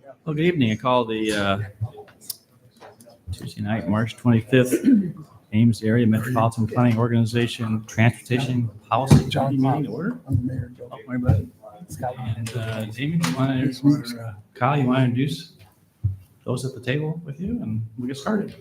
Well, good evening. I call the Tuesday night, March 25th, Ames Area Metropolitan Planning Organization Transportation Policy Committee meeting to order. I'm the mayor, Joe. Oh, my bad. And Damon, Kyle, you want to introduce those at the table with you, and we'll get started.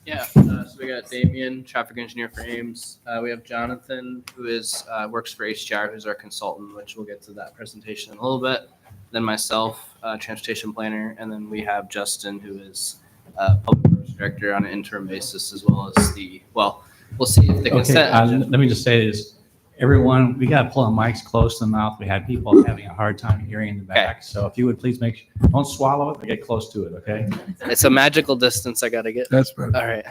Yeah, so we got Damien, traffic engineer for Ames. We have Jonathan, who is works for HDR, who's our consultant, which we'll get to that presentation in a little bit. Then myself, transportation planner, and then we have Justin, who is public works director on an interim basis, as well as we'll see if the consent. Let me just say this. Everyone, we got to pull the mics close to the mouth. We had people having a hard time hearing in the back. Okay. So if you would please don't swallow it, but get close to it, okay? It's a magical distance I got to get. That's better. All right.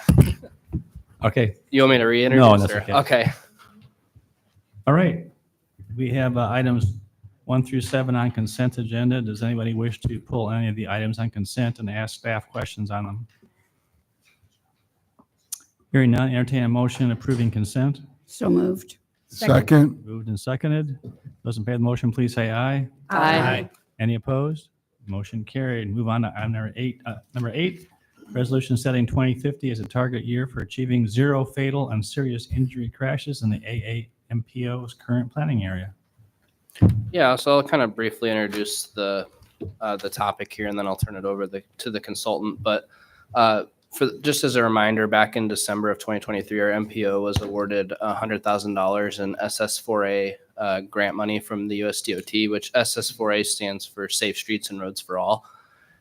Okay. You want me to reintroduce? No, that's okay. Okay. All right. We have items 1 through 7 on consent agenda. Does anybody wish to pull any of the items on consent and ask staff questions on them? Hearing none, entertain a motion approving consent. So moved. Second. Moved and seconded. Those in favor of the motion, please say aye. Aye. Any opposed? Motion carried. Move on to item number 8. Number 8, resolution setting 2050 as a target year for achieving zero fatal and serious injury crashes in the AAMPO's current planning area. Yeah, so I'll kind of briefly introduce the topic here, and then I'll turn it over to the consultant. But just as a reminder, back in December of 2023, our MPO was awarded $100,000 in SS4A grant money from the US DOT, which SS4A stands for Safe Streets and Roads for All.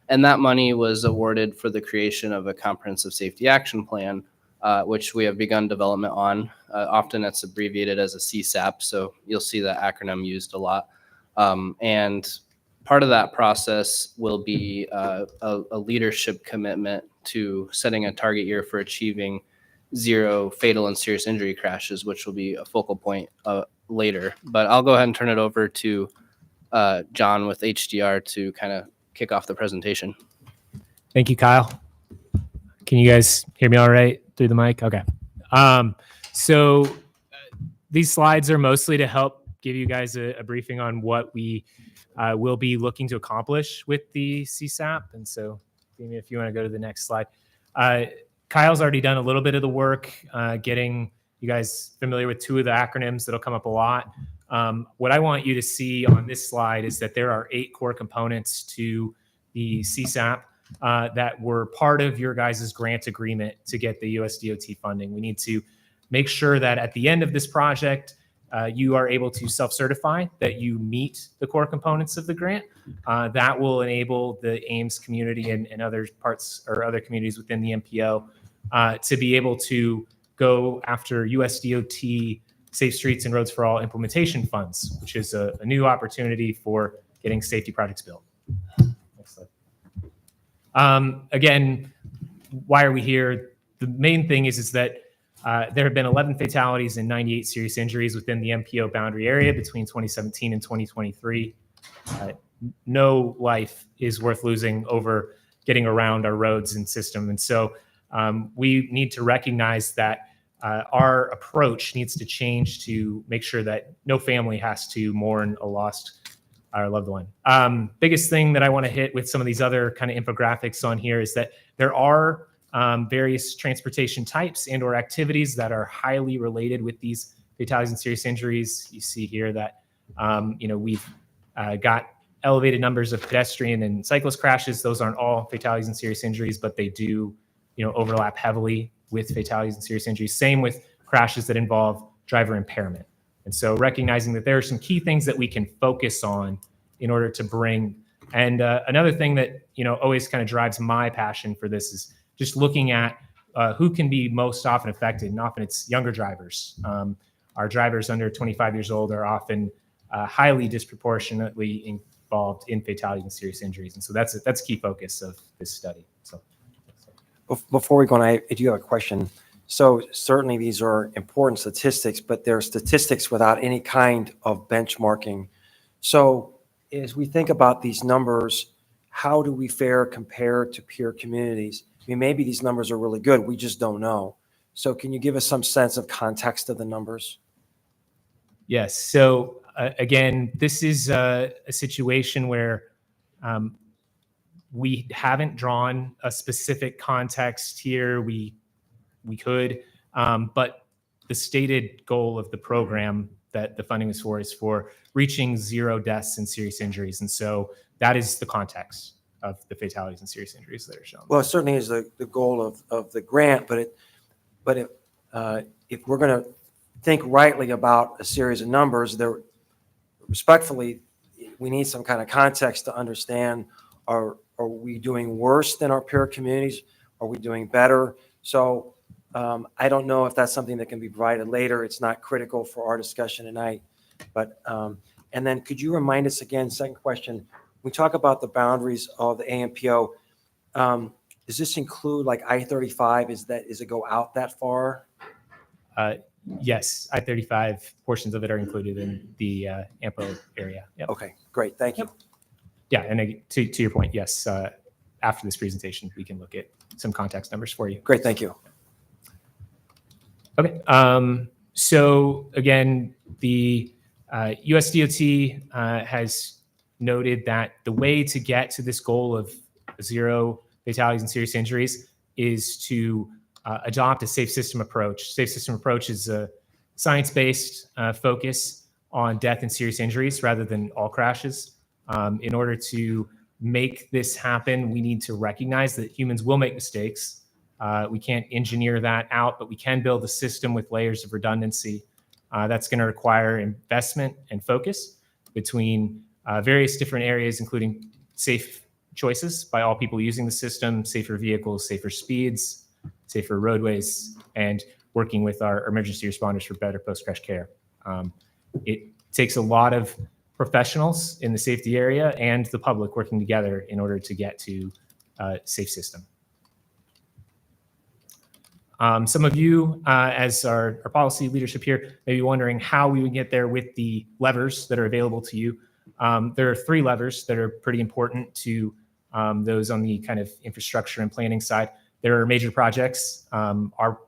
And that money was awarded for the creation of a comprehensive safety action plan, which we have begun development on. Often it's abbreviated as a CSAP, so you'll see that acronym used a lot. And part of that process will be a leadership commitment to setting a target year for achieving zero fatal and serious injury crashes, which will be a focal point later. But I'll go ahead and turn it over to John with HDR to kind of kick off the presentation. Thank you, Kyle. Can you guys hear me all right through the mic? Okay. So these slides are mostly to help give you guys a briefing on what we will be looking to accomplish with the CSAP. And so, Damien, if you want to go to the next slide. Kyle's already done a little bit of the work getting you guys familiar with 2 of the acronyms that'll come up a lot. What I want you to see on this slide is that there are 8 core components to the CSAP that were part of your guys' grant agreement to get the US DOT funding. We need to make sure that at the end of this project, you are able to self-certify that you meet the core components of the grant. That will enable the Ames community and other parts or other communities within the MPO to be able to go after US DOT Safe Streets and Roads for All implementation funds, which is a new opportunity for getting safety projects built. Next slide. Again, why are we here? The main thing is that there have been 11 fatalities and 98 serious injuries within the MPO boundary area between 2017 and 2023. No life is worth losing over getting around our roads and system. And so we need to recognize that our approach needs to change to make sure that no family has to mourn a lost our loved one. Biggest thing that I want to hit with some of these other kind of infographics on here is that there are various transportation types and or activities that are highly related with these fatalities and serious injuries. You see here that we've got elevated numbers of pedestrian and cyclist crashes. Those aren't all fatalities and serious injuries, but they do overlap heavily with fatalities and serious injuries. Same with crashes that involve driver impairment. And so recognizing that there are some key things that we can focus on in order to bring. And another thing that always kind of drives my passion for this is just looking at who can be most often affected, and often it's younger drivers. Our drivers under 25 years old are often highly disproportionately involved in fatalities and serious injuries, and so that's a key focus of this study. So, before we go on, I do have a question. So certainly these are important statistics, but they're statistics without any kind of benchmarking. So as we think about these numbers, how do we fare compared to peer communities? I mean, maybe these numbers are really good. We just don't know. So can you give us some sense of context of the numbers? Yes. So again, this is a situation where We haven't drawn a specific context here. We could, but the stated goal of the program that the funding is for reaching 0 deaths and serious injuries. And so that is the context of the fatalities and serious injuries that are shown. Well, it certainly is the goal of the grant, but if we're going to think rightly about a series of numbers, there, respectfully, we need some kind of context to understand, are we doing worse than our peer communities? Are we doing better? So I don't know if that's something that can be provided later. It's not critical for our discussion tonight. But and then could you remind us again, second question, we talk about the boundaries of the AMPO. Does this include like I-35? Is it go out that far? Yes, I-35 portions of it are included in the AMPO area. Yep. Okay, great. Thank you. Yeah, and to your point, yes, after this presentation, we can look at some context numbers for you. Great, thank you. Okay, so again, the USDOT has noted that the way to get to this goal of 0 fatalities and serious injuries is to adopt a safe system approach. Safe system approach is a science-based focus on death and serious injuries rather than all crashes. In order to make this happen, we need to recognize that humans will make mistakes. We can't engineer that out, but we can build a system with layers of redundancy. That's going to require investment and focus between various different areas, including safe choices by all people using the system, safer vehicles, safer speeds, safer roadways, and working with our emergency responders for better post-crash care. It takes a lot of professionals in the safety area and the public working together in order to get to a safe system. Some of you, as our policy leadership here, may be wondering how we would get there with the levers that are available to you. There are 3 levers that are pretty important to those on the kind of infrastructure and planning side. There are major projects. Our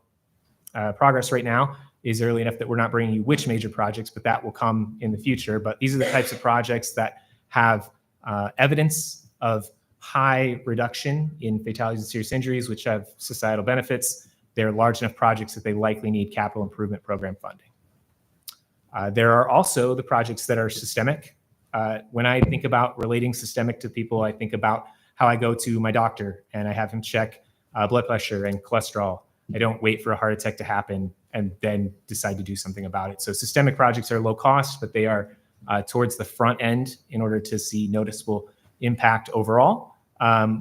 progress right now is early enough that we're not bringing you which major projects, but that will come in the future. But these are the types of projects that have evidence of high reduction in fatalities and serious injuries, which have societal benefits. They're large enough projects that they likely need capital improvement program funding. There are also the projects that are systemic. When I think about relating systemic to people, I think about how I go to my doctor and I have him check blood pressure and cholesterol. I don't wait for a heart attack to happen and then decide to do something about it. So systemic projects are low cost, but they are towards the front end in order to see noticeable impact overall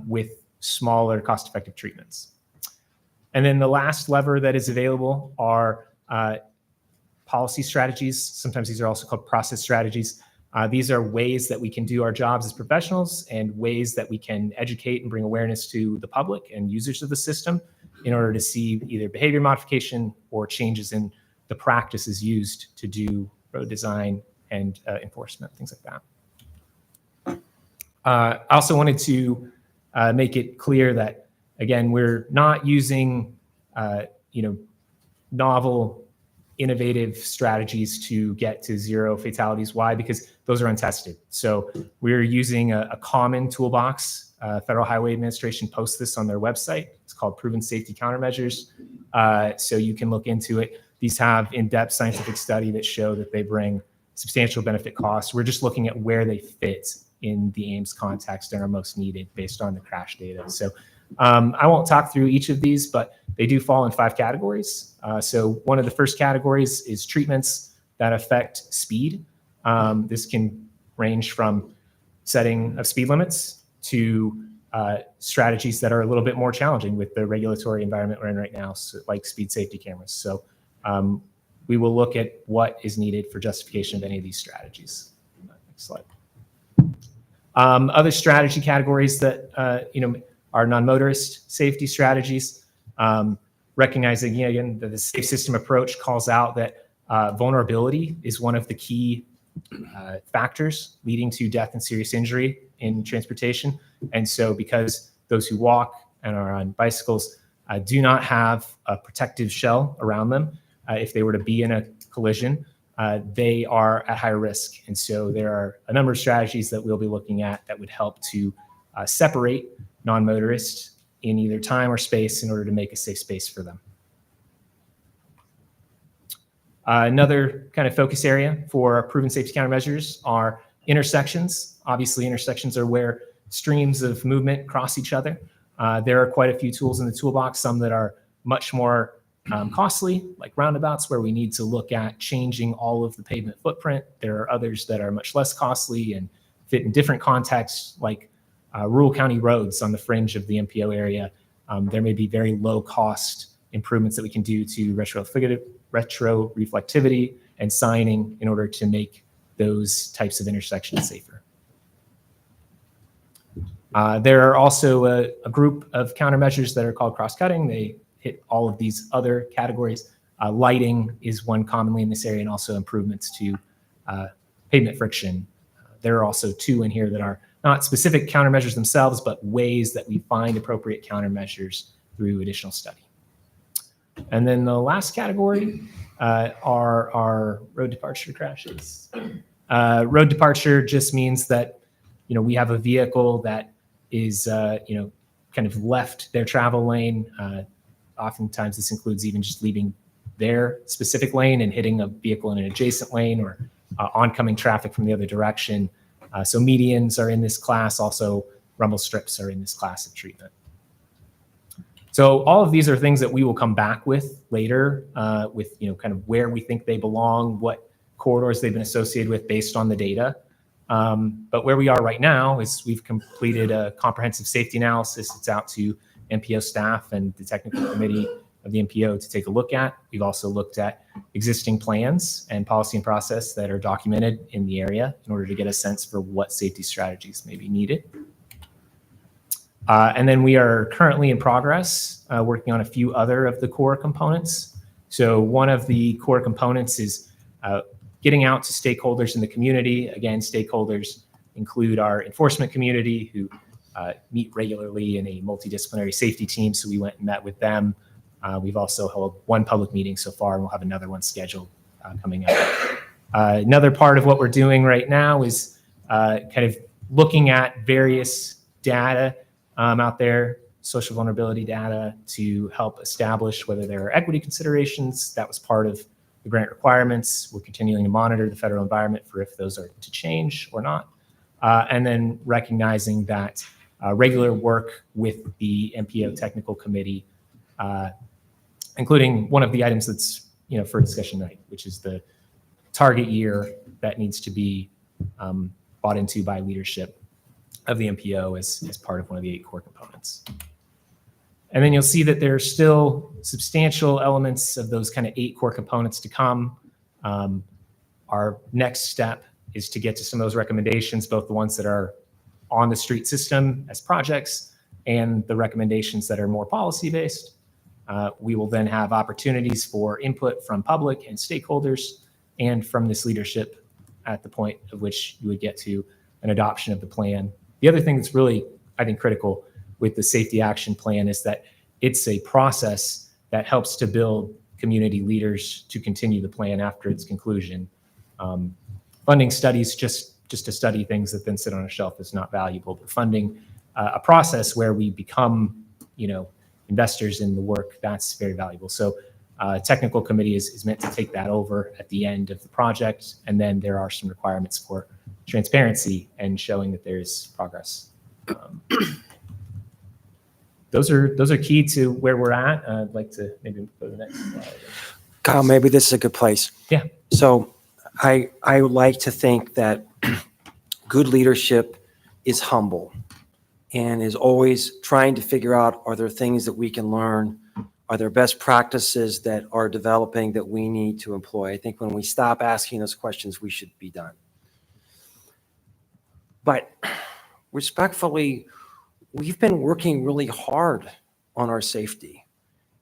with smaller cost-effective treatments. And then the last lever that is available are policy strategies. Sometimes these are also called process strategies. These are ways that we can do our jobs as professionals and ways that we can educate and bring awareness to the public and users of the system in order to see either behavior modification or changes in the practices used to do road design and enforcement, things like that. I also wanted to make it clear that, again, we're not using novel, innovative strategies to get to 0 fatalities. Why? Because those are untested. So we're using a common toolbox. Federal Highway Administration posts this on their website. It's called Proven Safety Countermeasures. So you can look into it. These have in-depth scientific study that show that they bring substantial benefit costs. We're just looking at where they fit in the Ames context and are most needed based on the crash data. So I won't talk through each of these, but they do fall in 5 categories. So one of the first categories is treatments that affect speed. This can range from setting of speed limits to strategies that are a little bit more challenging with the regulatory environment we're in right now, so like speed safety cameras. So we will look at what is needed for justification of any of these strategies. Next slide. Other strategy categories that are non-motorist safety strategies. Recognizing again that the safe system approach calls out that vulnerability is one of the key factors leading to death and serious injury in transportation. And so because those who walk and are on bicycles do not have a protective shell around them, if they were to be in a collision, they are at higher risk. And so there are a number of strategies that we'll be looking at that would help to separate non-motorists in either time or space in order to make a safe space for them. Another kind of focus area for proven safety countermeasures are intersections. Obviously, intersections are where streams of movement cross each other. There are quite a few tools in the toolbox, some that are much more costly, like roundabouts, where we need to look at changing all of the pavement footprint. There are others that are much less costly and fit in different contexts, like rural county roads on the fringe of the MPO area. There may be very low cost improvements that we can do to retroreflectivity and signing in order to make those types of intersections safer. There are also a group of countermeasures that are called cross-cutting. They hit all of these other categories. Lighting is one commonly in this area, and also improvements to pavement friction. There are also two in here that are not specific countermeasures themselves, but ways that we find appropriate countermeasures through additional study. And then the last category are our road departure crashes. Road departure just means that, we have a vehicle that is, kind of left their travel lane. Oftentimes this includes even just leaving their specific lane and hitting a vehicle in an adjacent lane, or oncoming traffic from the other direction. So medians are in this class. Also, rumble strips are in this class of treatment. So all of these are things that we will come back with later, with kind of where we think they belong, what corridors they've been associated with based on the data. But where we are right now is we've completed a comprehensive safety analysis. It's out to MPO staff and the technical committee of the MPO to take a look at. We've also looked at existing plans and policy and process that are documented in the area in order to get a sense for what safety strategies may be needed. And then we are currently in progress working on a few other of the core components. So one of the core components is getting out to stakeholders in the community. Again, stakeholders include our enforcement community, who meet regularly in a multidisciplinary safety team. So we went and met with them. We've also held one public meeting so far, and we'll have another one scheduled coming up. Another part of what we're doing right now is kind of looking at various data out there, social vulnerability data, to help establish whether there are equity considerations. That was part of the grant requirements. We're continuing to monitor the federal environment for if those are to change or not. And then recognizing that regular work with the MPO technical committee, including one of the items that's for discussion tonight, which is the target year that needs to be bought into by leadership of the MPO as part of one of the 8 core components. And then you'll see that there are still substantial elements of those kind of 8 core components to come. Our next step is to get to some of those recommendations, both the ones that are on the street system as projects and the recommendations that are more policy-based. We will then have opportunities for input from public and stakeholders and from this leadership at the point of which you would get to an adoption of the plan. The other thing that's really, I think, critical with the safety action plan is that it's a process that helps to build community leaders to continue the plan after its conclusion. Funding studies just to study things that then sit on a shelf is not valuable, but funding a process where we become, investors in the work, that's very valuable. So technical committee is meant to take that over at the end of the project. And then there are some requirements for transparency and showing that there's progress. Those are key to where we're at. I'd like to maybe go to the next slide. Kyle, maybe this is a good place. Yeah. So I would like to think that good leadership is humble and is always trying to figure out, are there things that we can learn? Are there best practices that are developing that we need to employ? I think when we stop asking those questions, we should be done. But respectfully, we've been working really hard on our safety.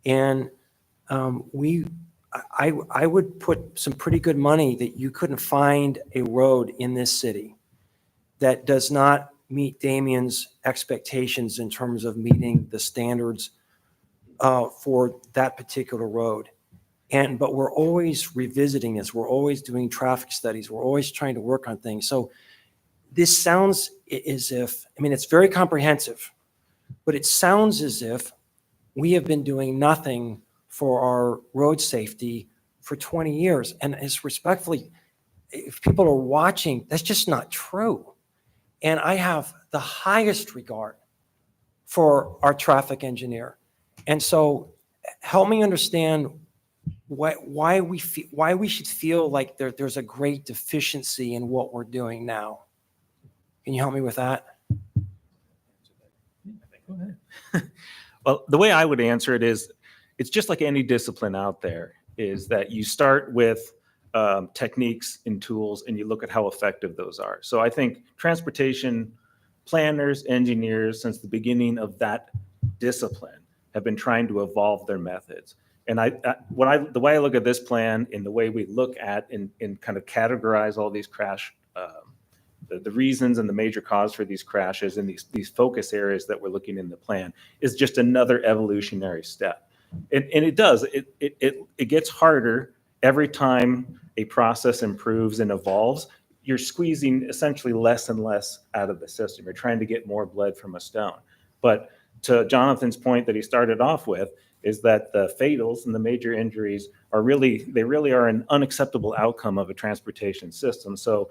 And I would put some pretty good money that you couldn't find a road in this city that does not meet Damien's expectations in terms of meeting the standards for that particular road. But we're always revisiting this. We're always doing traffic studies. We're always trying to work on things. So this sounds as if, I mean, it's very comprehensive, but it sounds as if we have been doing nothing for our road safety for 20 years. And as respectfully, if people are watching, that's just not true. And I have the highest regard for our traffic engineer. And so help me understand why we should feel like there's a great deficiency in what we're doing now. Can you help me with that? Well, the way I would answer it is, it's just like any discipline out there, is that you start with techniques and tools and you look at how effective those are. So I think transportation planners, engineers, since the beginning of that discipline, have been trying to evolve their methods. And the way I look at this plan and the way we look at and kind of categorize all these crash, the reasons and the major cause for these crashes and these focus areas that we're looking in the plan, is just another evolutionary step. And it does, it gets harder every time a process improves and evolves. You're squeezing essentially less and less out of the system. You're trying to get more blood from a stone. But to Jonathan's point that he started off with, is that the fatals and the major injuries are really are an unacceptable outcome of a transportation system. So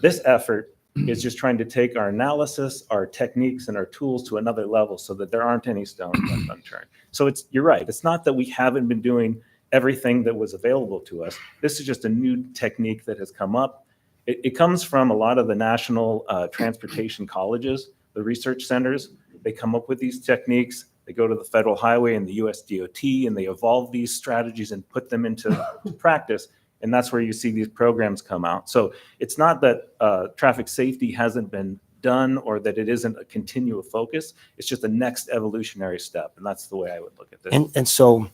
this effort is just trying to take our analysis, our techniques, and our tools to another level so that there aren't any stones left unturned. So you're right. It's not that we haven't been doing everything that was available to us. This is just a new technique that has come up. It comes from a lot of the national transportation colleges, the research centers. They come up with these techniques. They go to the Federal Highway and the US DOT, and they evolve these strategies and put them into practice. And that's where you see these programs come out. So it's not that traffic safety hasn't been done or that it isn't a continual focus. It's just the next evolutionary step. And that's the way I would look at this. And so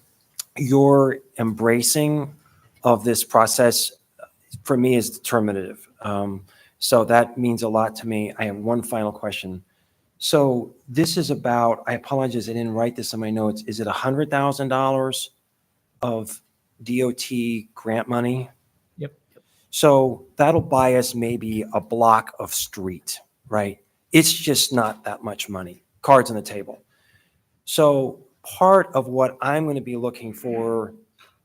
your embracing of this process, for me, is determinative. So that means a lot to me. I have one final question. So this is about, I apologize, I didn't write this on my notes. Is it $100,000 of DOT grant money? Yep. So that'll buy us maybe a block of street, right? It's just not that much money. Cards on the table. So part of what I'm going to be looking for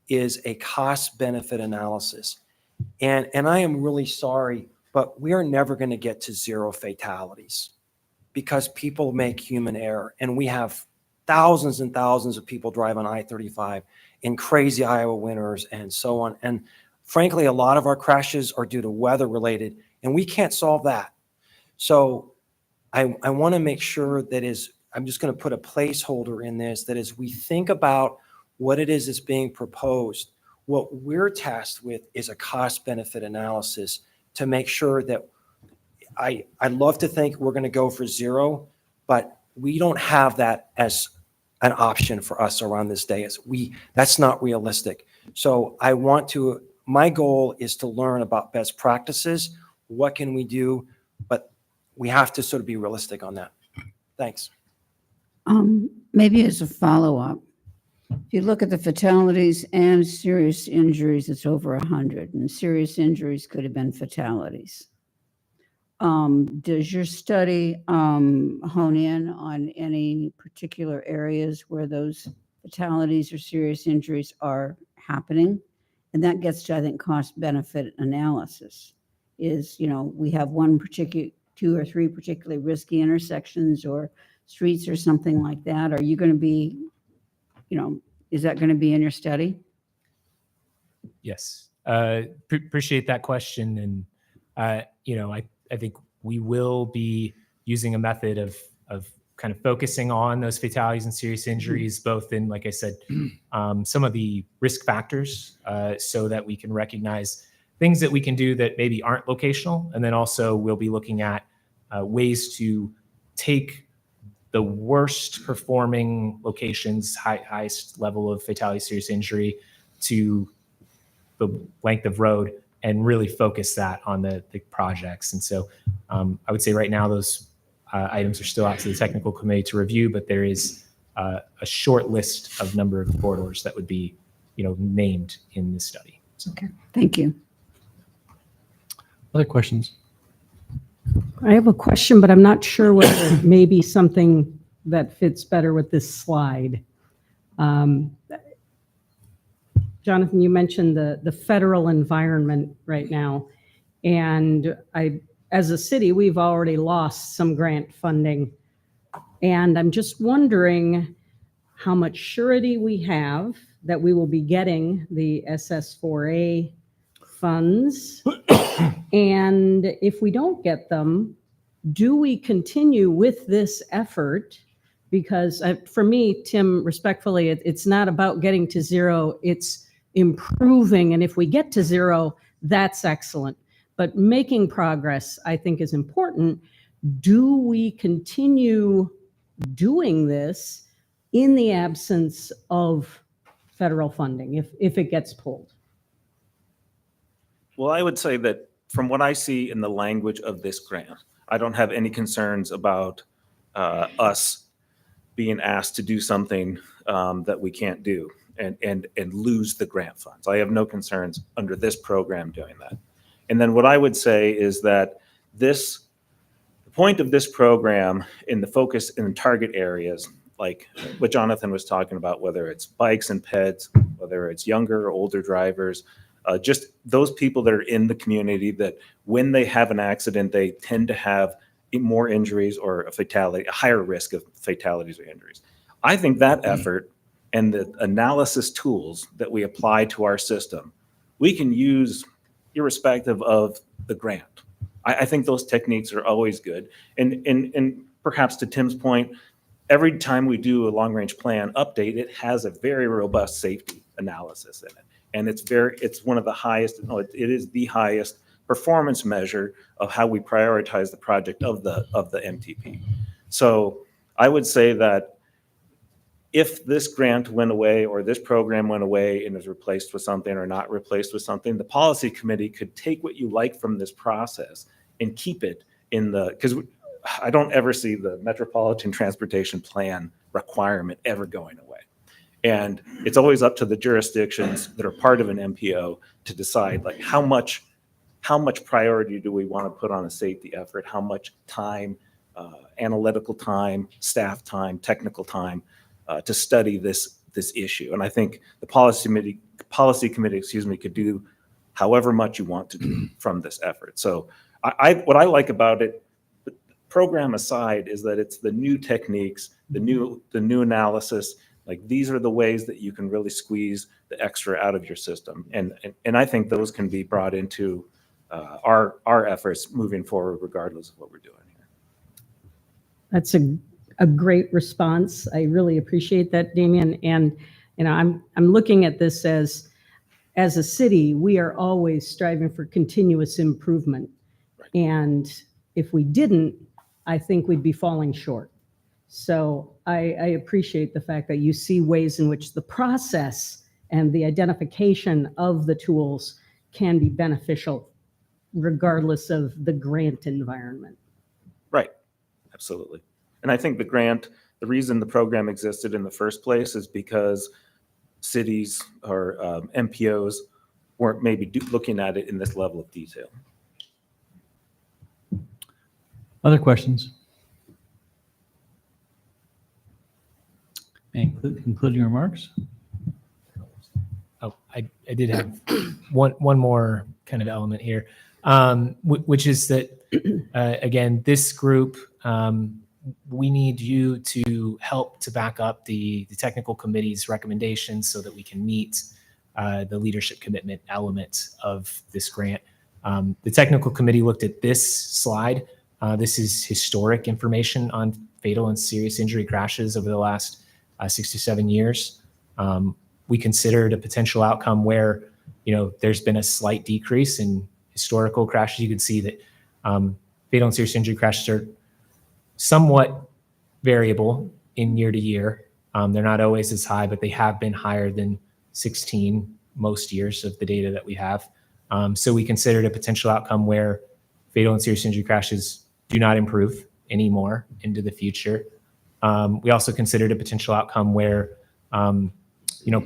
is a cost benefit analysis. And I am really sorry, but we are never going to get to zero fatalities because people make human error. And we have thousands and thousands of people drive on I-35 in crazy Iowa winters and so on. And frankly, a lot of our crashes are due to weather related, and we can't solve that. So I want to make sure that I'm just going to put a placeholder in this, that as we think about what it is that's being proposed, what we're tasked with is a cost benefit analysis to make sure that I'd love to think we're going to go for zero, but we don't have that as an option for us around this day. That's not realistic. So my goal is to learn about best practices. What can we do? But we have to sort of be realistic on that. Thanks. Maybe as a follow-up, if you look at the fatalities and serious injuries, it's over 100, and serious injuries could have been fatalities. Does your study hone in on any particular areas where those fatalities or serious injuries are happening? And that gets to, I think, cost-benefit analysis. We have two or three particularly risky intersections or streets or something like that. Are you going to be, is that going to be in your study? Yes. Appreciate that question. And, I think we will be using a method of kind of focusing on those fatalities and serious injuries, both in, like I said, some of the risk factors, so that we can recognize things that we can do that maybe aren't locational. And then also we'll be looking at ways to take the worst performing locations, highest level of fatality, serious injury, to the length of road, and really focus that on the projects. And so I would say right now those items are still out to the technical committee to review, but there is a short list of number of corridors that would be, named in this study. So. Okay, thank you. Other questions? I have a question, but I'm not sure whether it may be something that fits better with this slide. Jonathan, you mentioned the federal environment right now. And as a city, we've already lost some grant funding. And I'm just wondering how much surety we have that we will be getting the SS4A funds. And if we don't get them, do we continue with this effort? Because for me, Tim, respectfully, it's not about getting to zero, it's improving. And if we get to zero, that's excellent. But making progress, I think, is important. Do we continue doing this in the absence of federal funding if it gets pulled? Well, I would say that from what I see in the language of this grant, I don't have any concerns about us being asked to do something that we can't do and lose the grant funds. I have no concerns under this program doing that. And then what I would say is that the point of this program in the focus in the target areas, like what Jonathan was talking about, whether it's bikes and peds, whether it's younger or older drivers, just those people that are in the community that when they have an accident, they tend to have more injuries or a fatality, a higher risk of fatalities or injuries. I think that effort and the analysis tools that we apply to our system, we can use irrespective of the grant. I think those techniques are always good. And perhaps to Tim's point, every time we do a long-range plan update, it has a very robust safety analysis in it. And it's one of the highest, it is the highest performance measure of how we prioritize the project of the MTP. So I would say that if this grant went away or this program went away and is replaced with something or not replaced with something, the policy committee could take what you like from this process and keep it in because I don't ever see the Metropolitan Transportation Plan requirement ever going away. And it's always up to the jurisdictions that are part of an MPO to decide like how much priority do we want to put on a safety effort, how much time, analytical time, staff time, technical time to study this issue. And I think the policy committee, could do however much you want to do from this effort. So what I like about it, the program aside, is that it's the new techniques, the new analysis. Like these are the ways that you can really squeeze the extra out of your system. And I think those can be brought into our efforts moving forward, regardless of what we're doing here. That's a great response. I really appreciate that, Damien. And I'm looking at this as a city, we are always striving for continuous improvement. Right. And if we didn't, I think we'd be falling short. So I appreciate the fact that you see ways in which the process and the identification of the tools can be beneficial regardless of the grant environment. Right, absolutely. And I think the reason the program existed in the first place is because cities or MPOs weren't maybe looking at it in this level of detail. Other questions? Any concluding remarks? Oh, I did have one more kind of element here, which is that, again, this group, we need you to help to back up the technical committee's recommendations so that we can meet the leadership commitment element of this grant. The technical committee looked at this slide. This is historic information on fatal and serious injury crashes over the last 6 to 7 years. We considered a potential outcome where, there's been a slight decrease in historical crashes. You can see that fatal and serious injury crashes are somewhat variable in year to year. They're not always as high, but they have been higher than 16 most years of the data that we have. So we considered a potential outcome where fatal and serious injury crashes do not improve anymore into the future. We also considered a potential outcome where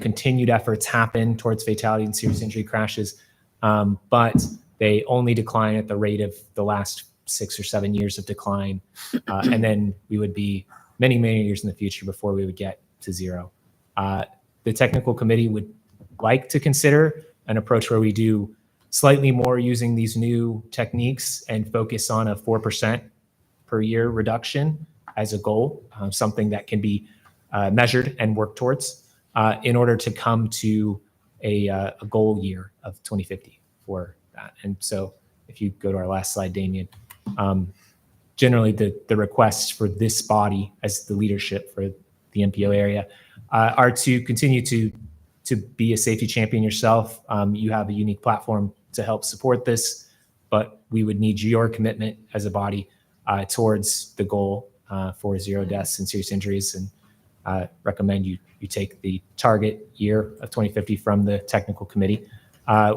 continued efforts happen towards fatality and serious injury crashes, but they only decline at the rate of the last 6 or 7 years of decline. And then we would be many, many years in the future before we would get to zero. The technical committee would like to consider an approach where we do slightly more using these new techniques and focus on a 4% per year reduction as a goal, something that can be measured and worked towards in order to come to a goal year of 2050 for that. And so if you go to our last slide, Damien, generally the requests for this body as the leadership for the MPO area are to continue to be a safety champion yourself. You have a unique platform to help support this, but we would need your commitment as a body towards the goal for 0 deaths and serious injuries, and recommend you take the target year of 2050 from the technical committee.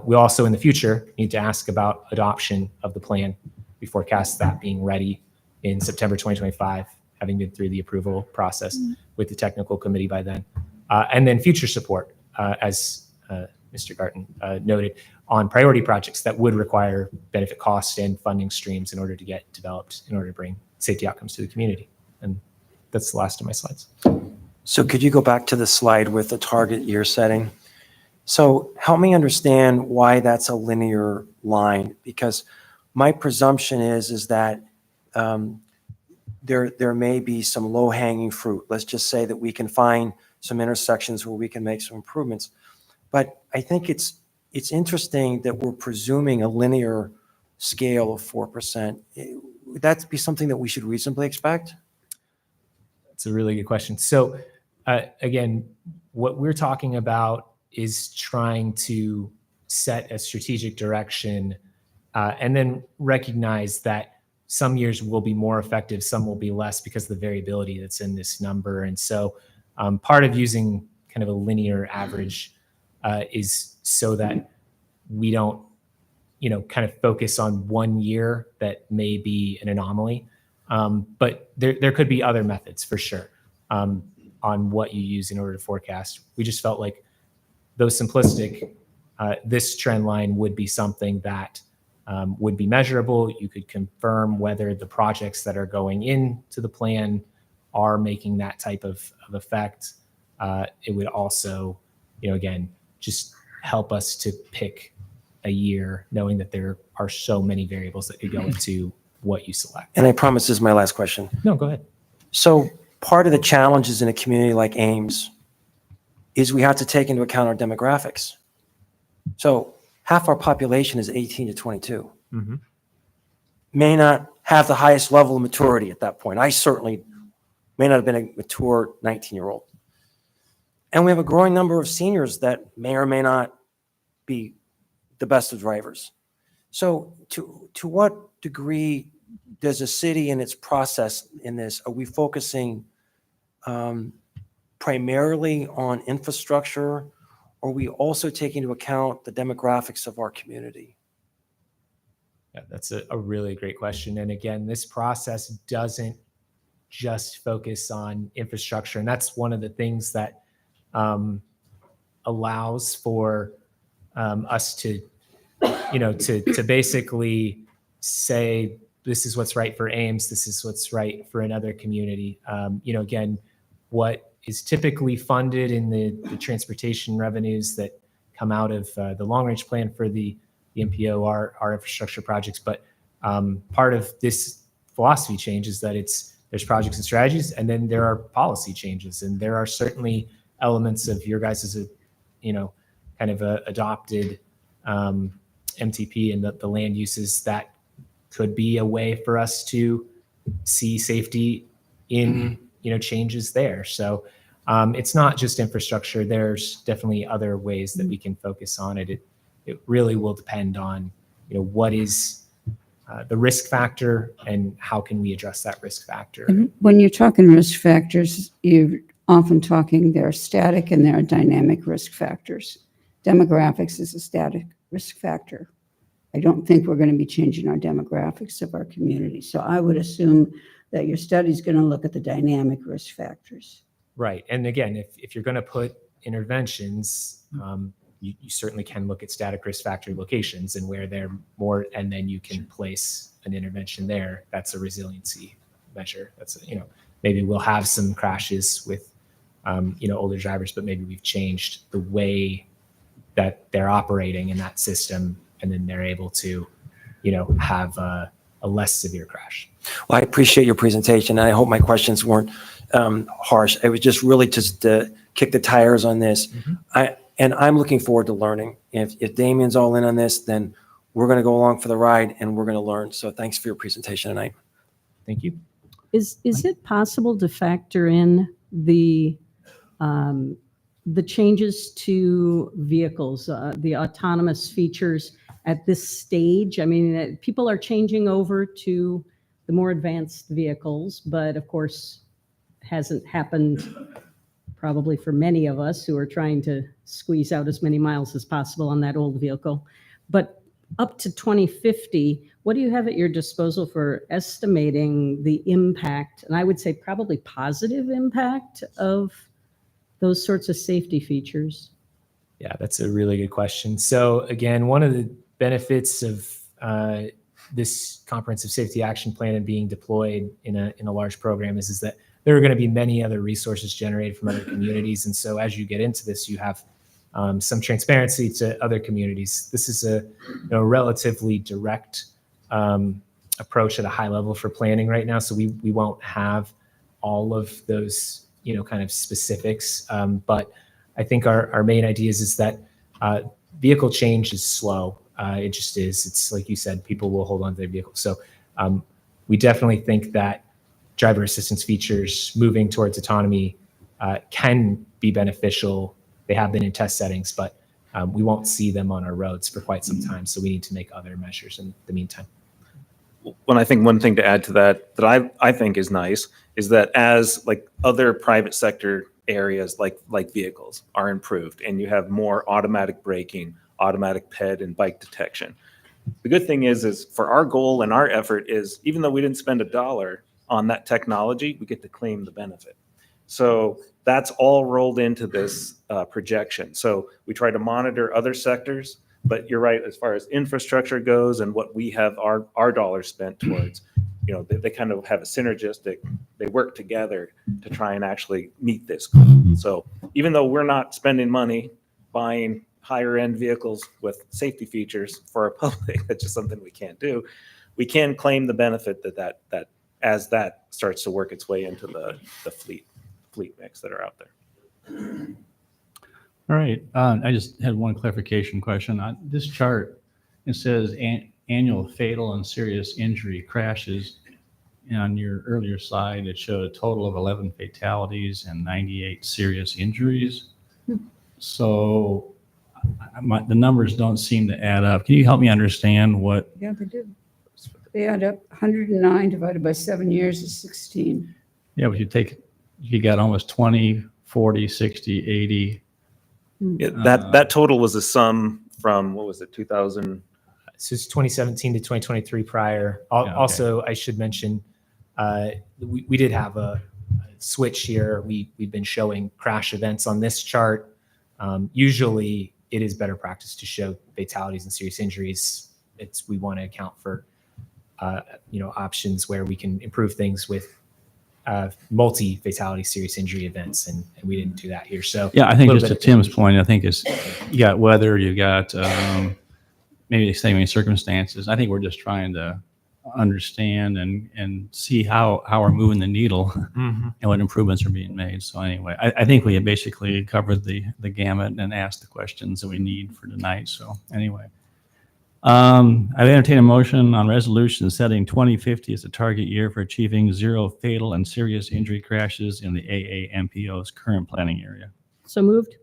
We also in the future need to ask about adoption of the plan. We forecast that being ready in September 2025, having been through the approval process with the technical committee by then. And then future support, as Mr. Garten noted, on priority projects that would require benefit cost and funding streams in order to get developed, in order to bring safety outcomes to the community. And that's the last of my slides. So could you go back to the slide with the target year setting? So help me understand why that's a linear line, because my presumption is that there may be some low-hanging fruit. Let's just say that we can find some intersections where we can make some improvements. But I think it's interesting that we're presuming a linear scale of 4%. Would that be something that we should reasonably expect? That's a really good question. So again, what we're talking about is trying to set a strategic direction and then recognize that some years will be more effective, some will be less because of the variability that's in this number. And so part of using kind of a linear average is so that we don't, kind of focus on one year that may be an anomaly. But there could be other methods for sure on what you use in order to forecast. We just felt like though simplistic, this trend line would be something that would be measurable. You could confirm whether the projects that are going into the plan are making that type of effect. It would also, again, just help us to pick a year, knowing that there are so many variables that could go into what you select. And I promise this is my last question. No, go ahead. So part of the challenges in a community like Ames is we have to take into account our demographics. So half our population is 18 to 22. Mm-hmm. May not have the highest level of maturity at that point. I certainly may not have been a mature 19-year-old. And we have a growing number of seniors that may or may not be the best of drivers. So to what degree does a city in its process in this, are we focusing primarily on infrastructure, or are we also taking into account the demographics of our community? Yeah, that's a really great question. And again, this process doesn't just focus on infrastructure. And that's one of the things that allows for us to, to basically say, this is what's right for Ames, this is what's right for another community. Again, what is typically funded in the transportation revenues that come out of the long-range plan for the MPO are infrastructure projects. But part of this philosophy change is that there's projects and strategies, and then there are policy changes, and there are certainly elements of your guys' kind of adopted MTP and the land uses that could be a way for us to see safety in changes there. So it's not just infrastructure. There's definitely other ways that we can focus on it. It really will depend on what is the risk factor and how can we address that risk factor. When you're talking risk factors, you're often talking there are static and there are dynamic risk factors. Demographics is a static risk factor. I don't think we're going to be changing our demographics of our community. So I would assume that your study is going to look at the dynamic risk factors. Right. And again, if you're going to put interventions, you certainly can look at static risk factor locations and where they're more, and then you can place an intervention there. That's a resiliency measure. That's, maybe we'll have some crashes with, older drivers, but maybe we've changed the way that they're operating in that system, and then they're able to, have a less severe crash. Well, I appreciate your presentation, and I hope my questions weren't harsh. It was just really just to kick the tires on this. I'm looking forward to learning. If Damien's all in on this, then we're going to go along for the ride, and we're going to learn. So thanks for your presentation tonight. Thank you. Is it possible to factor in the changes to vehicles, the autonomous features at this stage? I mean, people are changing over to the more advanced vehicles, but of course, hasn't happened probably for many of us who are trying to squeeze out as many miles as possible on that old vehicle. But up to 2050, what do you have at your disposal for estimating the impact, and I would say probably positive impact, of those sorts of safety features? Yeah, that's a really good question. So again, one of the benefits of this comprehensive safety action plan and being deployed in a large program is that there are going to be many other resources generated from other communities. And so as you get into this, you have some transparency to other communities. This is a relatively direct approach at a high level for planning right now. So we won't have all of those, kind of specifics. But I think our main ideas is that vehicle change is slow. It just is. It's like you said, people will hold on to their vehicles. So we definitely think that driver assistance features moving towards autonomy can be beneficial. They have been in test settings, but we won't see them on our roads for quite some time. So we need to make other measures in the meantime. Well, I think one thing to add to that I think is nice is that as like other private sector areas like vehicles are improved and you have more automatic braking, automatic ped and bike detection. The good thing is for our goal and our effort is, even though we didn't spend $1 on that technology, we get to claim the benefit. So that's all rolled into this projection. So we try to monitor other sectors, but you're right, as far as infrastructure goes and what we have our dollars spent towards, they kind of have a synergistic, they work together to try and actually meet this goal. So even though we're not spending money buying higher end vehicles with safety features for our public, that's just something we can't do. We can claim the benefit that as that starts to work its way into the fleet mix that are out there. All right. I just had one clarification question. On this chart, it says annual fatal and serious injury crashes. And on your earlier slide, it showed a total of 11 fatalities and 98 serious injuries. So the numbers don't seem to add up. Can you help me understand what? Yeah, they do. They add up. 109 divided by 7 years is 16. Yeah, but you got almost 20, 40, 60, 80. Yeah, that total was a sum from, what was it, 2000? So it's 2017 to 2023 prior. Yeah, okay. Also, I should mention, we did have a switch here. We've been showing crash events on this chart. Usually it is better practice to show fatalities and serious injuries. We want to account for, options where we can improve things with multi-fatality serious injury events, and we didn't do that here. So Yeah, I think a just little to bit Tim's point, I think it's, you got weather, you got maybe the same circumstances. I think we're just trying to understand and see how we're moving the needle and what improvements are being made. So anyway, I think we have basically covered the gamut and asked the questions that we need for tonight. So anyway, I entertain a motion on resolution setting 2050 as a target year for achieving zero fatal and serious injury crashes in the AAMPO's current planning area. So moved.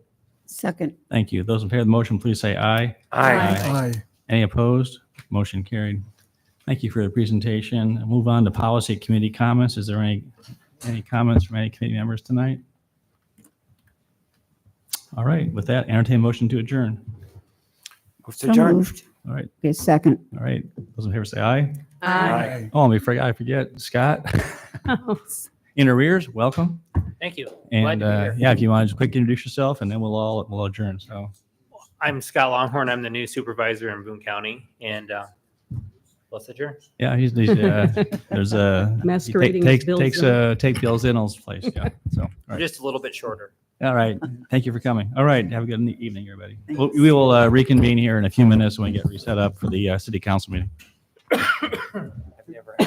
Second. Thank you. Those in favor of the motion, please say aye. Aye. Any opposed? Motion carried. Thank you for the presentation. I'll move on to policy committee comments. Is there any comments from any committee members tonight? All right. With that, entertain a motion to adjourn. Move to So adjourn. moved. All right. Okay, second. All right. Those in favor say aye. Aye. Oh, I forget. Scott, in arrears, welcome. Thank you. And yeah, if you want to just quick introduce yourself, and then we'll adjourn. So I'm Scott Longhorn. I'm the new supervisor in Boone County, and let's adjourn. Yeah, there's a Masquerading he as takes Bill takes Zimmer. take Bill Zinnel's place. Yeah. So all I'm right. just a little bit shorter. All right. Thank you for coming. All right. Have a good evening, everybody. We will reconvene here in a few minutes when we get reset up for the city council meeting. I've never-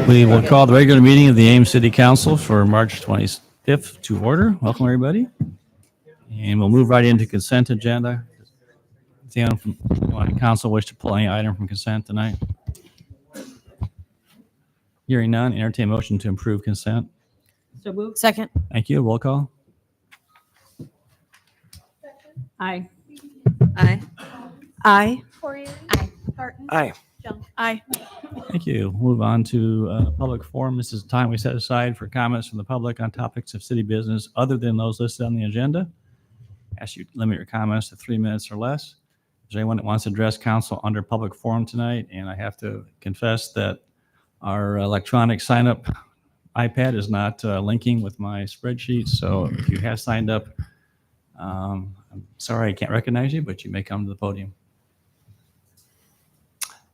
We will call the regular meeting of the Ames City Council for March 25th to order. Welcome, everybody. And we'll move right into consent agenda. Does anyone from council wish to pull any item from consent tonight? Hearing none, entertain a motion to approve consent. So moved. Second. Thank you. Roll call. Aye. Aye. Aye. Aye. Aye. Thank you. Move on to public forum. This is time we set aside for comments from the public on topics of city business other than those listed on the agenda. Ask you to limit your comments to 3 minutes or less. Is there anyone that wants to address council under public forum tonight? And I have to confess that our electronic sign up iPad is not linking with my spreadsheet. So if you have signed up, I'm sorry I can't recognize you, but you may come to the podium.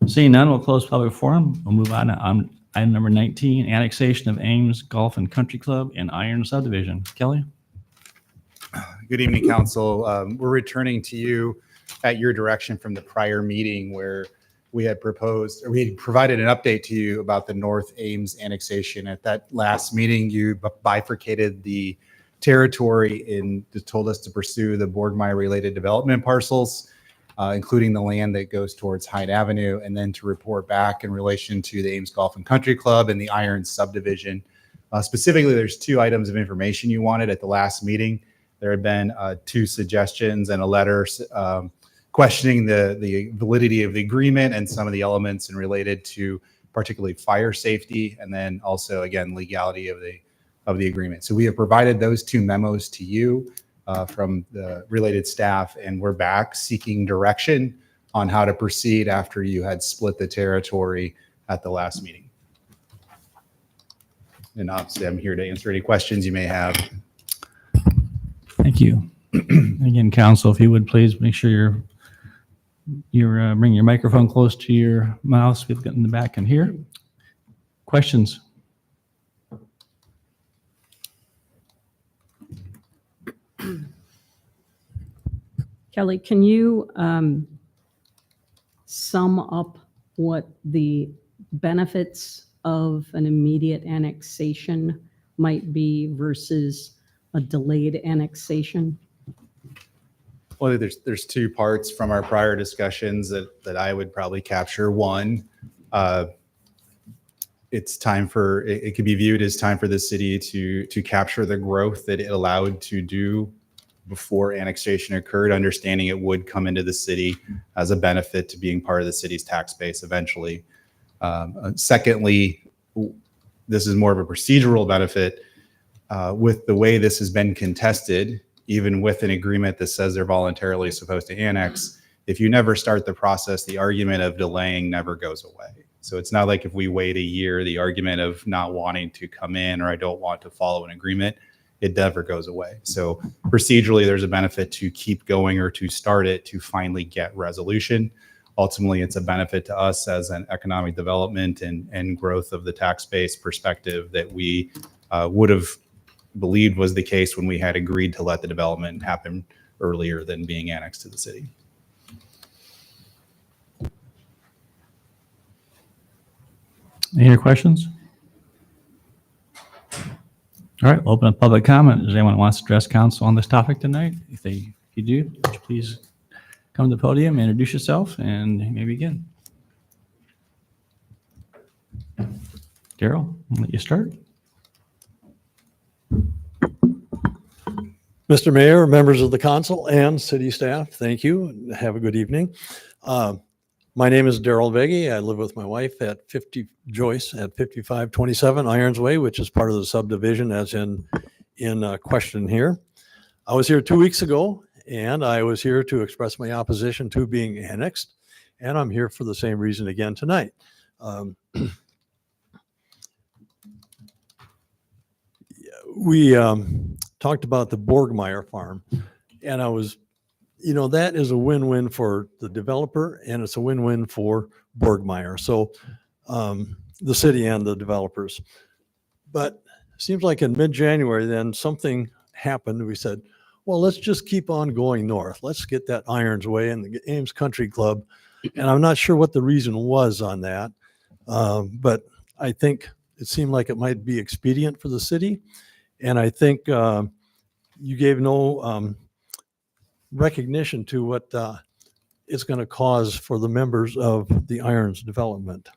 Seeing none, we'll close public forum. We'll move on to item number 19, annexation of Ames Golf and Country Club and Iron Subdivision. Kelly? Good evening, council. We're returning to you at your direction from the prior meeting where we had proposed, or we had provided an update to you about the North Ames annexation. At that last meeting, you bifurcated the territory and told us to pursue the Boardmeyer related development parcels, including the land that goes towards Hyde Avenue, and then to report back in relation to the Ames Golf and Country Club and the Iron Subdivision. Specifically, there's 2 items of information you wanted at the last meeting. There had been 2 suggestions and a letter questioning the validity of the agreement and some of the elements and related to particularly fire safety, and then also, again, legality of the agreement. So we have provided those 2 memos to you from the related staff, and we're back seeking direction on how to proceed after you had split the territory at the last meeting. And obviously, I'm here to answer any questions you may have. Thank you. Again, council, if you would please make sure you're bring your microphone close to your mouth so people get in the back and hear. Questions? Kelly, can you sum up what the benefits of an immediate annexation might be versus a delayed annexation? Well, there's 2 parts from our prior discussions that I would probably capture. One, it's time for it could be viewed as time for the city to capture the growth that it allowed to do before annexation occurred, understanding it would come into the city as a benefit to being part of the city's tax base eventually. Secondly, this is more of a procedural benefit with the way this has been contested, even with an agreement that says they're voluntarily supposed to annex. If you never start the process, the argument of delaying never goes away. So it's not like if we wait a year, the argument of not wanting to come in or I don't want to follow an agreement, it never goes away. So procedurally, there's a benefit to keep going or to start it to finally get resolution. Ultimately, it's a benefit to us as an economic development and growth of the tax base perspective that we would have believed was the case when we had agreed to let the development happen earlier than being annexed to the city. Any other questions? All right, we'll open up public comment. Does anyone want to address council on this topic tonight? If you do, would you please come to the podium, introduce yourself, and maybe begin. Daryl, I'll let you start. Mr. Mayor, members of the council, and city staff, thank you. Have a good evening. My name is Daryl Veggie. I live with my wife at Joyce at 5527 Irons Way, which is part of the subdivision as in question here. I was here 2 weeks ago, and I was here to express my opposition to being annexed, and I'm here for the same reason again tonight. We talked about the Borgmeyer farm, and I was, that is a win-win for the developer and it's a win-win for Borgmeyer. So the city and the developers. But it seems like in mid-January, then something happened. We said, well, let's just keep on going north. Let's get that Irons Way and the Ames Country Club. And I'm not sure what the reason was on that. But I think it seemed like it might be expedient for the city. And I think you gave no recognition to what it's going to cause for the members of the Irons development.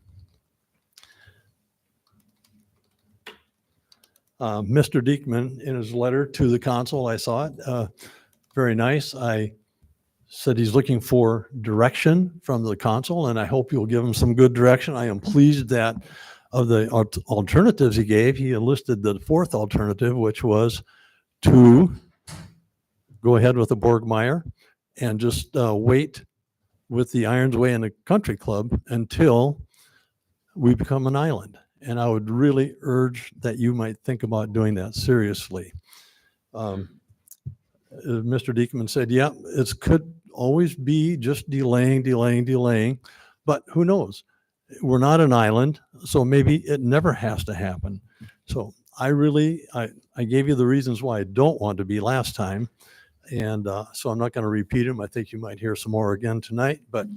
Mr. Diekman, in his letter to the council, I saw it, very nice. I said he's looking for direction from the council, and I hope you'll give him some good direction. I am pleased that of the alternatives he gave, he enlisted the fourth alternative, which was to go ahead with the Borgmeyer and just wait with the Irons Way and the Country Club until we become an island. And I would really urge that you might think about doing that seriously. Mr. Diekman said, yeah, it could always be just delaying, but who knows? We're not an island, so maybe it never has to happen. So I gave you the reasons why I don't want to be last time. And so I'm not going to repeat them. I think you might hear some more again tonight, but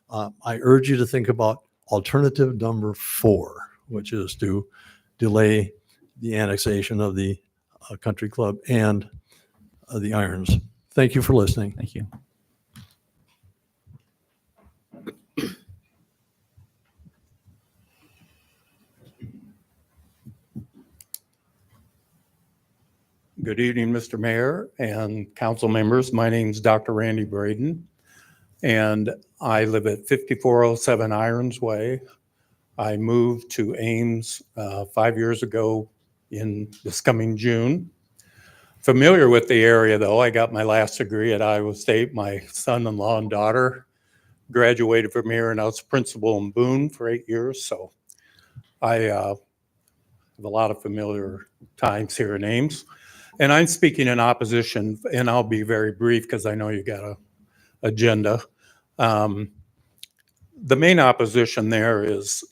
I urge you to think about alternative number 4, which is to delay the annexation of the Country Club and the Irons. Thank you for listening. Thank you. Good evening, Mr. Mayor and council members. My name's Dr. Randy Braden, and I live at 5407 Irons Way. I moved to Ames 5 years ago in this coming June. Familiar with the area, though. I got my last degree at Iowa State. My son-in-law and daughter graduated from here, and I was principal in Boone for 8 years. So I have a lot of familiar times here in Ames. And I'm speaking in opposition, and I'll be very brief because I know you got an agenda. The main opposition there is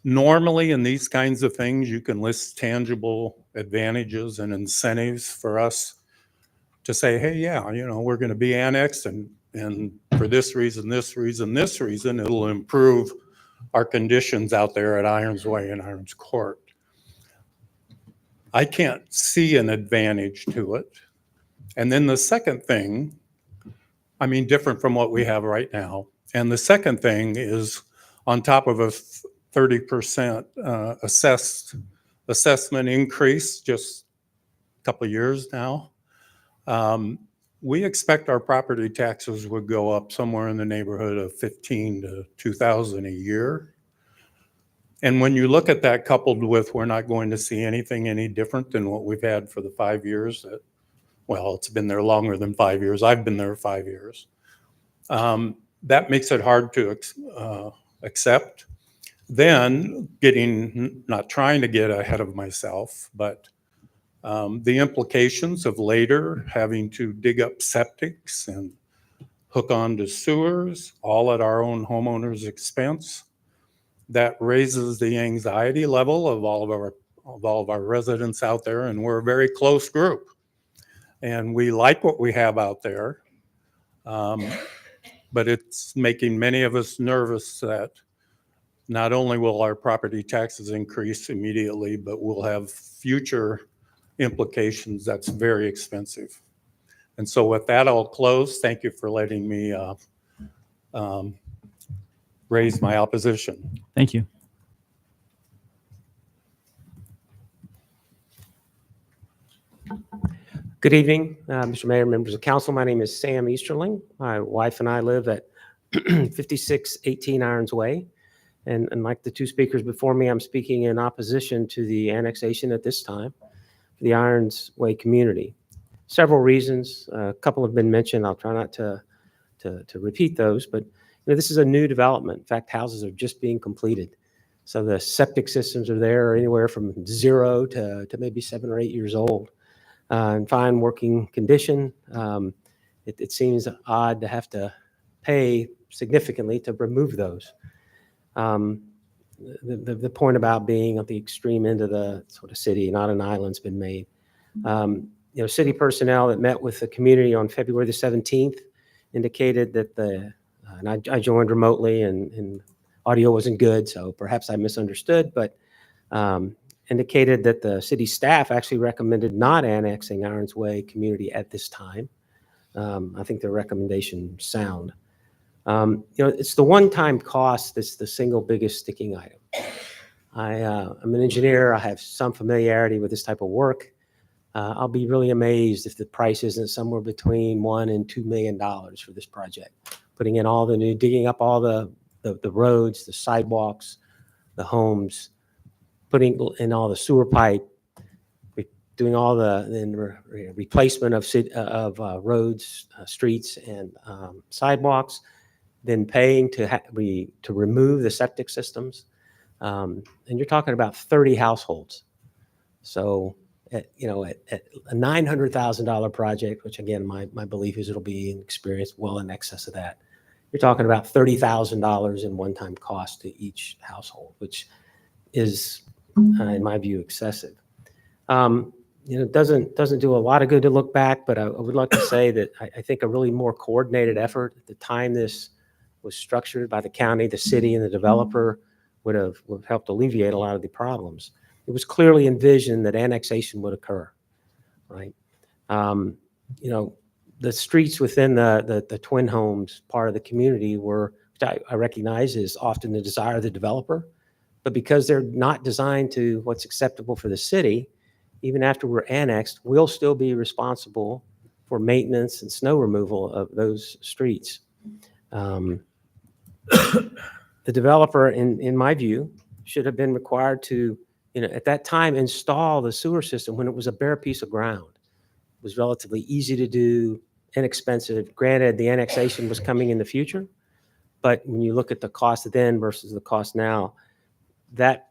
normally in these kinds of things, you can list tangible advantages and incentives for us to say, hey, yeah, we're going to be annexed, and for this reason, it'll improve our conditions out there at Irons Way and Irons Court. I can't see an advantage to it. And then the second thing, different from what we have right now. And the second thing is on top of a 30% assessment increase just a couple of years now, We expect our property taxes would go up somewhere in the neighborhood of 15 to 2,000 a year. And when you look at that coupled with we're not going to see anything any different than what we've had for the 5 years that, well, it's been there longer than 5 years. I've been there 5 years. That makes it hard to accept. Then not trying to get ahead of myself, but the implications of later having to dig up septics and hook onto sewers, all at our own homeowners' expense, that raises the anxiety level of all of our residents out there, and we're a very close group. And we like what we have out there, but it's making many of us nervous that not only will our property taxes increase immediately, but we'll have future implications that's very expensive. And so with that, I'll close. Thank you for letting me raise my opposition. Thank you. Good evening, Mr. Mayor, members of council. My name is Sam Easterling. My wife and I live at 5618 Irons Way. And like the two speakers before me, I'm speaking in opposition to the annexation at this time for the Irons Way community. Several reasons, a couple have been mentioned. I'll try not to repeat those, but this is a new development. In fact, houses are just being completed. So the septic systems are there anywhere from 0 to maybe 7 or 8 years old. In fine working condition. It seems odd to have to pay significantly to remove those. The point about being at the extreme end of the sort of city, not an island's been made. City personnel that met with the community on February the 17th indicated that and I joined remotely and audio wasn't good, so perhaps I misunderstood, but indicated that the city staff actually recommended not annexing Irons Way community at this time. I think their recommendation sound. It's the one-time cost that's the single biggest sticking item. I'm an engineer. I have some familiarity with this type of work. I'll be really amazed if the price isn't somewhere between $1 and $2 million for this project. Putting in all the new, digging up all the roads, the sidewalks, the homes, putting in all the sewer pipe, doing all the replacement of roads, streets, and sidewalks, then paying to remove the septic systems, and you're talking about 30 households. So, at a $900,000 project, which again, my belief is it'll be an experience well in excess of that. You're talking about $30,000 in one-time cost to each household, which is, in my view, excessive. It doesn't do a lot of good to look back, but I would like to say that I think a really more coordinated effort at the time this was structured by the county, the city, and the developer would have helped alleviate a lot of the problems. It was clearly envisioned that annexation would occur, right? The streets within the twin homes part of the community were, which I recognize is often the desire of the developer, but because they're not designed to what's acceptable for the city, even after we're annexed, we'll still be responsible for maintenance and snow removal of those streets. The developer, in my view, should have been required to, at that time, install the sewer system when it was a bare piece of ground. It was relatively easy to do, inexpensive. Granted, the annexation was coming in the future, but when you look at the cost then versus the cost now, that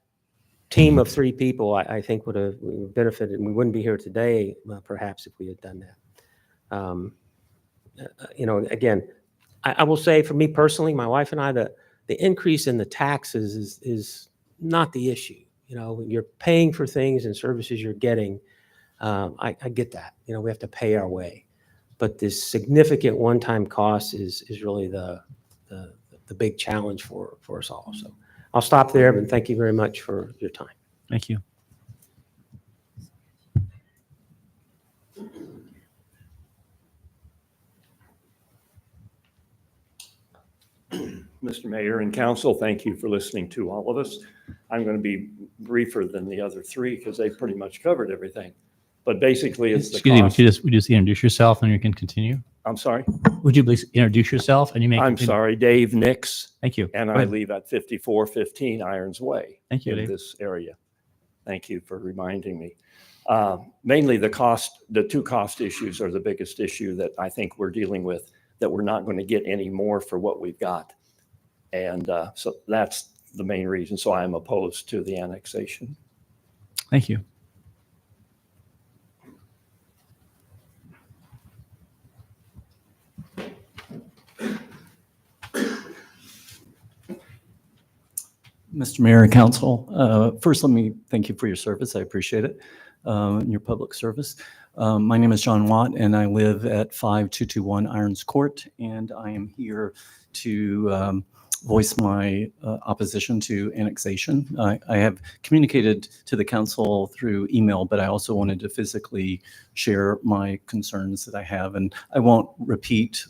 team of 3 people, I think would have benefited, and we wouldn't be here today, perhaps, if we had done that. Again, I will say for me personally, my wife and I, the increase in the taxes is not the issue. You're paying for things and services you're getting. I get that. We have to pay our way. But this significant one-time cost is really the big challenge for us all. So I'll stop there, but thank you very much for your time. Thank you. Mr. Mayor and Council, thank you for listening to all of us. I'm going to be briefer than the other 3 because they pretty much covered everything. But basically, it's the Excuse me, cost. would you just introduce yourself and you can continue? I'm sorry. Would you please introduce yourself and you may I'm continue? sorry, Dave Nix, Thank you. and Go I ahead. live at 5415 Irons Way. Thank you, in Dave. this area. Thank you for reminding me. Mainly the two cost issues are the biggest issue that I think we're dealing with, that we're not going to get any more for what we've got. And so that's the main reason. So I'm opposed to the annexation. Thank you. Mr. Mayor and Council, first let me thank you for your service. I appreciate it, and your public service. My name is John Watt, and I live at 5221 Irons Court, and I am here to voice my opposition to annexation. I have communicated to the council through email, but I also wanted to physically share my concerns that I have, and I won't repeat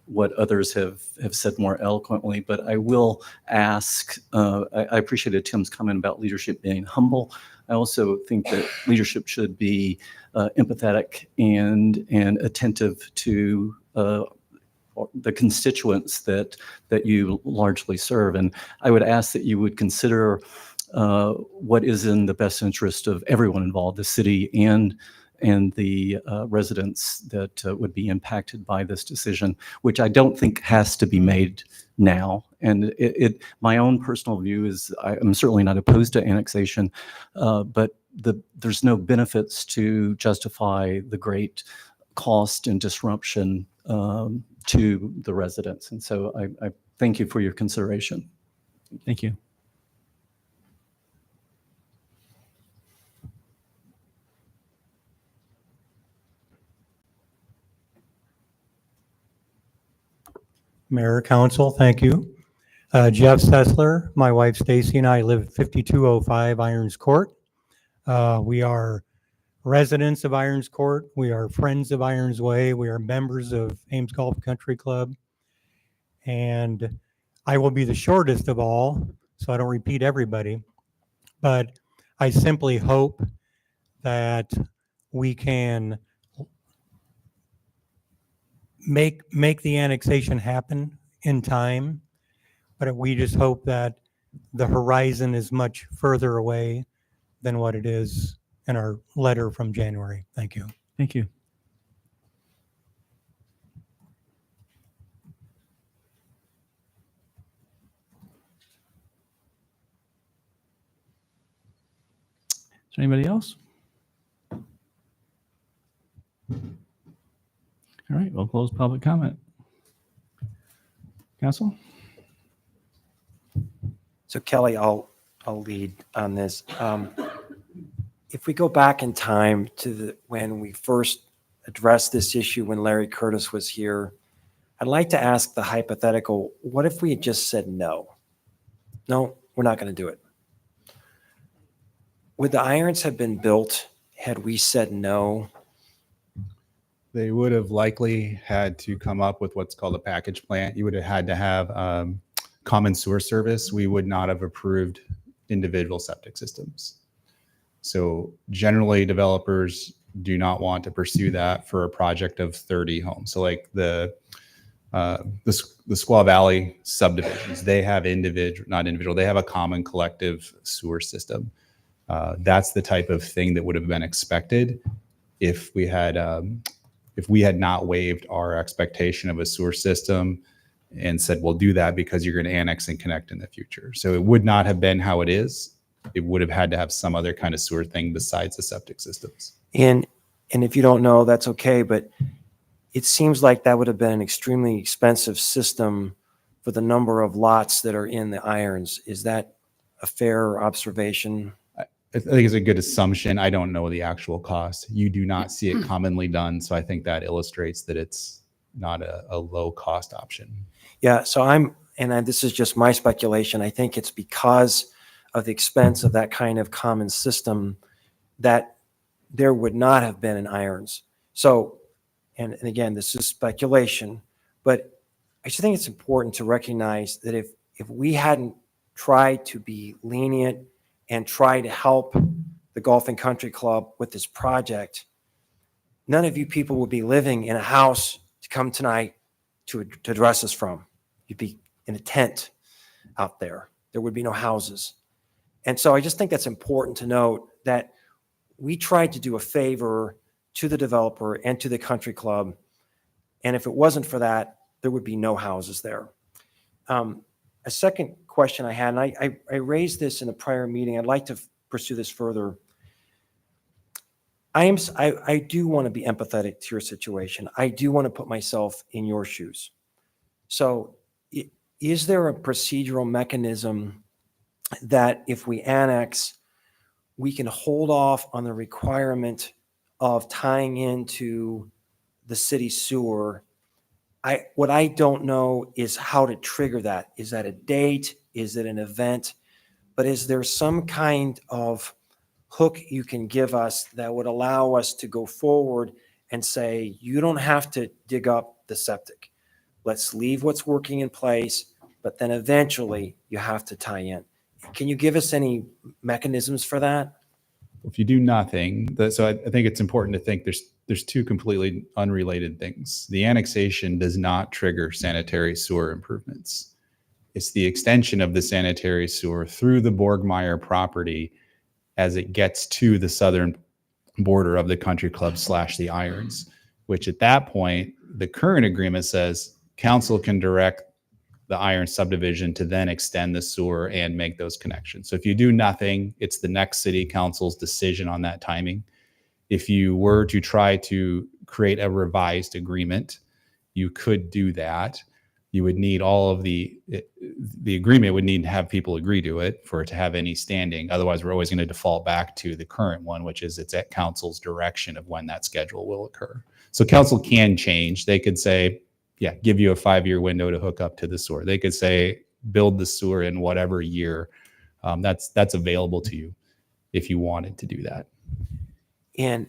what others have said more eloquently, but I will ask, I appreciated Tim's comment about leadership being humble. I also think that leadership should be empathetic and attentive to the constituents that you largely serve. And I would ask that you would consider what is in the best interest of everyone involved, the city and the residents that would be impacted by this decision, which I don't think has to be made now. And my own personal view is I'm certainly not opposed to annexation, but there's no benefits to justify the great cost and disruption to the residents. And so I thank you for your consideration. Thank you. Mayor, Council, thank you. Jeff Sessler, my wife Stacy, and I live at 5205 Irons Court. We are residents of Irons Court. We are friends of Irons Way. We are members of Ames Golf Country Club. And I will be the shortest of all, so I don't repeat everybody. But I simply hope that we can make the annexation happen in time, but we just hope that the horizon is much further away than what it is in our letter from January. Thank you. Thank you. Is there anybody else? All right, we'll close public comment. Council? So Kelly, I'll lead on this. If we go back in time to when we first addressed this issue, when Larry Curtis was here, I'd like to ask the hypothetical, what if we had just said no? No, we're not going to do it. Would the irons have been built had we said no? They would have likely had to come up with what's called a package plant. You would have had to have common sewer service. We would not have approved individual septic systems. So generally developers do not want to pursue that for a project of 30 homes. So like the Squaw Valley subdivisions, they have they have a common collective sewer system. That's the type of thing that would have been expected if we had not waived our expectation of a sewer system and said, we'll do that because you're going to annex and connect in the future. So it would not have been how it is. It would have had to have some other kind of sewer thing besides the septic systems. And if you don't know, that's okay, but it seems like that would have been an extremely expensive system for the number of lots that are in the irons. Is that a fair observation? I think it's a good assumption. I don't know the actual cost. You do not see it commonly done. So I think that illustrates that it's not a low cost option. Yeah, so this is just my speculation. I think it's because of the expense of that kind of common system that there would not have been an irons. So, and again, this is speculation, but I just think it's important to recognize that if we hadn't tried to be lenient and try to help the Golf and Country Club with this project, none of you people would be living in a house to come tonight to address us from. You'd be in a tent out there. There would be no houses. And so I just think that's important to note that we tried to do a favor to the developer and to the country club. And if it wasn't for that, there would be no houses there. A second question I had, and I raised this in a prior meeting. I'd like to pursue this further. I do want to be empathetic to your situation. I do want to put myself in your shoes. So is there a procedural mechanism that if we annex, we can hold off on the requirement of tying into the city sewer? What I don't know is how to trigger that. Is that a date? Is it an event? But is there some kind of hook you can give us that would allow us to go forward and say, you don't have to dig up the septic. Let's leave what's working in place, but then eventually you have to tie in. Can you give us any mechanisms for that? If you do nothing, so I think it's important to think there's two completely unrelated things. The annexation does not trigger sanitary sewer improvements. It's the extension of the sanitary sewer through the Borgmeyer property as it gets to the southern border of the country club / the Irons, which at that point, the current agreement says council can direct the Iron subdivision to then extend the sewer and make those connections. So if you do nothing, it's the next city council's decision on that timing. If you were to try to create a revised agreement, you could do that. You would need all of the agreement would need to have people agree to it for it to have any standing. Otherwise, we're always going to default back to the current one, which is it's at council's direction of when that schedule will occur. So council can change. They could say, yeah, give you a 5-year window to hook up to the sewer. They could say, build the sewer in whatever year. That's available to you if you wanted to do that. And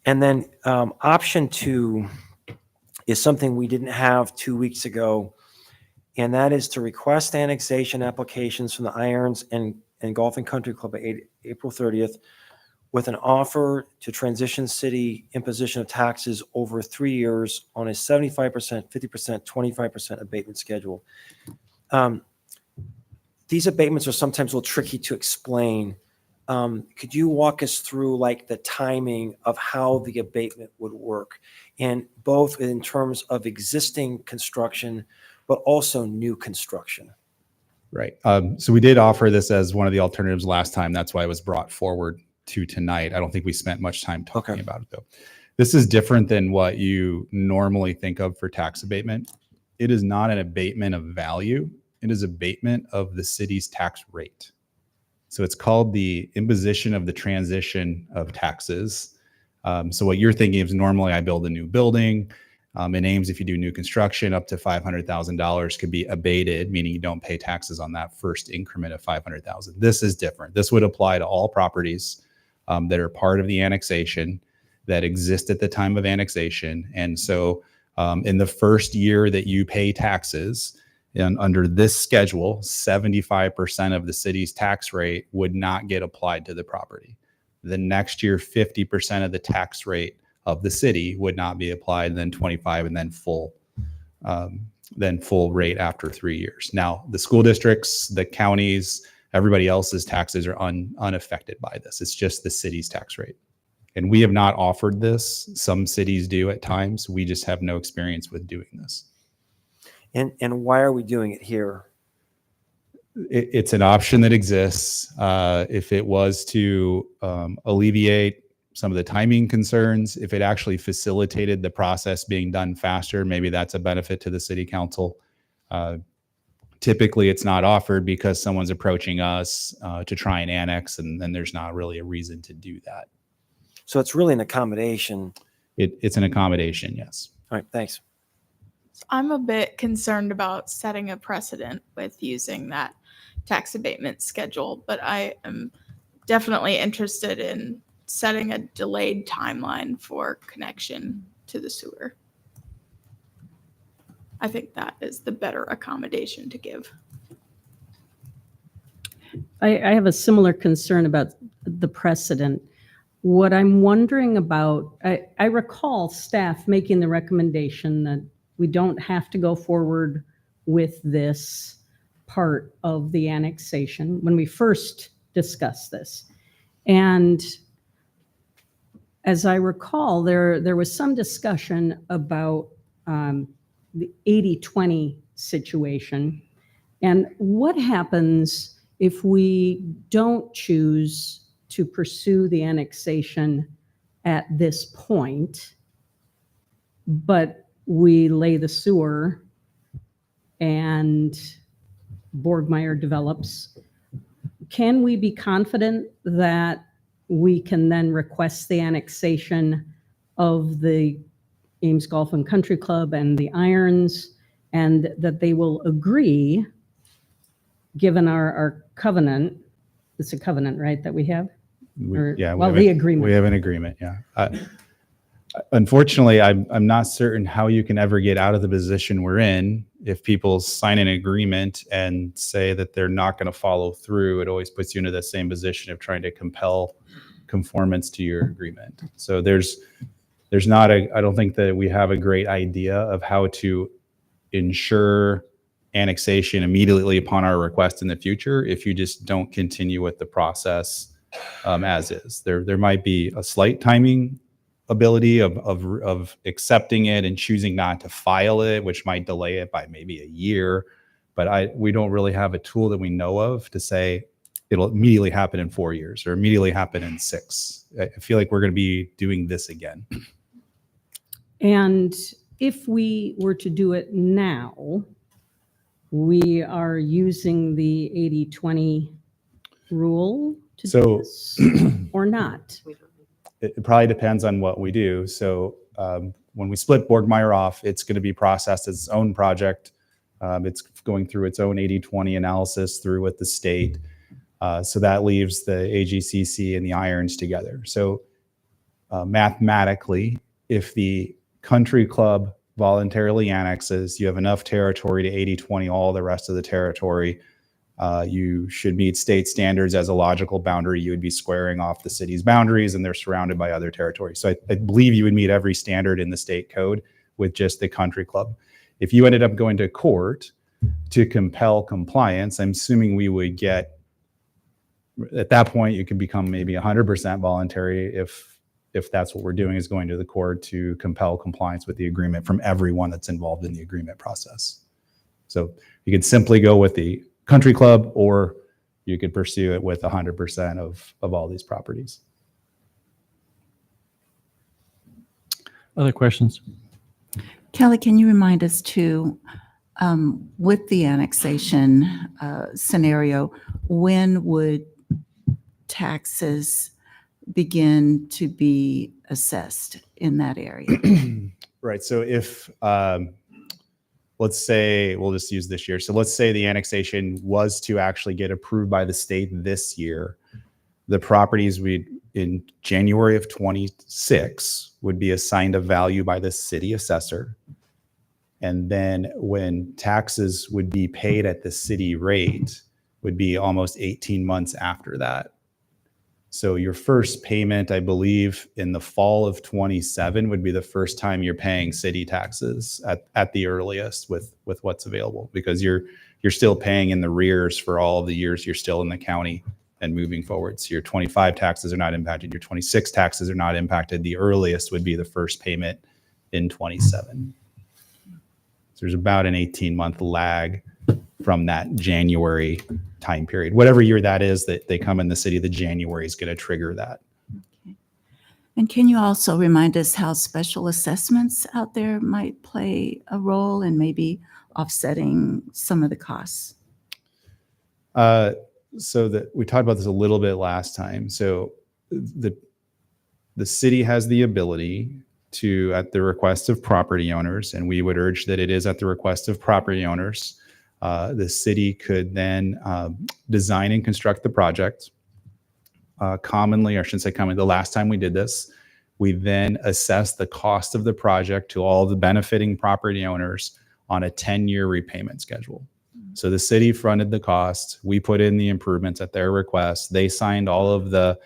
then option 2 is something we didn't have 2 weeks ago, and that is to request annexation applications from the Irons and Golf and Country Club by April 30th with an offer to transition city imposition of taxes over 3 years on a 75%, 50%, 25% abatement schedule. These abatements are sometimes a little tricky to explain. Could you walk us through like the timing of how the abatement would work, and both in terms of existing construction, but also new construction? Right. So we did offer this as one of the alternatives last time. That's why it was brought forward to tonight. I don't think we spent much time talking about it though. This is different than what you normally think of for tax abatement. It is not an abatement of value. It is abatement of the city's tax rate. So it's called the imposition of the transition of taxes. So what you're thinking is normally I build a new building. In Ames, if you do new construction, up to $500,000 could be abated, meaning you don't pay taxes on that first increment of $500,000. This is different. This would apply to all properties that are part of the annexation that exist at the time of annexation. And so in the first year that you pay taxes, and under this schedule, 75% of the city's tax rate would not get applied to the property. The next year, 50% of the tax rate of the city would not be applied, and then 25, and then full rate after 3 years. Now, the school districts, the counties, everybody else's taxes are unaffected by this. It's just the city's tax rate. And we have not offered this. Some cities do at times. We just have no experience with doing this. And why are we doing it here? It's an option that exists. If it was to alleviate some of the timing concerns, if it actually facilitated the process being done faster, maybe that's a benefit to the city council. Typically, it's not offered because someone's approaching us to try and annex, and then there's not really a reason to do that. So it's really an accommodation. It's an accommodation, yes. All right, thanks. I'm a bit concerned about setting a precedent with using that tax abatement schedule, but I am definitely interested in setting a delayed timeline for connection to the sewer. I think that is the better accommodation to give. I have a similar concern about the precedent. What I'm wondering about, I recall staff making the recommendation that we don't have to go forward with this part of the annexation when we first discussed this. And as I recall, there was some discussion about the 80-20 situation. And what happens if we don't choose to pursue the annexation at this point, but we lay the sewer and Borgmeyer develops? Can we be confident that we can then request the annexation of the Ames Golf and Country Club and the Irons, and that they will agree, given our covenant? It's a covenant, right, that we have? The agreement. We have an agreement, yeah. Unfortunately, I'm not certain how you can ever get out of the position we're in. If people sign an agreement and say that they're not going to follow through, it always puts you into the same position of trying to compel conformance to your agreement. So there's not I don't think that we have a great idea of how to ensure annexation immediately upon our request in the future if you just don't continue with the process as is. There might be a slight timing ability of accepting it and choosing not to file it, which might delay it by maybe a year. But we don't really have a tool that we know of to say it'll immediately happen in 4 years or immediately happen in 6. I feel like we're going to be doing this again. And if we were to do it now, we are using the 80-20 rule to do this or not? It probably depends on what we do. So when we split Borgmeyer off, it's going to be processed as its own project. It's going through its own 80-20 analysis through with the state. So that leaves the AGCC and the Irons together. So mathematically, if the country club voluntarily annexes, you have enough territory to 80-20 all the rest of the territory. You should meet state standards as a logical boundary. You would be squaring off the city's boundaries, and they're surrounded by other territories. So I believe you would meet every standard in the state code with just the country club. If you ended up going to court to compel compliance, I'm assuming we would get, at that point, you could become maybe 100% voluntary if that's what we're doing, is going to the court to compel compliance with the agreement from everyone that's involved in the agreement process. So you could simply go with the country club, or you could pursue it with 100% of all these properties. Other questions? Kelly, can you remind us too, with the annexation scenario, when would taxes begin to be assessed in that area? Right. So if, let's say, we'll just use this year. So let's say the annexation was to actually get approved by the state this year. The properties in January of 26 would be assigned a value by the city assessor. And then when taxes would be paid at the city rate would be almost 18 months after that. So your first payment, I believe, in the fall of 27 would be the first time you're paying city taxes at the earliest with what's available, because you're still paying in the rears for all of the years you're still in the county and moving forward. So your 25 taxes are not impacted. Your 26 taxes are not impacted. The earliest would be the first payment in 27. So there's about an 18-month lag from that January time period. Whatever year that is that they come in the city, the January is going to trigger that. Okay. And can you also remind us how special assessments out there might play a role in maybe offsetting some of the costs? So that we talked about this a little bit last time. So the city has the ability to, at the request of property owners, and we would urge that it is at the request of property owners, the city could then design and construct the project. Commonly, or I shouldn't say commonly, the last time we did this, we then assessed the cost of the project to all the benefiting property owners on a 10-year repayment schedule. So the city fronted the cost. We put in the improvements at their request. They signed all of the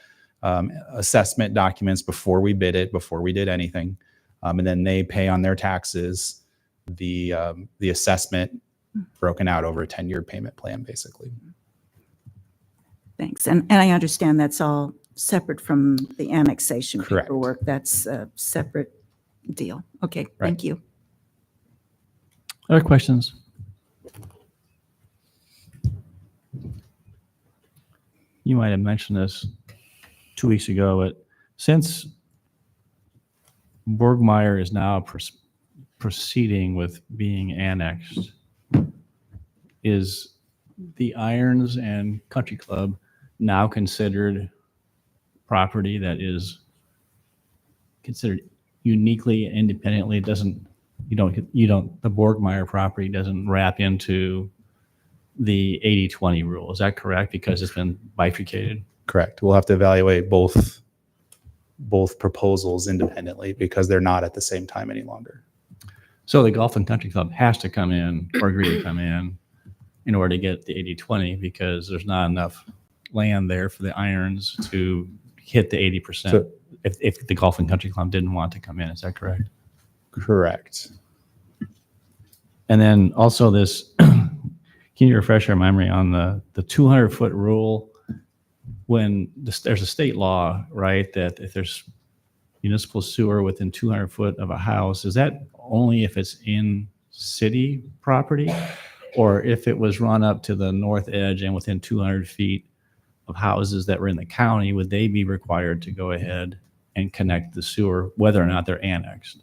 assessment documents before we bid it, before we did anything. And then they pay on their taxes the assessment broken out over a 10-year payment plan, basically. Thanks. And I understand that's all separate from the annexation Correct. paperwork. That's a separate deal. Okay, Right. thank you. Other questions? You might have mentioned this 2 weeks ago, but since Borgmeyer is now proceeding with being annexed, is the Irons and Country Club now considered property that is considered uniquely, independently? It doesn't, the Borgmeyer property doesn't wrap into the 80-20 rule. Is that correct? Because it's been bifurcated? Correct. We'll have to evaluate both proposals independently because they're not at the same time any longer. So the Golf and Country Club has to come in or agree to come in order to get the 80-20 because there's not enough land there for the Irons to hit the 80%. So- if the Golf and Country Club didn't want to come in, is that correct? Correct. And then also this, can you refresh our memory on the 200-foot rule? When there's a state law, right, that if there's municipal sewer within 200 foot of a house, is that only if it's in city property? Or if it was run up to the north edge and within 200 feet of houses that were in the county, would they be required to go ahead and connect the sewer, whether or not they're annexed?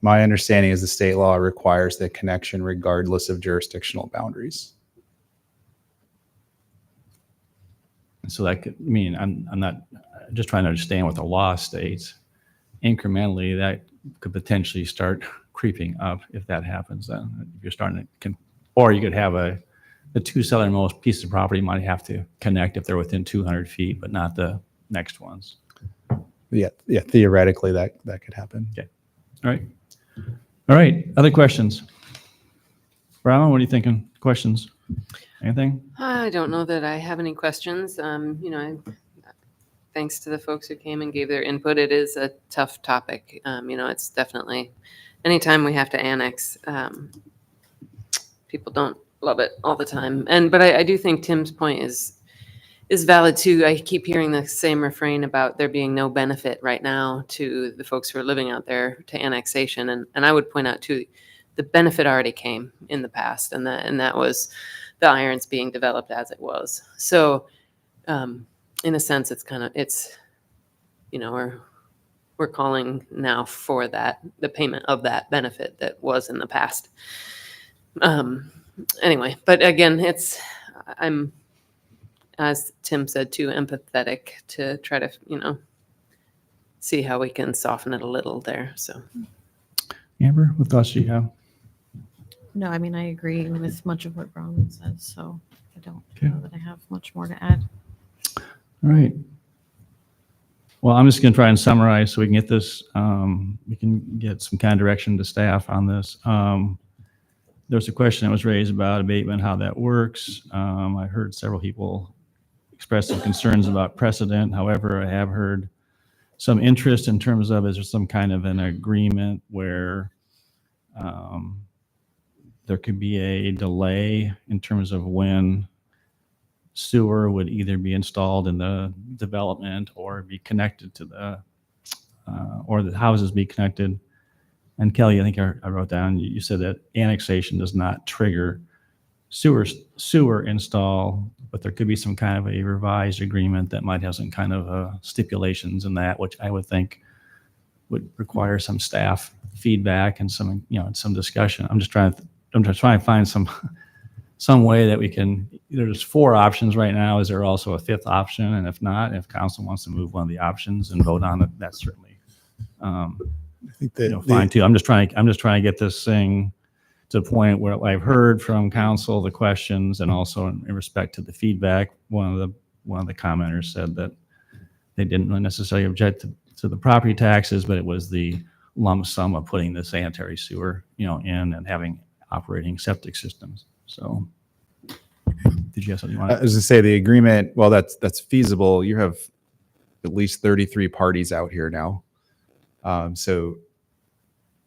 My understanding is the state law requires the connection regardless of jurisdictional boundaries. So that could mean, I'm not just trying to understand what the law states. Incrementally, that could potentially start creeping up if that happens. Then if you're starting to, or you could have the two southernmost pieces of property might have to connect if they're within 200 feet, but not the next ones. Yeah, theoretically that could happen. Okay. All right. Other questions? Brown, what are you thinking? Questions? Anything? I don't know that I have any questions. Thanks to the folks who came and gave their input. It is a tough topic. It's definitely, anytime we have to annex, people don't love it all the time. But I do think Tim's point is valid too. I keep hearing the same refrain about there being no benefit right now to the folks who are living out there to annexation. And I would point out too, the benefit already came in the past, and that was the Irons being developed as it was. So in a sense, we're calling now for the payment of that benefit that was in the past. Anyway, but again, I'm, as Tim said, too empathetic to try to, see how we can soften it a little there. So, Amber, what thoughts do you have? No, I mean, I agree with much of what Bronwyn says, so I don't Okay. know that I have much more to add. All right. Well, I'm just going to try and summarize so we can get this, we can get some kind of direction to staff on this. There's a question that was raised about abatement, how that works. I heard several people express some concerns about precedent. However, I have heard some interest in terms of, is there some kind of an agreement where there could be a delay in terms of when sewer would either be installed in the development or be connected to or the houses be connected. And Kelly, I think I wrote down, you said that annexation does not trigger sewer install, but there could be some kind of a revised agreement that might have some kind of stipulations in that, which I would think would require some staff feedback and some discussion. I'm just trying to find some way that we can, there's 4 options right now. Is there also a 5th option? And if not, if council wants to move one of the options and vote on it, that's certainly I think that fine too. I'm just trying to get this thing to the point where I've heard from council the questions, and also in respect to the feedback. One of the commenters said that they didn't necessarily object to the property taxes, but it was the lump sum of putting the sanitary sewer, in and having operating septic systems. So, did you have something you I wanted? was going to say the agreement, well, that's feasible. You have at least 33 parties out here now. So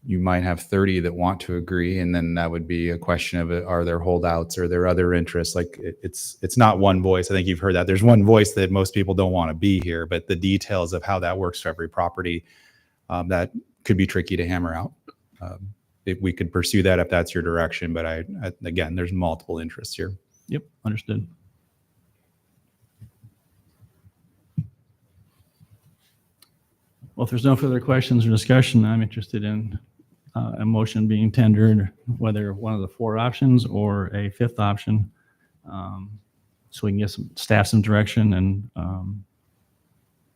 you might have 30 that want to agree, and then that would be a question of are there holdouts or are there other interests? Like it's not one voice. I think you've heard that. There's one voice that most people don't want to be here, but the details of how that works for every property, that could be tricky to hammer out. If we could pursue that if that's your direction, but again, there's multiple interests here. Yep, understood. Well, if there's no further questions or discussion, I'm interested in a motion being tendered, whether one of the four options or a fifth option, so we can get some staff some direction and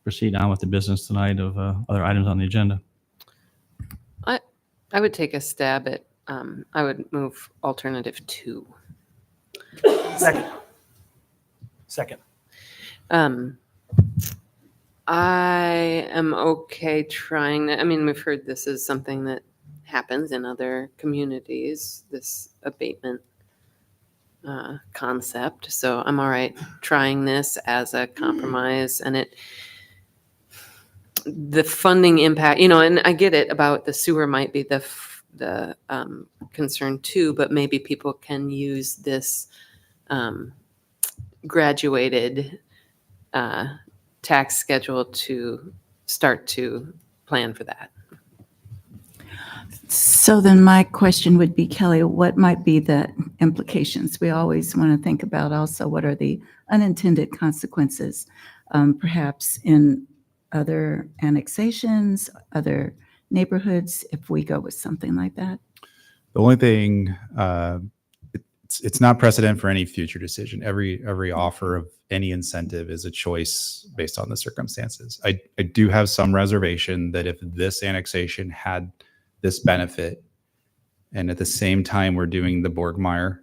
proceed on with the business tonight of other items on the agenda. I would take a stab at, I would move alternative 2. Second. I am okay trying that. I mean, we've heard this is something that happens in other communities, this abatement concept. So I'm all right trying this as a compromise. And the funding impact, and I get it about the sewer might be the concern too, but maybe people can use this graduated tax schedule to start to plan for that. So then my question would be, Kelly, what might be the implications? We always want to think about also what are the unintended consequences, perhaps in other annexations, other neighborhoods, if we go with something like that? The only thing, it's not precedent for any future decision. Every offer of any incentive is a choice based on the circumstances. I do have some reservation that if this annexation had this benefit, and at the same time we're doing the Borgmeyer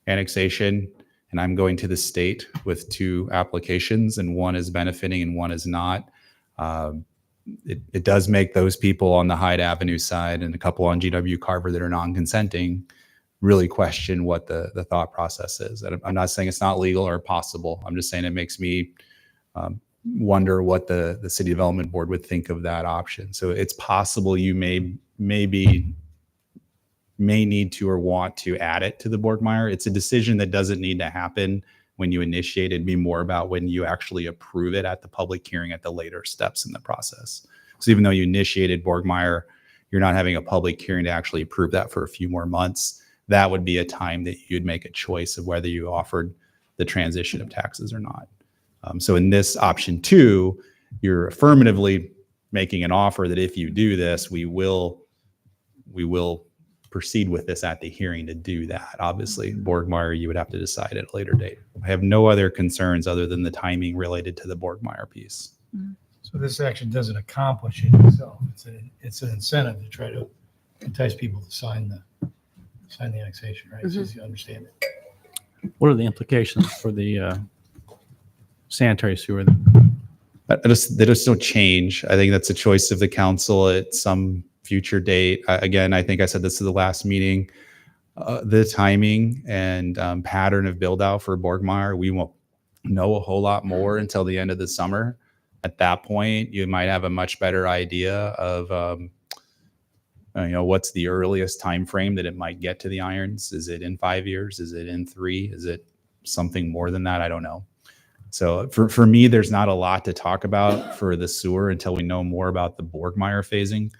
annexation, and I'm going to the state with 2 applications, and one is benefiting and one is not, it does make those people on the Hyde Avenue side and a couple on GW Carver that are non-consenting really question what the thought process is. And I'm not saying it's not legal or possible. I'm just saying it makes me wonder what the city development board would think of that option. So it's possible you may need to or want to add it to the Borgmeyer. It's a decision that doesn't need to happen when you initiate. It'd be more about when you actually approve it at the public hearing at the later steps in the process. So even though you initiated Borgmeyer, you're not having a public hearing to actually approve that for a few more months. That would be a time that you'd make a choice of whether you offered the transition of taxes or not. So in this option 2, you're affirmatively making an offer that if you do this, we will proceed with this at the hearing to do that. Obviously, Borgmeyer, you would have to decide at a later date. I have no other concerns other than the timing related to the Borgmeyer piece. So this action doesn't accomplish it itself. It's an incentive to try to entice people to sign the annexation, right? So you understand it. What are the implications for the sanitary sewer? They just don't change. I think that's a choice of the council at some future date. Again, I think I said this to the last meeting. The timing and pattern of build out for Borgmeyer, we won't know a whole lot more until the end of the summer. At that point, you might have a much better idea of what's the earliest time frame that it might get to the irons. Is it in 5 years? Is it in 3? Is it something more than that? I don't know. So for me, there's not a lot to talk about for the sewer until we know more about the Borgmeyer phasing.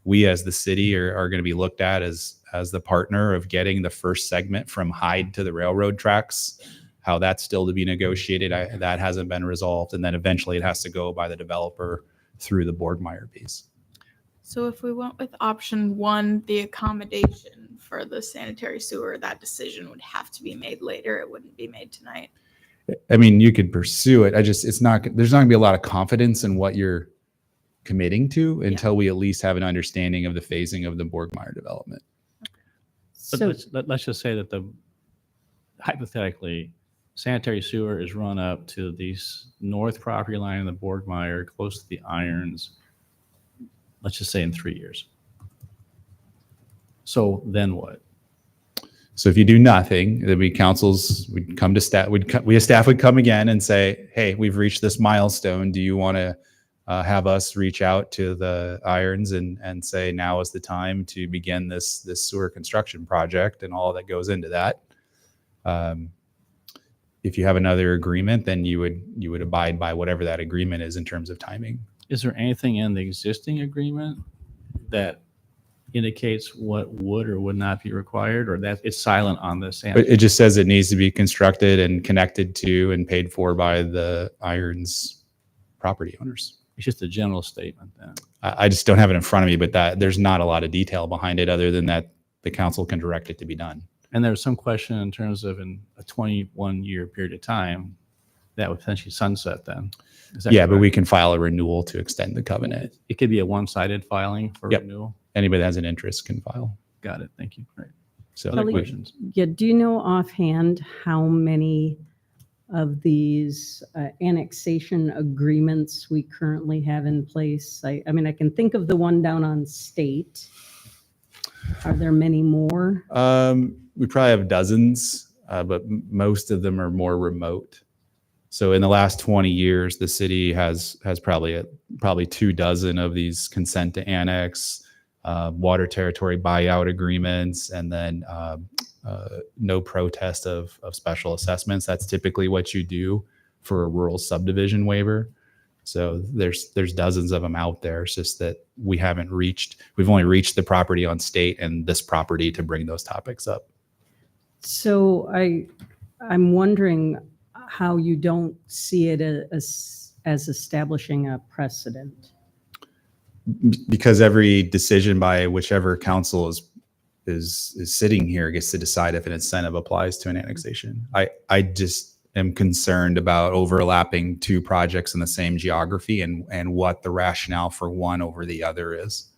We as the city are going to be looked at as the partner of getting the first segment from Hyde to the railroad tracks. How that's still to be negotiated, that hasn't been resolved. And then eventually it has to go by the developer through the Borgmeyer piece. So if we went with option 1, the accommodation for the sanitary sewer, that decision would have to be made later. It wouldn't be made tonight. I mean, you could pursue it. There's not going to be a lot of confidence in what you're committing to until we at least have an understanding of the phasing of the Borgmeyer development. But let's just say that hypothetically, sanitary sewer is run up to the north property line of the Borgmeyer, close to the irons, let's just say in 3 years. So then what? So if you do nothing, then would come to staff, we as staff would come again and say, hey, we've reached this milestone. Do you want to have us reach out to the Irons and say, now is the time to begin this sewer construction project and all that goes into that. If you have another agreement, then you would abide by whatever that agreement is in terms of timing. Is there anything in the existing agreement that indicates what would or would not be required, or that it's silent on this? But it just says it needs to be constructed and connected to and paid for by the Irons property owners. It's just a general statement then. I just don't have it in front of me, but there's not a lot of detail behind it other than that the council can direct it to be done. And there's some question in terms of in a 21-year period of time that would potentially sunset then. Is that Yeah, but correct? we can file a renewal to extend the covenant. It could be a one-sided filing for Yep. renewal. Anybody that has an interest can file. Got it. Thank you. Right. So Other Kelly, questions? Yeah, do you know offhand how many of these annexation agreements we currently have in place? I mean, I can think of the one down on State. Are there many more? We probably have dozens, but most of them are more remote. So in the last 20 years, the city has probably 24 of these consent to annex, water territory buyout agreements, and then no protest of special assessments. That's typically what you do for a rural subdivision waiver. So there's dozens of them out there. It's just that we've only reached the property on State and this property to bring those topics up. So I'm wondering how you don't see it as establishing a precedent. Because every decision by whichever council is sitting here gets to decide if an incentive applies to an annexation. I just am concerned about overlapping two projects in the same geography and what the rationale for one over the other is.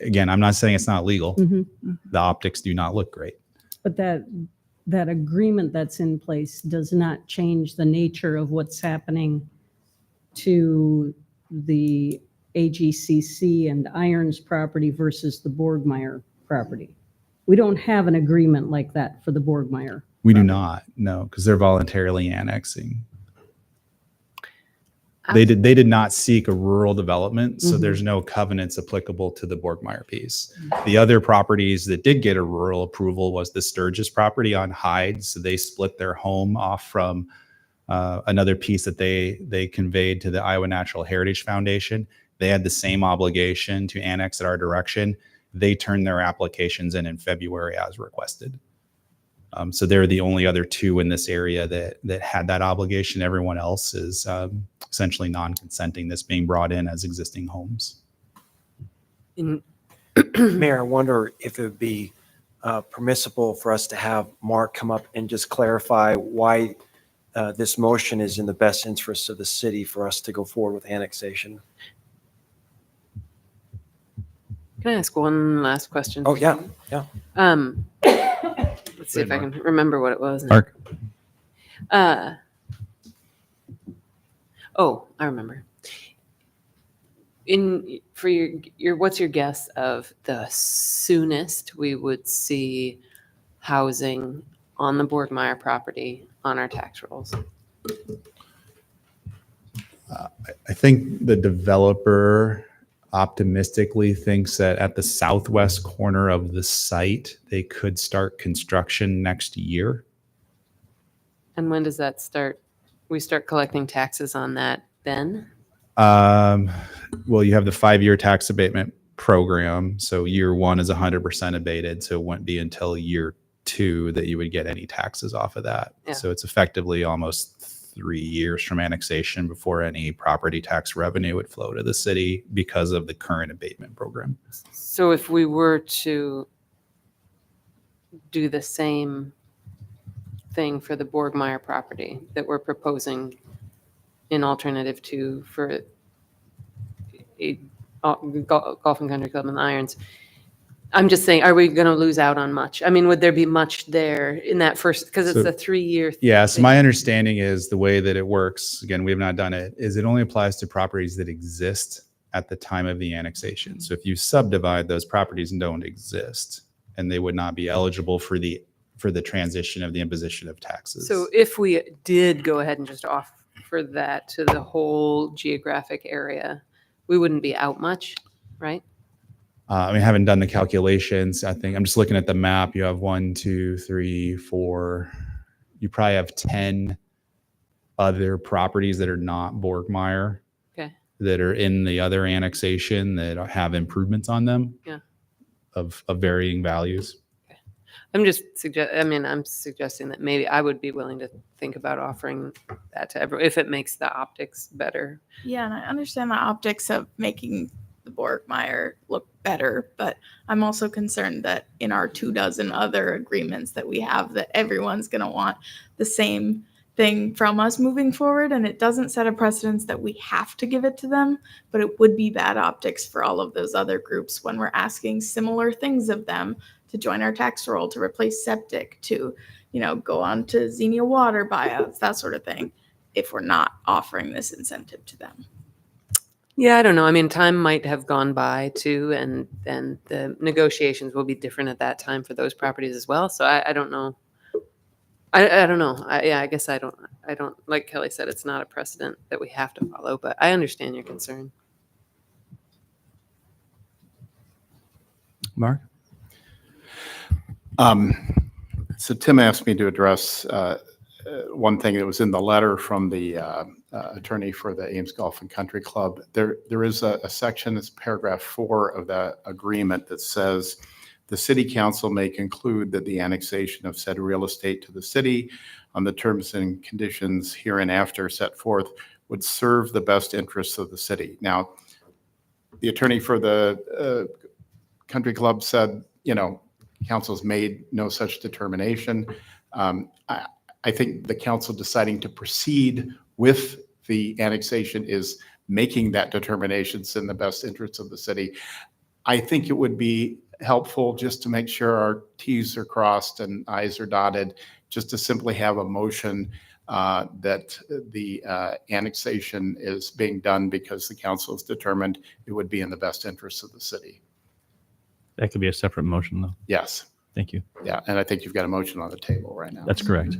Again, I'm not saying it's not legal. Mm-hmm. The optics do not look great. But that agreement that's in place does not change the nature of what's happening to the AGCC and Irons property versus the Borgmeyer property. We don't have an agreement like that for the Borgmeyer. We do not, no, because they're voluntarily annexing. They did not seek a rural development, so there's no covenants applicable to the Borgmeyer piece. The other properties that did get a rural approval was the Sturgis property on Hyde. So they split their home off from another piece that they conveyed to the Iowa Natural Heritage Foundation. They had the same obligation to annex at our direction. They turned their applications in February as requested. So they're the only other two in this area that had that obligation. Everyone else is essentially non-consenting, this being brought in as existing homes. Mayor, I wonder if it would be permissible for us to have Mark come up and just clarify why this motion is in the best interest of the city for us to go forward with annexation. Can I ask one last question? Oh, yeah, yeah. Let's see if I can remember what it was now. Mark. Oh, I remember. For your what's your guess of the soonest we would see housing on the Borgmeyer property on our tax rolls? I think the developer optimistically thinks that at the southwest corner of the site, they could start construction next year. And when does that start? We start collecting taxes on that then? Well, you have the 5-year tax abatement program. So year one is 100% abated. So it wouldn't be until year 2 that you would get any taxes off of that. Yeah. So it's effectively almost 3 years from annexation before any property tax revenue would flow to the city because of the current abatement program. So if we were to do the same thing for the Borgmeyer property that we're proposing in alternative 2 for a golf and country club in the Irons, I'm just saying, are we going to lose out on much? I mean, would there be much there in that first, because it's So- a 3-year thing? Yeah, so my understanding is the way that it works, again, we have not done it, is it only applies to properties that exist at the time of the annexation. So if you subdivide, those properties don't exist and they would not be eligible for the transition of the imposition of taxes. So if we did go ahead and just offer that to the whole geographic area, we wouldn't be out much, right? I haven't done the calculations. I think I'm just looking at the map. You have 1, 2, 3, 4. You probably have 10 other properties that are not Borgmeyer Okay. that are in the other annexation that have improvements on them. Yeah. Of varying values. I'm suggesting that maybe I would be willing to think about offering that to everyone if it makes the optics better. Yeah, and I understand the optics of making the Borgmeyer look better, but I'm also concerned that in our 24 other agreements that we have, that everyone's going to want the same thing from us moving forward, and it doesn't set a precedence that we have to give it to them, but it would be bad optics for all of those other groups when we're asking similar things of them to join our tax roll, to replace septic, to, go on to Xenia water buyouts, that sort of thing, if we're not offering this incentive to them. Yeah, I don't know. I mean, time might have gone by too, and then the negotiations will be different at that time for those properties as well. So I don't know. I don't know. I guess I don't, like Kelly said, it's not a precedent that we have to follow, but I understand your concern. Mark? So Tim asked me to address one thing that was in the letter from the attorney for the Ames Golf and Country Club. There is a section, it's paragraph 4 of that agreement that says, the city council may conclude that the annexation of said real estate to the city on the terms and conditions hereinafter set forth would serve the best interests of the city. Now, the attorney for the country club said, council's made no such determination. I think the council deciding to proceed with the annexation is making that determination in the best interest of the city. I think it would be helpful just to make sure our T's are crossed and I's are dotted, just to simply have a motion that the annexation is being done because the council has determined it would be in the best interest of the city. That could be a separate motion, though. Yes. Thank you. Yeah, and I think you've got a motion on the table right now. That's correct.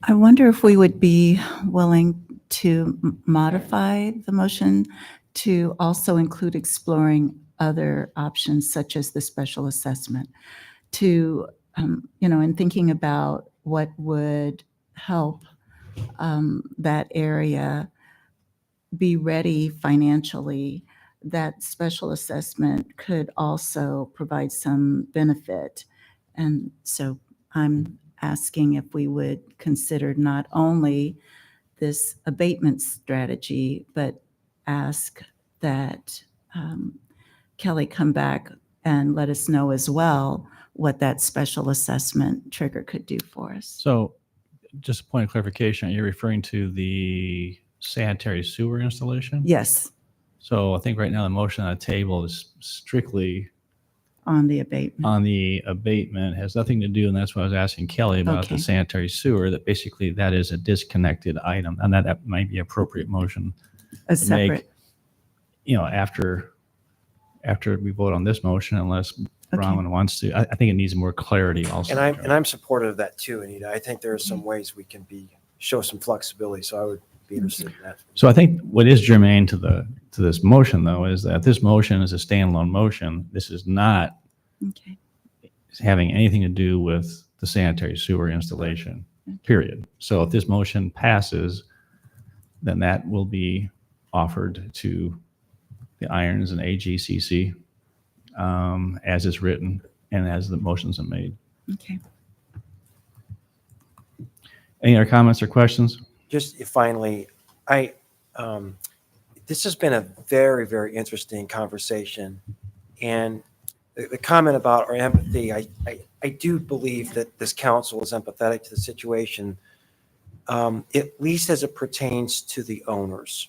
I wonder if we would be willing to modify the motion to also include exploring other options such as the special assessment to, in thinking about what would help that area be ready financially. That special assessment could also provide some benefit. And so I'm asking if we would consider not only this abatement strategy, but ask that Kelly come back and let us know as well what that special assessment trigger could do for us. So just a point of clarification, you're referring to the sanitary sewer installation? Yes, So I think right now the motion on the table is strictly on the abatement. on the abatement, has nothing to do, and that's what I was asking Kelly about Okay. the sanitary sewer, that basically that is a disconnected item, and that might be appropriate motion A to make, separate, after we vote on this motion, unless Bronwyn wants to. I think it needs more clarity also. And I'm supportive of that too, Anita. I think there are some ways we can show some flexibility, so I would be interested in that. So I think what is germane to this motion, though, is that this motion is a standalone motion. This is not okay. having anything to do with the sanitary sewer installation, period. So if this motion passes, then that will be offered to the Irons and AGCC as is written and as the motions are made. Okay. Any other comments or questions? Just finally, this has been a very, very interesting conversation. And the comment about our empathy, I do believe that this council is empathetic to the situation, at least as it pertains to the owners.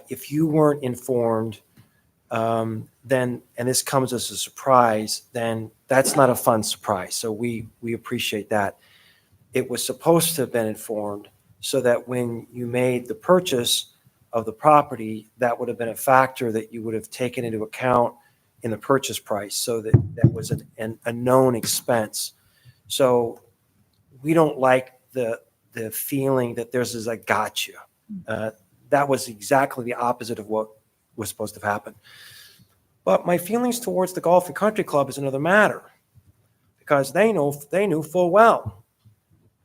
If you weren't informed, then, and this comes as a surprise, then that's not a fun surprise. So we appreciate that. It was supposed to have been informed so that when you made the purchase of the property, that would have been a factor that you would have taken into account in the purchase price. So that was a known expense. So we don't like the feeling that there's this, I got you. That was exactly the opposite of what was supposed to happen. But my feelings towards the Golf and Country Club is another matter, because they knew full well.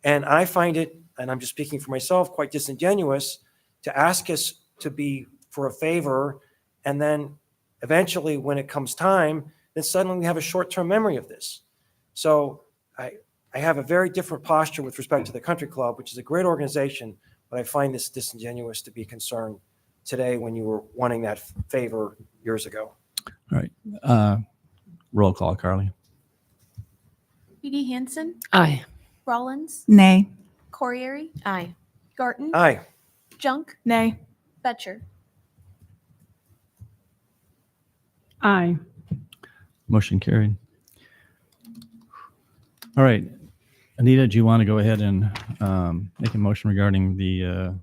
And I find it, and I'm just speaking for myself, quite disingenuous to ask us to be for a favor, and then eventually when it comes time, then suddenly we have a short-term memory of this. So I have a very different posture with respect to the Country Club, which is a great organization, but I find this disingenuous to be concerned today when you were wanting that favor years ago. All right. Roll call, Carly. P.D. Hansen, Aye. Rollins, Nay. Corriere, Aye. Garten, Aye. Junk, Nay. Betcher. Aye. Motion carried. All right. Anita, do you want to go ahead and make a motion regarding the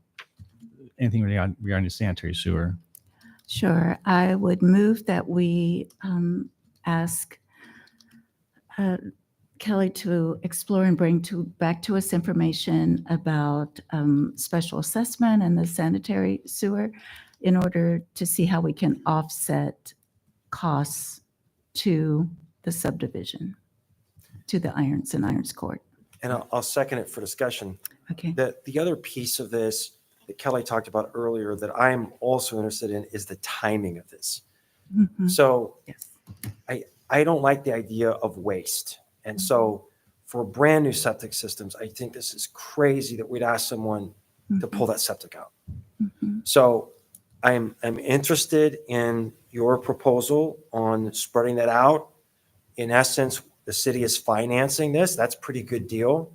anything regarding the sanitary sewer? Sure. I would move that we ask Kelly to explore and bring back to us information about special assessment and the sanitary sewer in order to see how we can offset costs to the subdivision, to the Irons and Irons Court. And I'll second it for discussion. Okay. The other piece of this that Kelly talked about earlier that I am also interested in is the timing of this. Mhm. So Yes. I don't like the idea of waste. And so for brand new septic systems, I think this is crazy that we'd ask someone to pull that septic out. So I'm interested in your proposal on spreading that out. In essence, the city is financing this. That's a pretty good deal.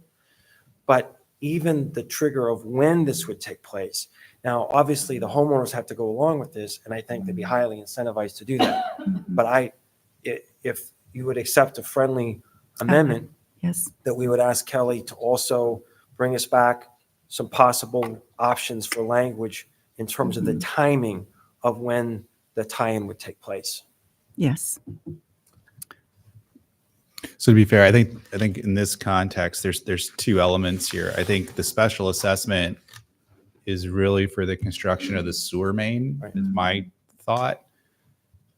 But even the trigger of when this would take place. Now, obviously, the homeowners have to go along with this, and I think they'd be highly incentivized to do that. But if you would accept a friendly amendment, Yes. that we would ask Kelly to also bring us back some possible options for language in terms of the timing of when the tie-in would take place. Yes. So to be fair, I think in this context, there's two elements here. I think the special assessment is really for the construction of the sewer main, is my thought.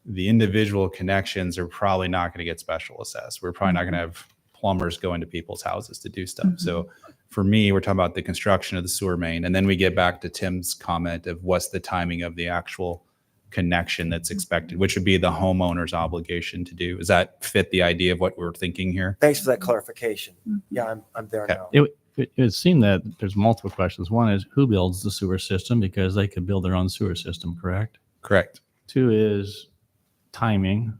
The individual connections are probably not going to get special assessed. We're probably not going to have plumbers go into people's houses to do stuff. So for me, we're talking about the construction of the sewer main. And then we get back to Tim's comment of what's the timing of the actual connection that's expected, which would be the homeowner's obligation to do. Does that fit the idea of what we're thinking here? Thanks for that clarification. Yeah, I'm there now. It would seem that there's multiple questions. One is who builds the sewer system, because they could build their own sewer system, correct? Correct. 2 is timing.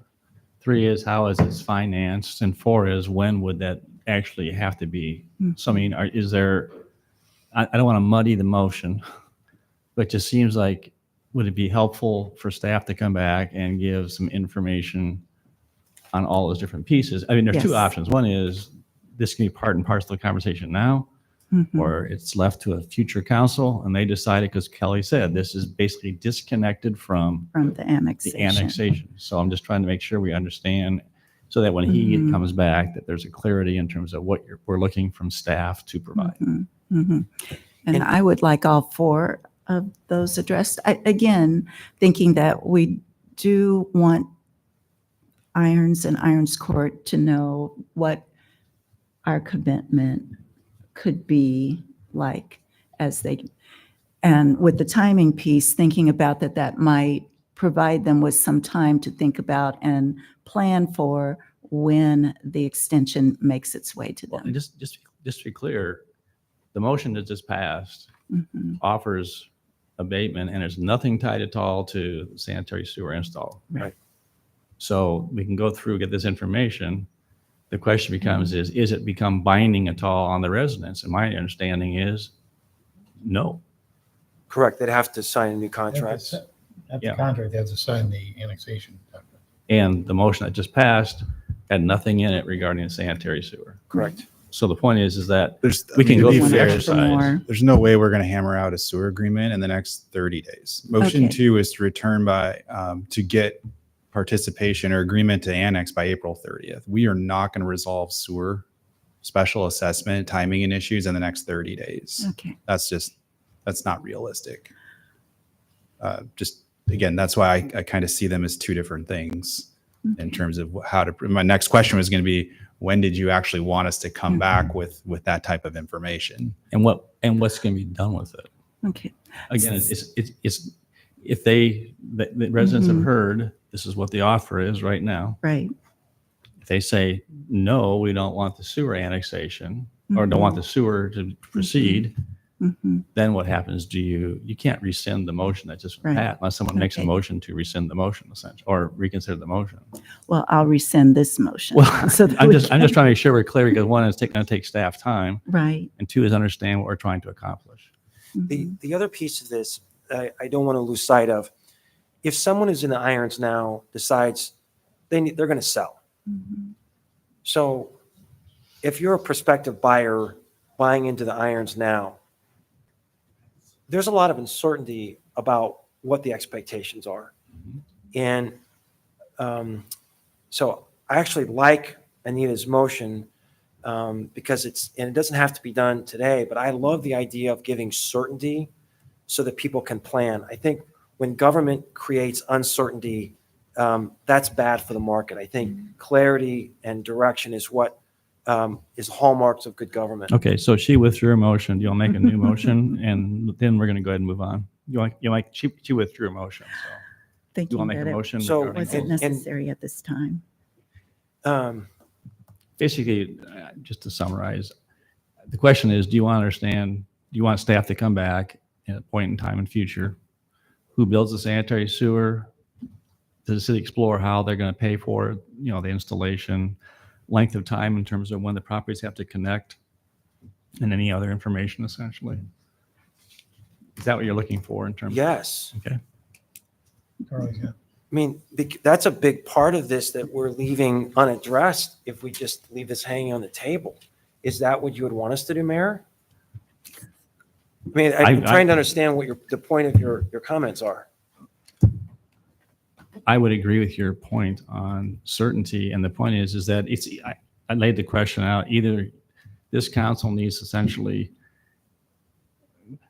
3 is how is it financed? And 4 is when would that actually have to be? So I mean, is there, I don't want to muddy the motion, but it just seems like, would it be helpful for staff to come back and give some information on all those different pieces? I mean, there's 2 Yes. options. One is this can be part and parcel of the conversation now, or it's left to a future council and they decided, because Kelly said this is basically disconnected from the annexation. the annexation. So I'm just trying to make sure we understand so that when he comes back, that there's a clarity in terms of what we're looking from staff to provide. And I would like all 4 of those addressed. Again, thinking that we do want Irons and Irons Court to know what our commitment could be like as they, and with the timing piece, thinking about that might provide them with some time to think about and plan for when the extension makes its way to them. And just to be clear, the motion that just passed offers abatement and there's nothing tied at all to sanitary sewer install. Right. So we can go through, get this information. The question becomes is it become binding at all on the residents? And my understanding is no. Correct. They'd have to sign new contracts. At the contract, they have to sign the annexation. And the motion that just passed had nothing in it regarding the sanitary sewer. Correct. So the point is that we can go be through the fair, exercise. There's no way we're going to hammer out a sewer agreement in the next 30 days. Motion Okay. 2 is to return by, to get participation or agreement to annex by April 30th. We are not going to resolve sewer special assessment timing and issues in the next 30 days. Okay. That's not realistic. Just again, that's why I kind of see them as two different things in terms of how to. My next question was going to be, when did you actually want us to come back with that type of information? And what's going to be done with it? Okay. Again, it's if the residents have heard this is what the offer is right now. Right. If they say no, we don't want the sewer annexation or don't want the sewer to proceed, then what happens? You can't rescind the motion that just Right. passed unless someone makes a Okay. motion to rescind the motion, essentially, or reconsider the motion. Well, I'll rescind this motion. Well, so that I'm we just can- trying to make sure we're clear because one is going to take staff time, Right. and two is understand what we're trying to accomplish. The other piece of this I don't want to lose sight of, if someone who's in the irons now decides they're going to sell. So if you're a prospective buyer buying into the irons now, there's a lot of uncertainty about what the expectations are. And so I actually like Anita's motion because it doesn't have to be done today, but I love the idea of giving certainty so that people can plan. I think when government creates uncertainty, that's bad for the market. I think clarity and direction is what is hallmarks of good government. Okay, so she withdrew her motion. You'll make a new motion, and then we're going to go ahead and move on. She withdrew her motion. So you Thinking want to make that a it motion? So- wasn't and- necessary at this time. Basically, just to summarize, the question is: do you want staff to come back at a point in time in future? Who builds the sanitary sewer? Does the city explore how they're going to pay for it? The installation, length of time in terms of when the properties have to connect, and any other information essentially. Is that what you're looking for in terms? Yes. Okay. Charlie's got- I mean, that's a big part of this that we're leaving unaddressed if we just leave this hanging on the table. Is that what you would want us to do, Mayor? I mean, I'm trying to understand what the point of your comments are. I would agree with your point on certainty, and the point is that I laid the question out. Either this council needs essentially,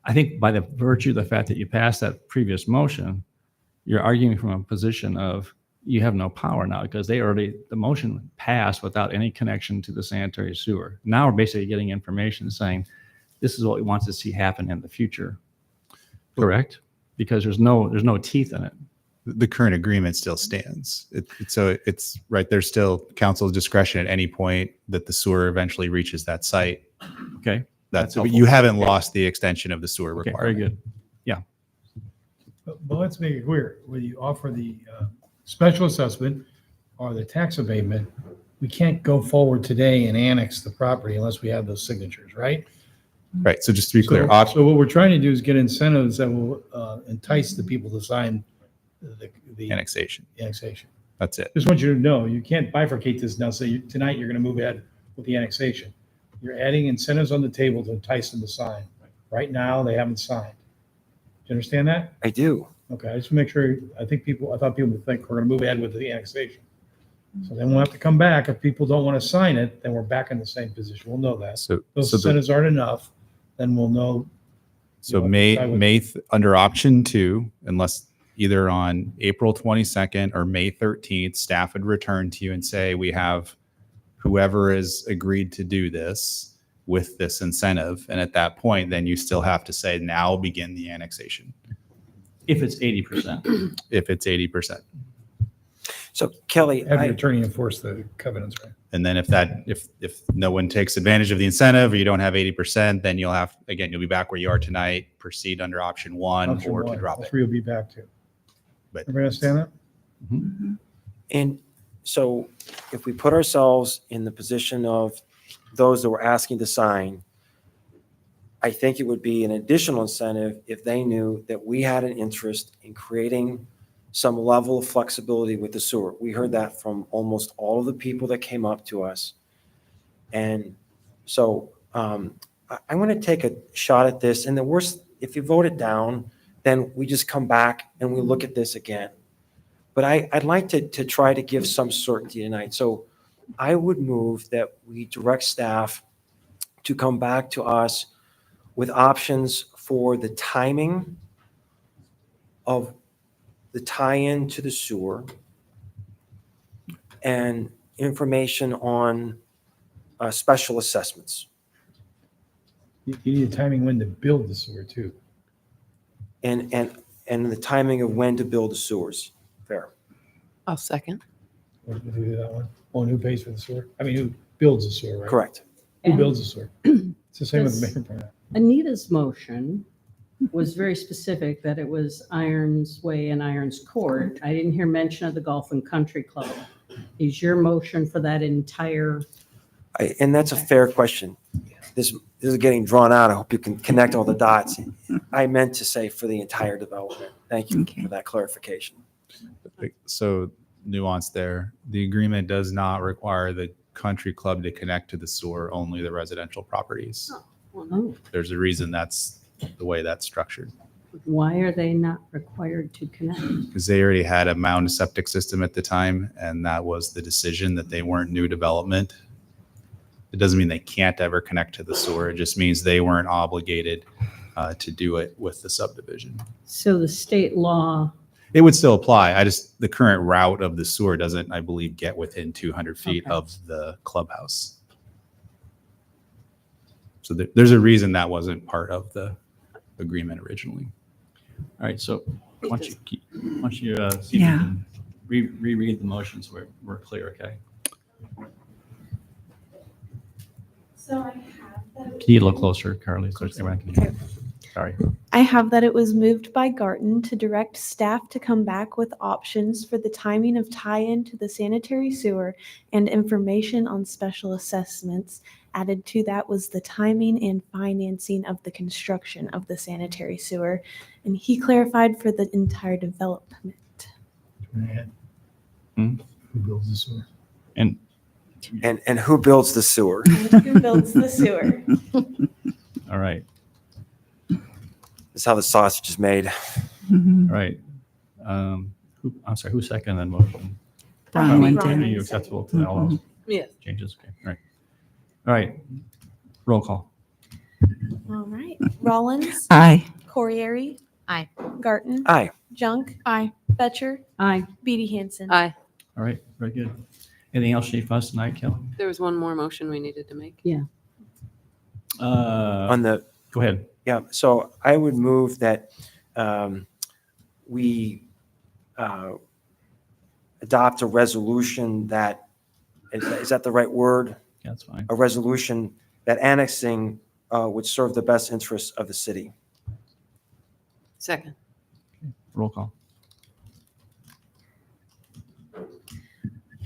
I think by the virtue of the fact that you passed that previous motion, you're arguing from a position of you have no power now because the motion passed without any connection to the sanitary sewer. Now we're basically getting information saying this is what we want to see happen in the future. Correct? Because there's no teeth in it. The current agreement still stands. So it's right. There's still council's discretion at any point that the sewer eventually reaches that site. Okay. That's helpful. you haven't lost the extension of the sewer Okay, requirement. very good. Yeah. But let's make it clear, whether you offer the special assessment or the tax abatement, we can't go forward today and annex the property unless we have those signatures, right? Right. So just to be clear, So what we're trying to do is get incentives that will entice the people to sign the annexation. annexation. That's it. Just want you to know, you can't bifurcate this now, say tonight you're going to move ahead with the annexation. You're adding incentives on the table to entice them to sign. Right now, they haven't signed. Do you understand that? I do. Okay, I just make sure, I thought people would think we're going to move ahead with the annexation. So then we'll have to come back. If people don't want to sign it, then we're back in the same position. We'll know that. Those incentives aren't enough, then we'll know. So you know, May under option 2, unless either on April 22nd or May 13th, staff would return to you and say, we have whoever has agreed to do this with this incentive. And at that point, then you still have to say, now begin the annexation. If it's 80%. If it's 80%. So Kelly, Have your attorney enforce the covenants, right? And then if no one takes advantage of the incentive or you don't have 80%, then you'll be back where you are tonight, proceed under option 1 Option or one, to drop that's it. where you'll be back to. But Everybody understand that? And so if we put ourselves in the position of those that were asking to sign, I think it would be an additional incentive if they knew that we had an interest in creating some level of flexibility with the sewer. We heard that from almost all of the people that came up to us. And so I'm going to take a shot at this. And the worst, if you vote it down, then we just come back and we look at this again. But I'd like to try to give some certainty tonight. So I would move that we direct staff to come back to us with options for the timing of the tie-in to the sewer and information on special assessments. You need a timing when to build the sewer too. And the timing of when to build the sewers. Fair. I'll second. Or do we do that one? Oh, and who pays for the sewer? I mean, who builds the sewer, right? Correct. Who And builds the sewer? It's the same with the does- main part. Anita's motion was very specific that it was Irons Way and Irons Court. I didn't hear mention of the Golf and Country Club. Is your motion for that entire? And that's a fair question. This is getting drawn out. I hope you can connect all the dots. I meant to say for the entire development. Thank you for that clarification. So nuance there. The agreement does not require the country club to connect to the sewer, only the residential properties. Oh, There's a reason that's the way that's structured. why are they not required to connect? Because they already had a mound septic system at the time, and that was the decision, that they weren't new development. It doesn't mean they can't ever connect to the sewer. It just means they weren't obligated to do it with the subdivision. So the state law, It would still apply. The current route of the sewer doesn't, I believe, get within 200 feet Okay. of the clubhouse. So there's a reason that wasn't part of the agreement originally. All right, so why don't you see if you Yeah. can reread the motion so we're clear, okay? So I have that. Can you look closer, Carly, so everyone can hear? Sorry. I have that it was moved by Garten to direct staff to come back with options for the timing of tie-in to the sanitary sewer and information on special assessments. Added to that was the timing and financing of the construction of the sanitary sewer. And he clarified for the entire development. Hmm? Who builds the sewer? And who builds the sewer? Who builds the sewer? all right, That's how the sausage is made. all right. I'm sorry, who seconded that motion? Bronwyn Are did. you acceptable to all those Yes. changes? Okay, all right. All right, roll call. All right. Rollins. Aye. Corriere. Aye. Garten. Aye. Junk. Aye. Betcher. aye. Beatty Hansen. Aye. All right, very good. Anything else, Chief, for us tonight, Kelly? There was one more motion we needed to make. On the Go ahead. Yeah, so I would move that we adopt a resolution that, is that the right word? Yeah, that's fine. A resolution that annexing would serve the best interests of the city. Second. Roll call.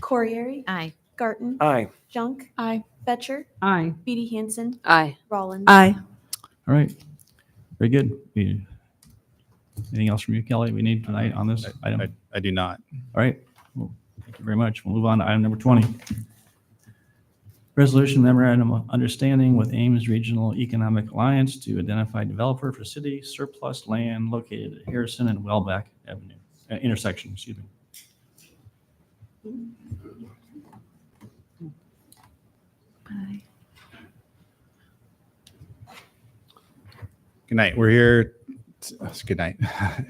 Corriere. Aye. Garten. Aye. Junk. Aye. Betcher. Aye. Beatty Hansen. Aye. Rollins. Aye. All right, very good. Anything else from you, Kelly, we need tonight on this item? I do not. All right, well, thank you very much. We'll move on to item number 20. Resolution memorandum of understanding with Ames Regional Economic Alliance to identify developer for city surplus land located at Harrison and Wellback Avenue, intersection, excuse me. Aye. Good night. We're here. Good night.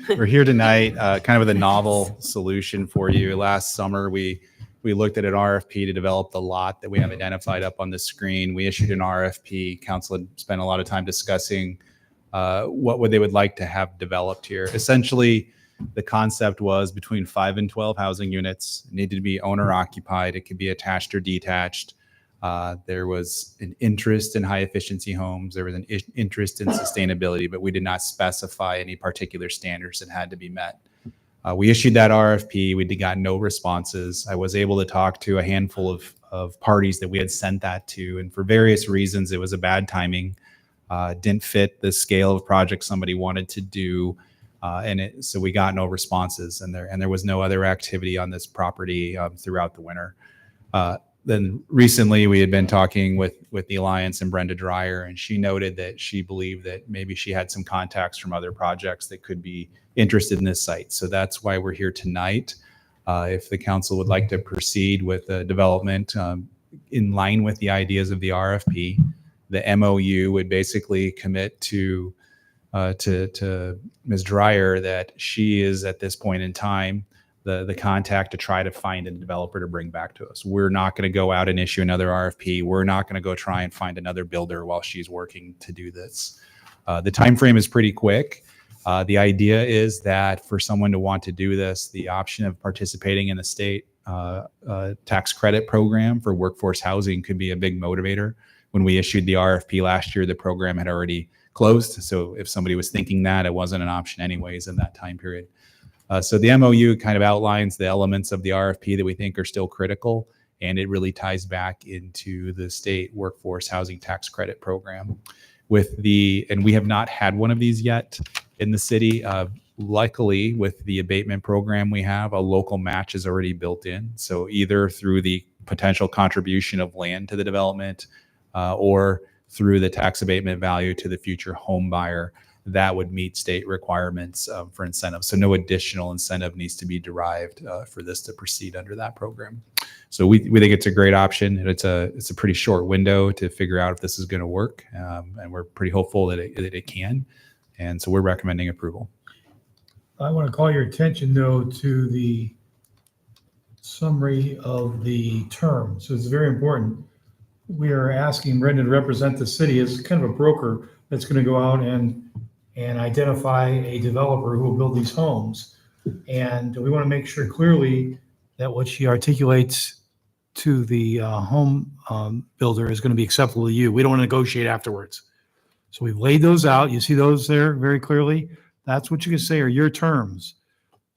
We're here tonight, kind of with a novel solution for you. Last summer, we looked at an RFP to develop the lot that we have identified up on the screen. We issued an RFP. Council had spent a lot of time discussing what they would like to have developed here. Essentially, the concept was between 5 and 12 housing units. It needed to be owner occupied. It could be attached or detached. There was an interest in high efficiency homes. There was an interest in sustainability, but we did not specify any particular standards that had to be met. We issued that RFP. We got no responses. I was able to talk to a handful of parties that we had sent that to, and for various reasons, it was a bad timing. Didn't fit the scale of project somebody wanted to do, so we got no responses, and there was no other activity on this property throughout the winter. Then recently we had been talking with the Alliance and Brenda Dreyer, and she noted that she believed that maybe she had some contacts from other projects that could be interested in this site. So that's why we're here tonight. If the council would like to proceed with the development in line with the ideas of the RFP, the MOU would basically commit to Ms. Dreyer that she is at this point in time the contact to try to find a developer to bring back to us. We're not going to go out and issue another RFP. We're not going to go try and find another builder while she's working to do this. The time frame is pretty quick. The idea is that for someone to want to do this, the option of participating in the state tax credit program for workforce housing could be a big motivator. When we issued the RFP last year, the program had already closed. So if somebody was thinking that, it wasn't an option anyways in that time period. So the MOU kind of outlines the elements of the RFP that we think are still critical, and it really ties back into the state workforce housing tax credit program. And we have not had one of these yet in the city. Luckily, with the abatement program we have, a local match is already built in. So either through the potential contribution of land to the development or through the tax abatement value to the future home buyer, that would meet state requirements for incentives. So no additional incentive needs to be derived for this to proceed under that program. So we think it's a great option. And it's a pretty short window to figure out if this is going to work. And we're pretty hopeful that it can. And so we're recommending approval. I want to call your attention, though, to the summary of the term. So it's very important. We are asking Brendan to represent the city as kind of a broker that's going to go out and identify a developer who will build these homes. And we want to make sure clearly that what she articulates to the home builder is going to be acceptable to you. We don't want to negotiate afterwards. So we've laid those out. You see those there very clearly. That's what you can say are your terms.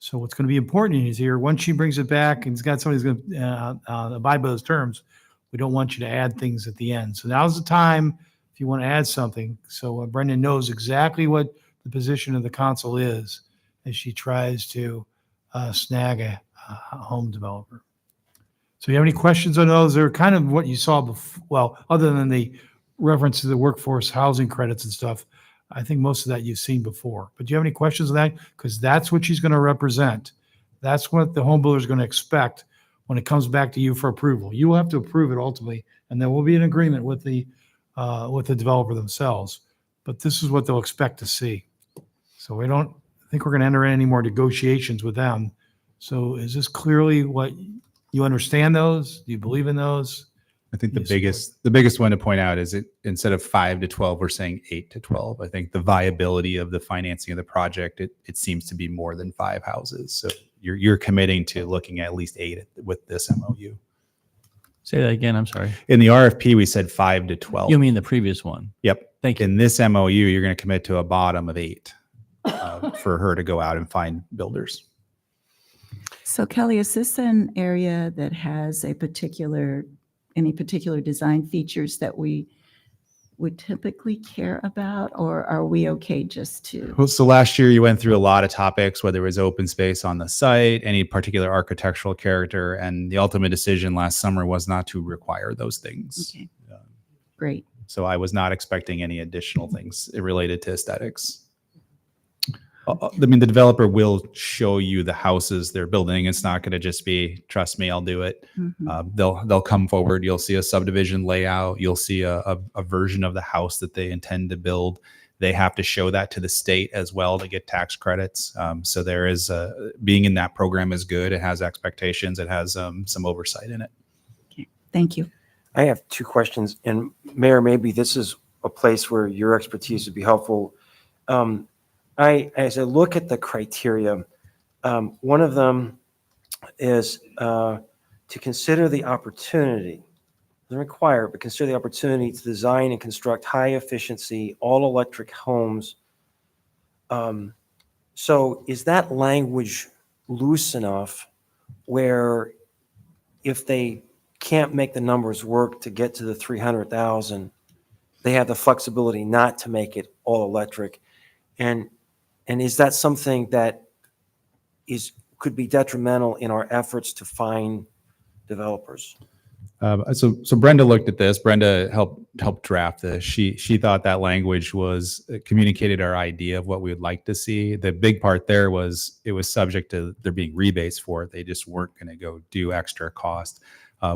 So what's going to be important is here, once she brings it back and it's got somebody who's going to abide by those terms, we don't want you to add things at the end. So now's the time if you want to add something. So Brendan knows exactly what the position of the council is as she tries to snag a home developer. So you have any questions on those? They're kind of what you saw before. Well, other than the reference to the workforce housing credits and stuff, I think most of that you've seen before. But do you have any questions on that? Because that's what she's going to represent. That's what the home builder is going to expect when it comes back to you for approval. You will have to approve it ultimately, and there will be an agreement with the developer themselves. But this is what they'll expect to see. So we don't think we're going to enter any more negotiations with them. So is this clearly what you understand those? Do you believe in those? I think the biggest one to point out is it instead of 5 to 12, we're saying 8 to 12. I think the viability of the financing of the project, it seems to be more than 5 houses. So you're committing to looking at least 8 with this MOU. Say that again. I'm sorry. In the RFP, we said 5 to 12. You mean the previous one? Yep. Thank you. In this MOU, you're going to commit to a bottom of 8 for her to go out and find builders. So Kelly, is this an area that has any particular design features that we would typically care about, or are we okay just to? Well, so last year you went through a lot of topics, whether it was open space on the site, any particular architectural character, and the ultimate decision last summer was not to require those things. Okay. Great. So I was not expecting any additional things related to aesthetics. I mean, the developer will show you the houses they're building. It's not going to just be, trust me, I'll do it. Mm-hmm. They'll come forward. You'll see a subdivision layout. You'll see a version of the house that they intend to build. They have to show that to the state as well to get tax credits. So there is being in that program is good. It has expectations. It has some oversight in it. Okay. Thank you. I have 2 questions. And Mayor, maybe this is a place where your expertise would be helpful. As I look at the criteria, one of them is to consider the opportunity, doesn't require, but consider the opportunity to design and construct high efficiency, all electric homes. So is that language loose enough where if they can't make the numbers work to get to the 300,000, they have the flexibility not to make it all electric? And is that something that could be detrimental in our efforts to find developers? So Brenda looked at this. Brenda helped draft this. She thought that language was communicated our idea of what we would like to see. The big part there was it was subject to there being rebates for it. They just weren't going to go do extra cost.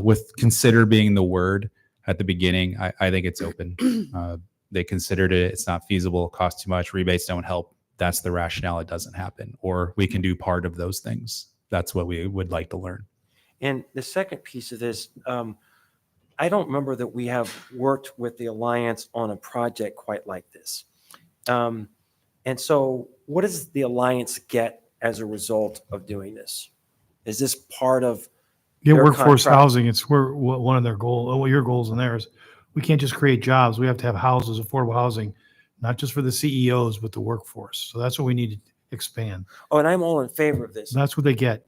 With consider being the word at the beginning, I think it's open. They considered it. It's not feasible. It costs too much. Rebates don't help. That's the rationale. It doesn't happen. Or we can do part of those things. That's what we would like to learn. And the second piece of this, I don't remember that we have worked with the Alliance on a project quite like this. And so what does the Alliance get as a result of doing this? Is this part of Yeah, their workforce contract? housing, it's one of their goals, well, your goals and theirs. We can't just create jobs. We have to have houses, affordable housing, not just for the CEOs, but the workforce. So that's what we need to expand. Oh, and I'm all in favor of this. That's what they get.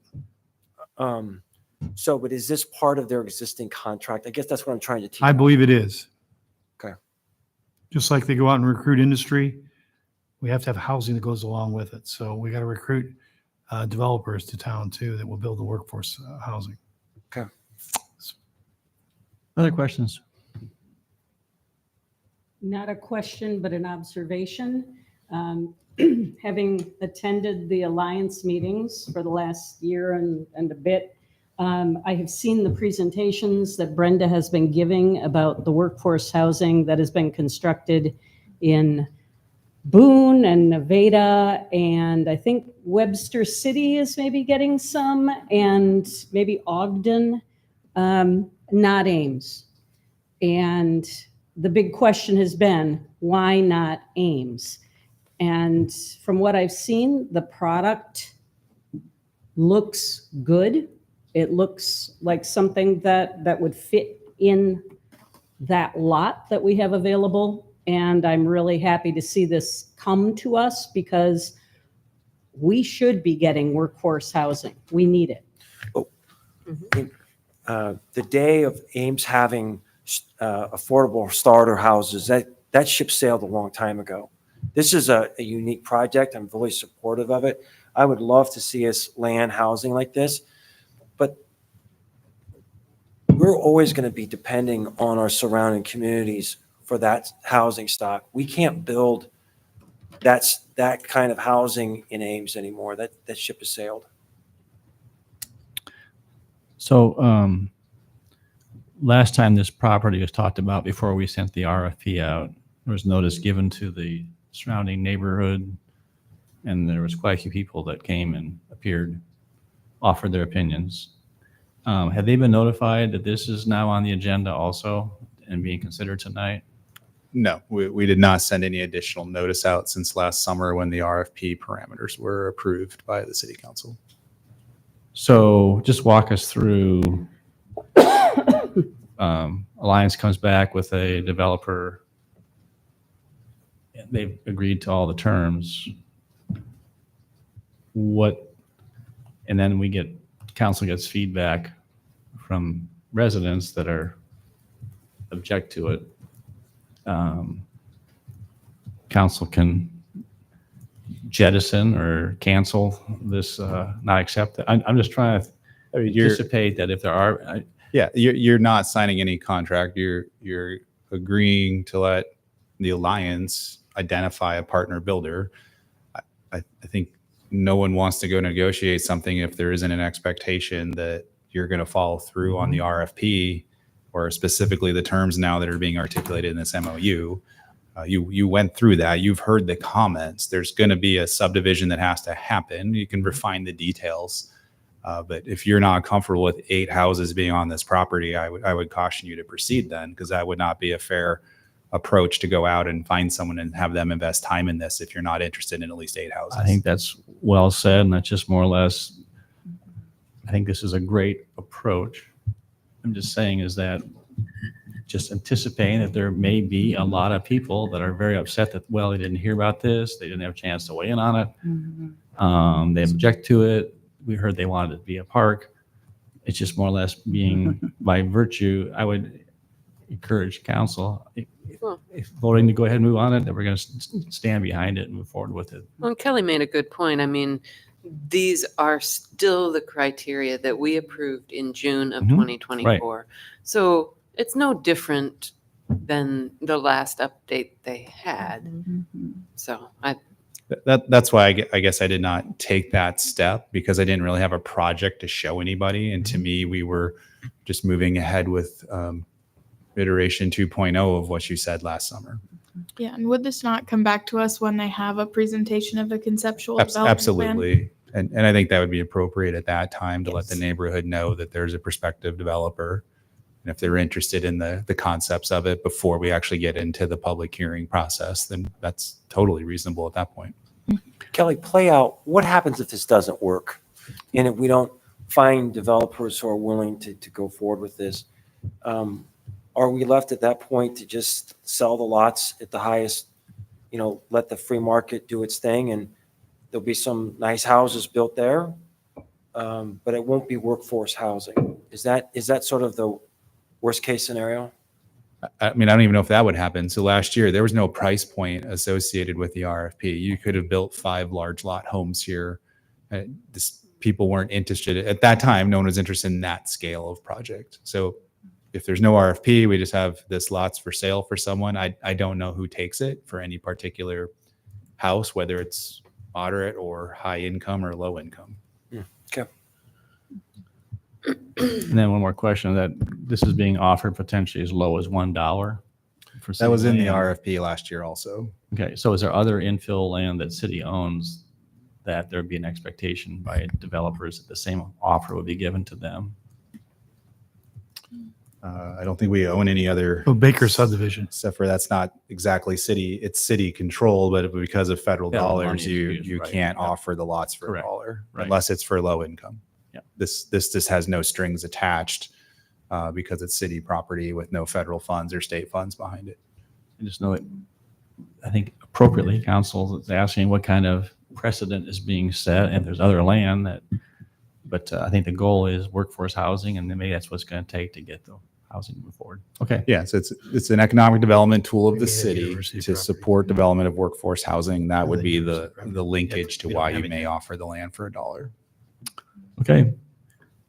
So, but is this part of their existing contract? I guess that's what I'm trying to teach. I believe it is. Okay. Just like they go out and recruit industry, we have to have housing that goes along with it. So we got to recruit developers to town too that will build the workforce housing. Okay. Other questions? Not a question, but an observation. Having attended the Alliance meetings for the last year and a bit, I have seen the presentations that Brenda has been giving about the workforce housing that has been constructed in Boone and Nevada, and I think Webster City is maybe getting some, and maybe Ogden, not Ames. And the big question has been, why not Ames? And from what I've seen, the product looks good. It looks like something that would fit in that lot that we have available. And I'm really happy to see this come to us because we should be getting workforce housing. We need it. The day of Ames having affordable starter houses, that ship sailed a long time ago. This is a unique project. I'm fully supportive of it. I would love to see us land housing like this, but we're always going to be depending on our surrounding communities for that housing stock. We can't build that kind of housing in Ames anymore. That ship has sailed. So last time this property was talked about before we sent the RFP out, there was notice given to the surrounding neighborhood, and there was quite a few people that came and offered their opinions. Have they been notified that this is now on the agenda also and being considered tonight? No, we did not send any additional notice out since last summer when the RFP parameters were approved by the city council. So just walk us through, Alliance comes back with a developer. They've agreed to all the terms. And then council gets feedback from residents that object to it. Council can jettison or cancel this, not accept it. I'm just trying to anticipate that if there are. You're not signing any contract. You're agreeing to let the Alliance identify a partner builder. I think no one wants to go negotiate something if there isn't an expectation that you're going to follow through on the RFP or specifically the terms now that are being articulated in this MOU. You went through that. You've heard the comments. There's going to be a subdivision that has to happen. You can refine the details. But if you're not comfortable with 8 houses being on this property, I would caution you to proceed then, because that would not be a fair approach to go out and find someone and have them invest time in this if you're not interested in at least 8 houses. I think that's well said, and that's just more or less, I think this is a great approach. I'm just saying is that just anticipating that there may be a lot of people that are very upset that, well, they didn't hear about this, they didn't have a chance to weigh in on it. They object to it. We heard they wanted it to be a park. It's just more or less being by virtue. I would encourage council, if voting to go ahead and move on it, that we're going to stand behind it and move forward with it. Well, Kelly made a good point. I mean, these are still the criteria that we approved in June of Mhm. 2024. So it's no different than the last update they had. So That's why I guess I did not take that step, because I didn't really have a project to show anybody. And to me, we were just moving ahead with iteration 2.0 of what you said last summer. Yeah, and would this not come back to us when they have a presentation of a conceptual development plan? Absolutely. And I think that would be appropriate at that time to let the neighborhood know that there's a prospective developer. And if they're interested in the concepts of it before we actually get into the public hearing process, then that's totally reasonable at that point. Kelly, play out, what happens if this doesn't work? And if we don't find developers who are willing to go forward with this? Are we left at that point to just sell the lots at the highest, let the free market do its thing, and there'll be some nice houses built there, but it won't be workforce housing? Is that sort of the worst case scenario? I mean, I don't even know if that would happen. So last year, there was no price point associated with the RFP. You could have built 5 large lot homes here. People weren't interested. At that time, no one was interested in that scale of project. So if there's no RFP, we just have this lots for sale for someone. I don't know who takes it for any particular house, whether it's moderate or high income or low income. Okay. And then one more question, that this is being offered potentially as low as $1 for That was in the land. RFP last year also. Okay, so is there other infill land that city owns that there'd be an expectation by developers that the same offer would be given to them? I don't think we own any other. Baker subdivision. Except for that's not exactly city, it's city control, but because of federal Yeah, the money dollars, is you used, right. can't Yeah. offer the lots for Correct. $1 Right. unless it's for low income. Yeah. This just has no strings attached because it's city property with no federal funds or state funds behind it. I just know that, I think appropriately, council is asking what kind of precedent is being set, and there's other land that, but I think the goal is workforce housing, and then maybe that's what's going to take to get the housing to move forward. Okay. Yeah, so it's an economic development tool of the Maybe city university to property. support development of workforce housing. That would the be university the property. linkage to We don't why have you it may yet. offer the land for $1. Okay.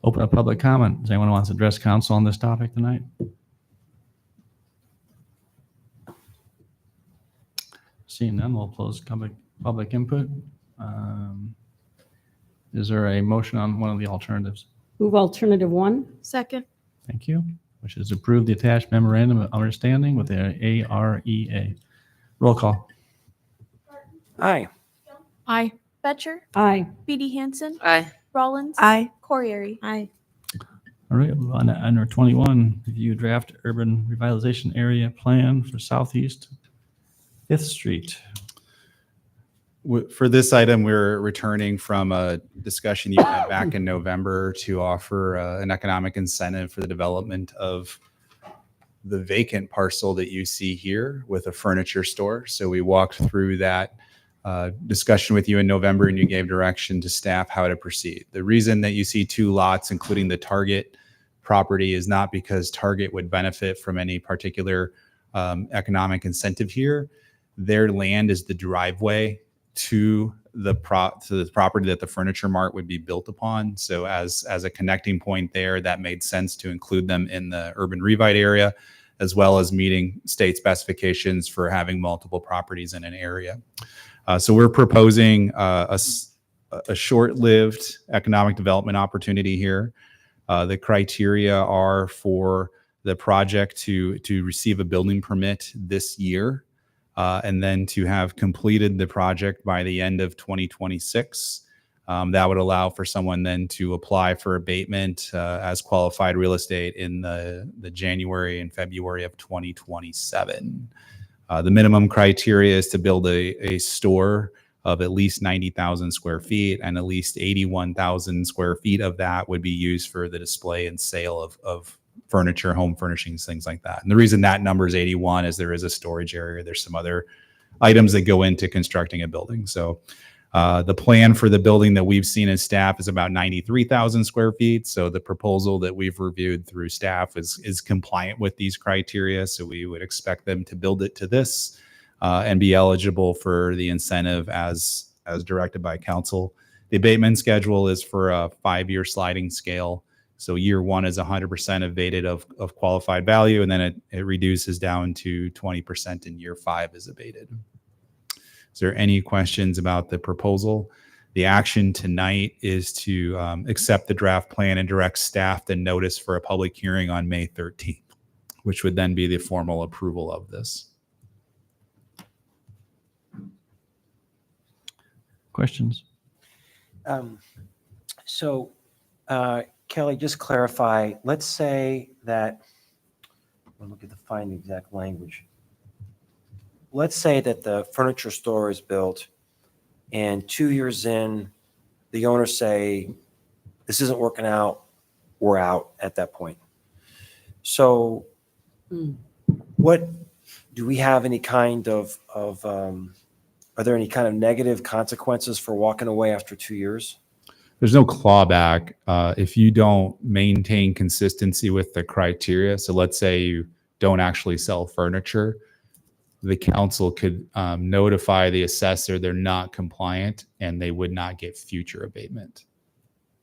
Open up public comment. Does anyone want to address council on this topic tonight? Seeing none, we'll close public input. Is there a motion on one of the alternatives? Move alternative 1. Second. Thank you. Which is approve the attached memorandum of understanding with the AREA. Roll call. Aye. Aye. Betcher. Aye. BD Hanson. Aye. Rollins. Aye. Corriere. Aye. All right, move on to under 21, review draft urban revitalization area plan for Southeast 5th Street. For this item, we're returning from a discussion you had back in November to offer an economic incentive for the development of the vacant parcel that you see here with a furniture store. So we walked through that discussion with you in November, and you gave direction to staff how to proceed. The reason that you see 2 lots, including the Target property, is not because Target would benefit from any particular economic incentive here. Their land is the driveway to the property that the Furniture Mart would be built upon. So as a connecting point there, that made sense to include them in the urban revite area, as well as meeting state specifications for having multiple properties in an area. So we're proposing a short-lived economic development opportunity here. The criteria are for the project to receive a building permit this year, and then to have completed the project by the end of 2026. That would allow for someone then to apply for abatement as qualified real estate in the January and February of 2027. The minimum criteria is to build a store of at least 90,000 square feet, and at least 81,000 square feet of that would be used for the display and sale of furniture, home furnishings, things like that. And the reason that number is 81 is there is a storage area. There's some other items that go into constructing a building. So the plan for the building that we've seen as staff is about 93,000 square feet. So the proposal that we've reviewed through staff is compliant with these criteria. So we would expect them to build it to this and be eligible for the incentive as directed by council. The abatement schedule is for a 5-year sliding scale. So year 1 is 100% abated of qualified value, and then it reduces down to 20% in year 5 is abated. Is there any questions about the proposal? The action tonight is to accept the draft plan and direct staff to notice for a public hearing on May 13th, which would then be the formal approval of this. Questions? Kelly, just clarify, let's say that, I'll look at find the exact language. Let's say that the furniture store is built and 2 years in, the owners say, this isn't working out, we're out at that point. So what, do we have any kind of are there any kind of negative consequences for walking away after 2 years? There's no clawback if you don't maintain consistency with the criteria. So let's say you don't actually sell furniture, the council could notify the assessor they're not compliant and they would not get future abatement.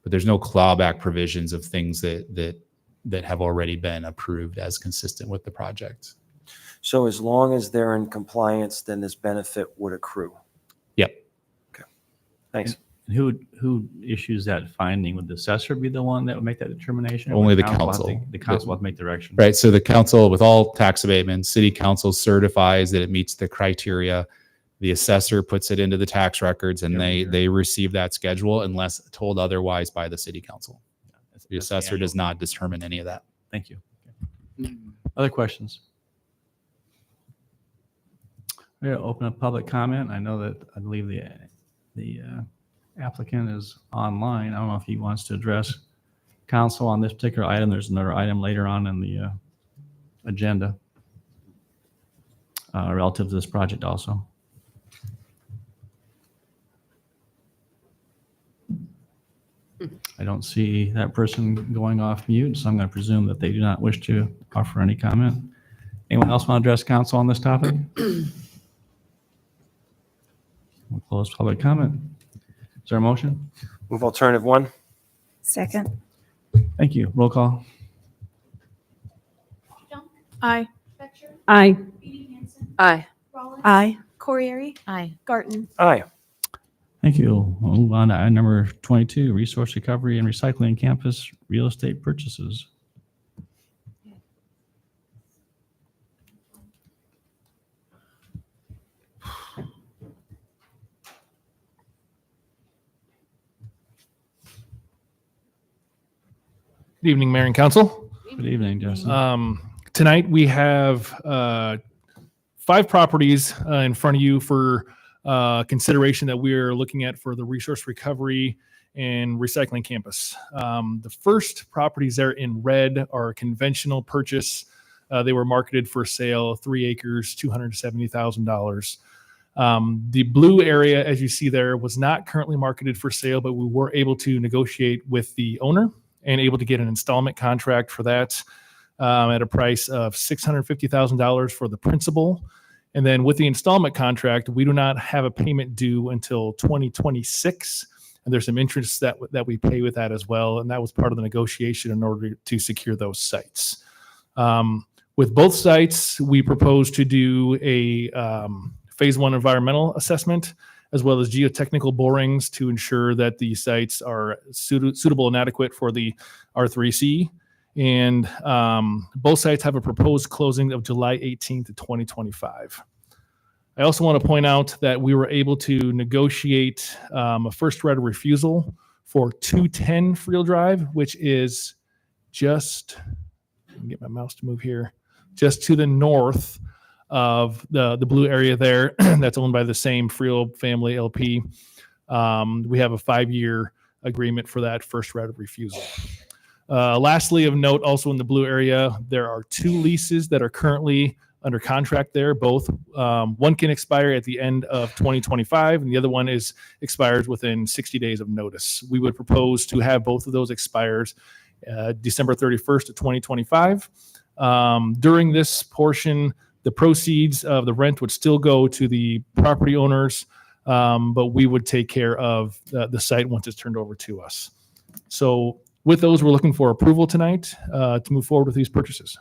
But there's no clawback provisions of things that have already been approved as consistent with the project. So as long as they're in compliance, then this benefit would accrue. Yep. Okay. Thanks. And who issues that finding? Would the assessor be the one that would make that determination? Or Only would the have council. to- The council will have to make direction. Right. So the council, with all tax abatements, city council certifies that it meets the criteria. The assessor puts it into the tax records and they receive that schedule unless told otherwise by the city council. The assessor does not determine any of that. Thank you. Other questions? We're going to open up public comment. I know that I believe the applicant is online. I don't know if he wants to address council on this particular item. There's another item later on in the agenda relative to this project also. I don't see that person going off mute, so I'm going to presume that they do not wish to offer any comment. Anyone else want to address council on this topic? We'll close public comment. Is there a motion? Move alternative 1. Second. Thank you. Roll call. Aye. Aye. Aye. Aye. Corriere? Aye. Garten? Aye. Thank you. We'll move on to item number 22, resource recovery and recycling campus real estate purchases. Good evening, Mayor and Council. Good evening, Justin. Tonight we have 5 properties in front of you for consideration that we are looking at for the resource recovery and recycling campus. The first properties there in red are a conventional purchase. They were marketed for sale, 3 acres, $270,000. The blue area, as you see there, was not currently marketed for sale, but we were able to negotiate with the owner and able to get an installment contract for that at a price of $650,000 for the principal. And then with the installment contract, we do not have a payment due until 2026. And there's some interest that we pay with that as well. And that was part of the negotiation in order to secure those sites. With both sites, we propose to do a phase 1 environmental assessment, as well as geotechnical borings to ensure that the sites are suitable and adequate for the R3C. And both sites have a proposed closing of July 18th, 2025. I also want to point out that we were able to negotiate a first right of refusal for 210 Friel Drive, which is just, let me get my mouse to move here, just to the north of the blue area there that's owned by the same Friel family LP. We have a 5-year agreement for that first right of refusal. Lastly, of note, also in the blue area, there are 2 leases that are currently under contract there. Both, one can expire at the end of 2025, and the other one expires within 60 days of notice. We would propose to have both of those expires December 31st of 2025. During this portion, the proceeds of the rent would still go to the property owners but we would take care of the site once it's turned over to us. So with those, we're looking for approval tonight to move forward with these purchases.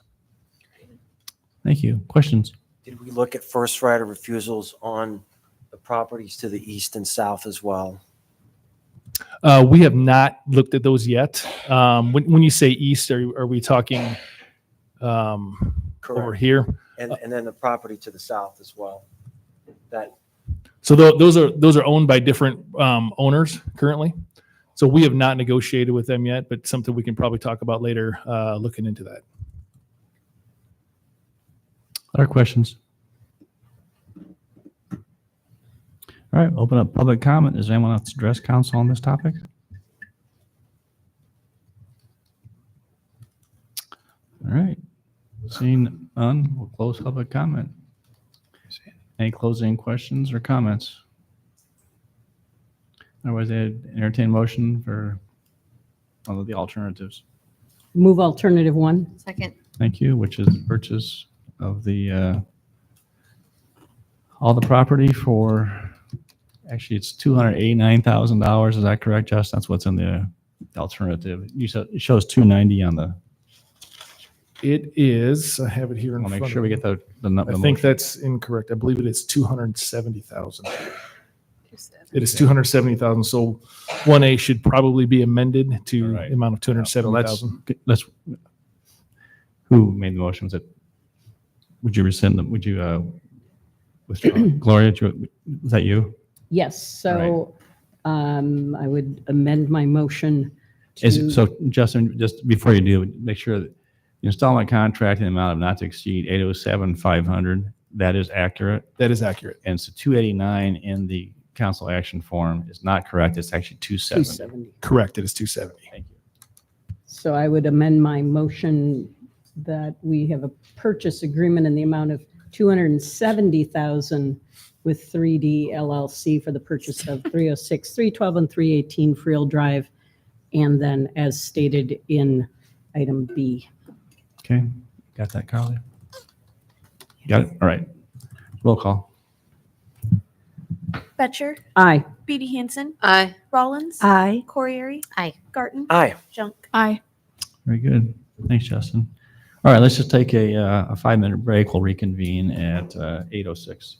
Thank you. Questions? Did we look at first right of refusals on the properties to the east and south as well? We have not looked at those yet. When you say east, are we talking over here? And then the property to the south as well? So those are owned by different owners currently. So we have not negotiated with them yet, but something we can probably talk about later, looking into that. Other questions? All right, open up public comment. Does anyone else address council on this topic? All right, seeing none, we'll close public comment. Any closing questions or comments? Otherwise, I'd entertain motion for one of the alternatives. Move alternative 1. Second. Thank you, which is the purchase of the all the property for, actually it's $289,000. Is that correct, Justin? That's what's in the alternative. You said it shows 290 on the. It is, I have it here in I'll front make of sure we me. get the I motion. think that's incorrect. I believe it is 270,000. It is 270,000. So 1A should probably be amended to the amount of 270,000. Let's. Who made the motion? Was it? Would you rescind them? Would you withdraw? Gloria, was that you? Yes, so I would amend my motion to. So Justin, just before you do, make sure that the installment contract in the amount of not to exceed 807,500, that is accurate? That is accurate. And so 289 in the council action form is not correct. It's actually 270. 270. Correct, it is 270. Thank you. So I would amend my motion that we have a purchase agreement in the amount of 270,000 with 3D LLC for the purchase of 306, 312, and 318 Friel Drive, and then as stated in item B. Okay, got that, Carly? Got it? All right. Roll call. Betcher. Aye. Beatty Hansen. Aye. Rollins. Aye. Corrieri. Aye. Garten. Aye. Junk. Aye. Very good. Thanks, Justin. All right, let's just take a 5-minute break. We'll reconvene at 8:06.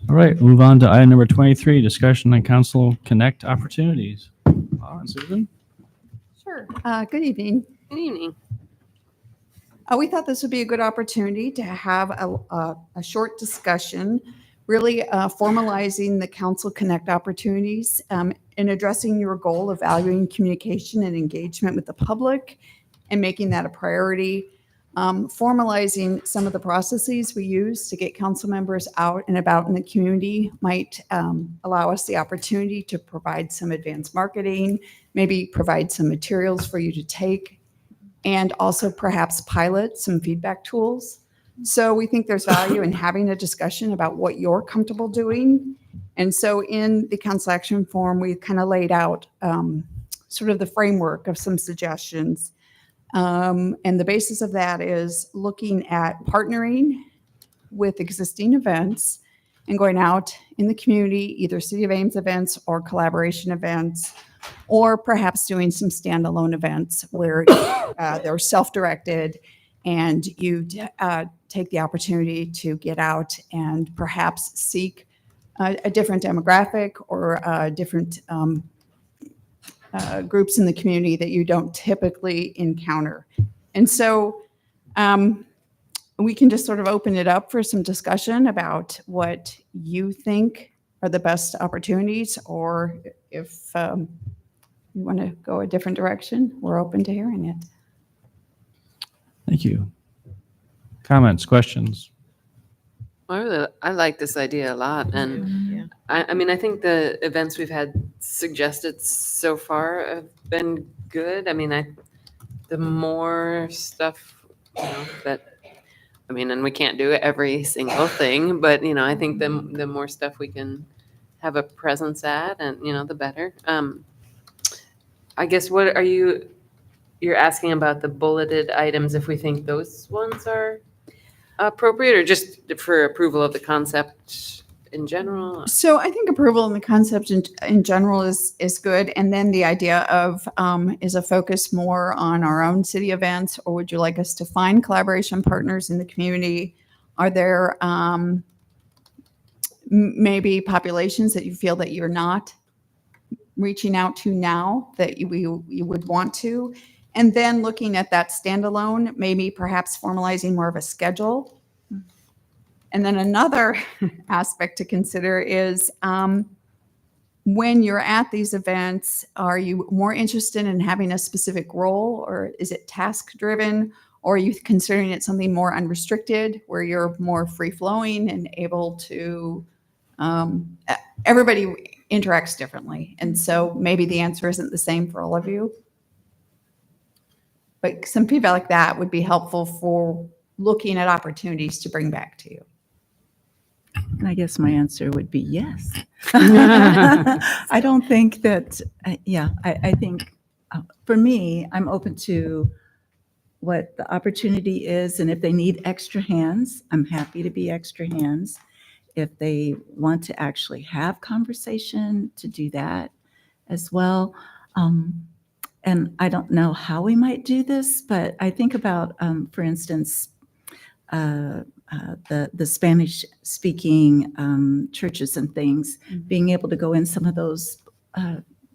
All right, move on to item number 23, discussion on council connect opportunities. Susan? Sure. Good evening. Good evening. We thought this would be a good opportunity to have a short discussion, really formalizing the Council Connect opportunities in addressing your goal of valuing communication and engagement with the public and making that a priority. Formalizing some of the processes we use to get council members out and about in the community might allow us the opportunity to provide some advanced marketing, maybe provide some materials for you to take, and also perhaps pilot some feedback tools. So we think there's value in having a discussion about what you're comfortable doing. And so in the council action form, we kind of laid out sort of the framework of some suggestions. And the basis of that is looking at partnering with existing events and going out in the community, either City of Ames events or collaboration events, or perhaps doing some standalone events where they're self-directed and you take the opportunity to get out and perhaps seek a different demographic or different groups in the community that you don't typically encounter. And so we can just sort of open it up for some discussion about what you think are the best opportunities, or if you want to go a different direction, we're open to hearing it. Thank you. Comments, questions? I like this idea a lot. And I mean, I think the events we've had suggested so far have been good. I mean, the more stuff, and we can't do every single thing, but, I think the more stuff we can have a presence at and, the better. I guess what are you're asking about the bulleted items, if we think those ones are appropriate, or just for approval of the concept in general? So I think approval in the concept in general is good. And then the idea of is a focus more on our own city events, or would you like us to find collaboration partners in the community? Are there maybe populations that you feel that you're not reaching out to now that you would want to? And then looking at that standalone, maybe perhaps formalizing more of a schedule And then another aspect to consider is when you're at these events, are you more interested in having a specific role, or is it task driven? Or are you considering it something more unrestricted where you're more free flowing and able to, everybody interacts differently. And so maybe the answer isn't the same for all of you. But some feedback like that would be helpful for looking at opportunities to bring back to you. And I guess my answer would be yes. I don't think that, I think for me, I'm open to what the opportunity is. And if they need extra hands, I'm happy to be extra hands. If they want to actually have conversation, to do that as well. And I don't know how we might do this, but I think about, for instance, the Spanish-speaking churches and things, being able to go in some of those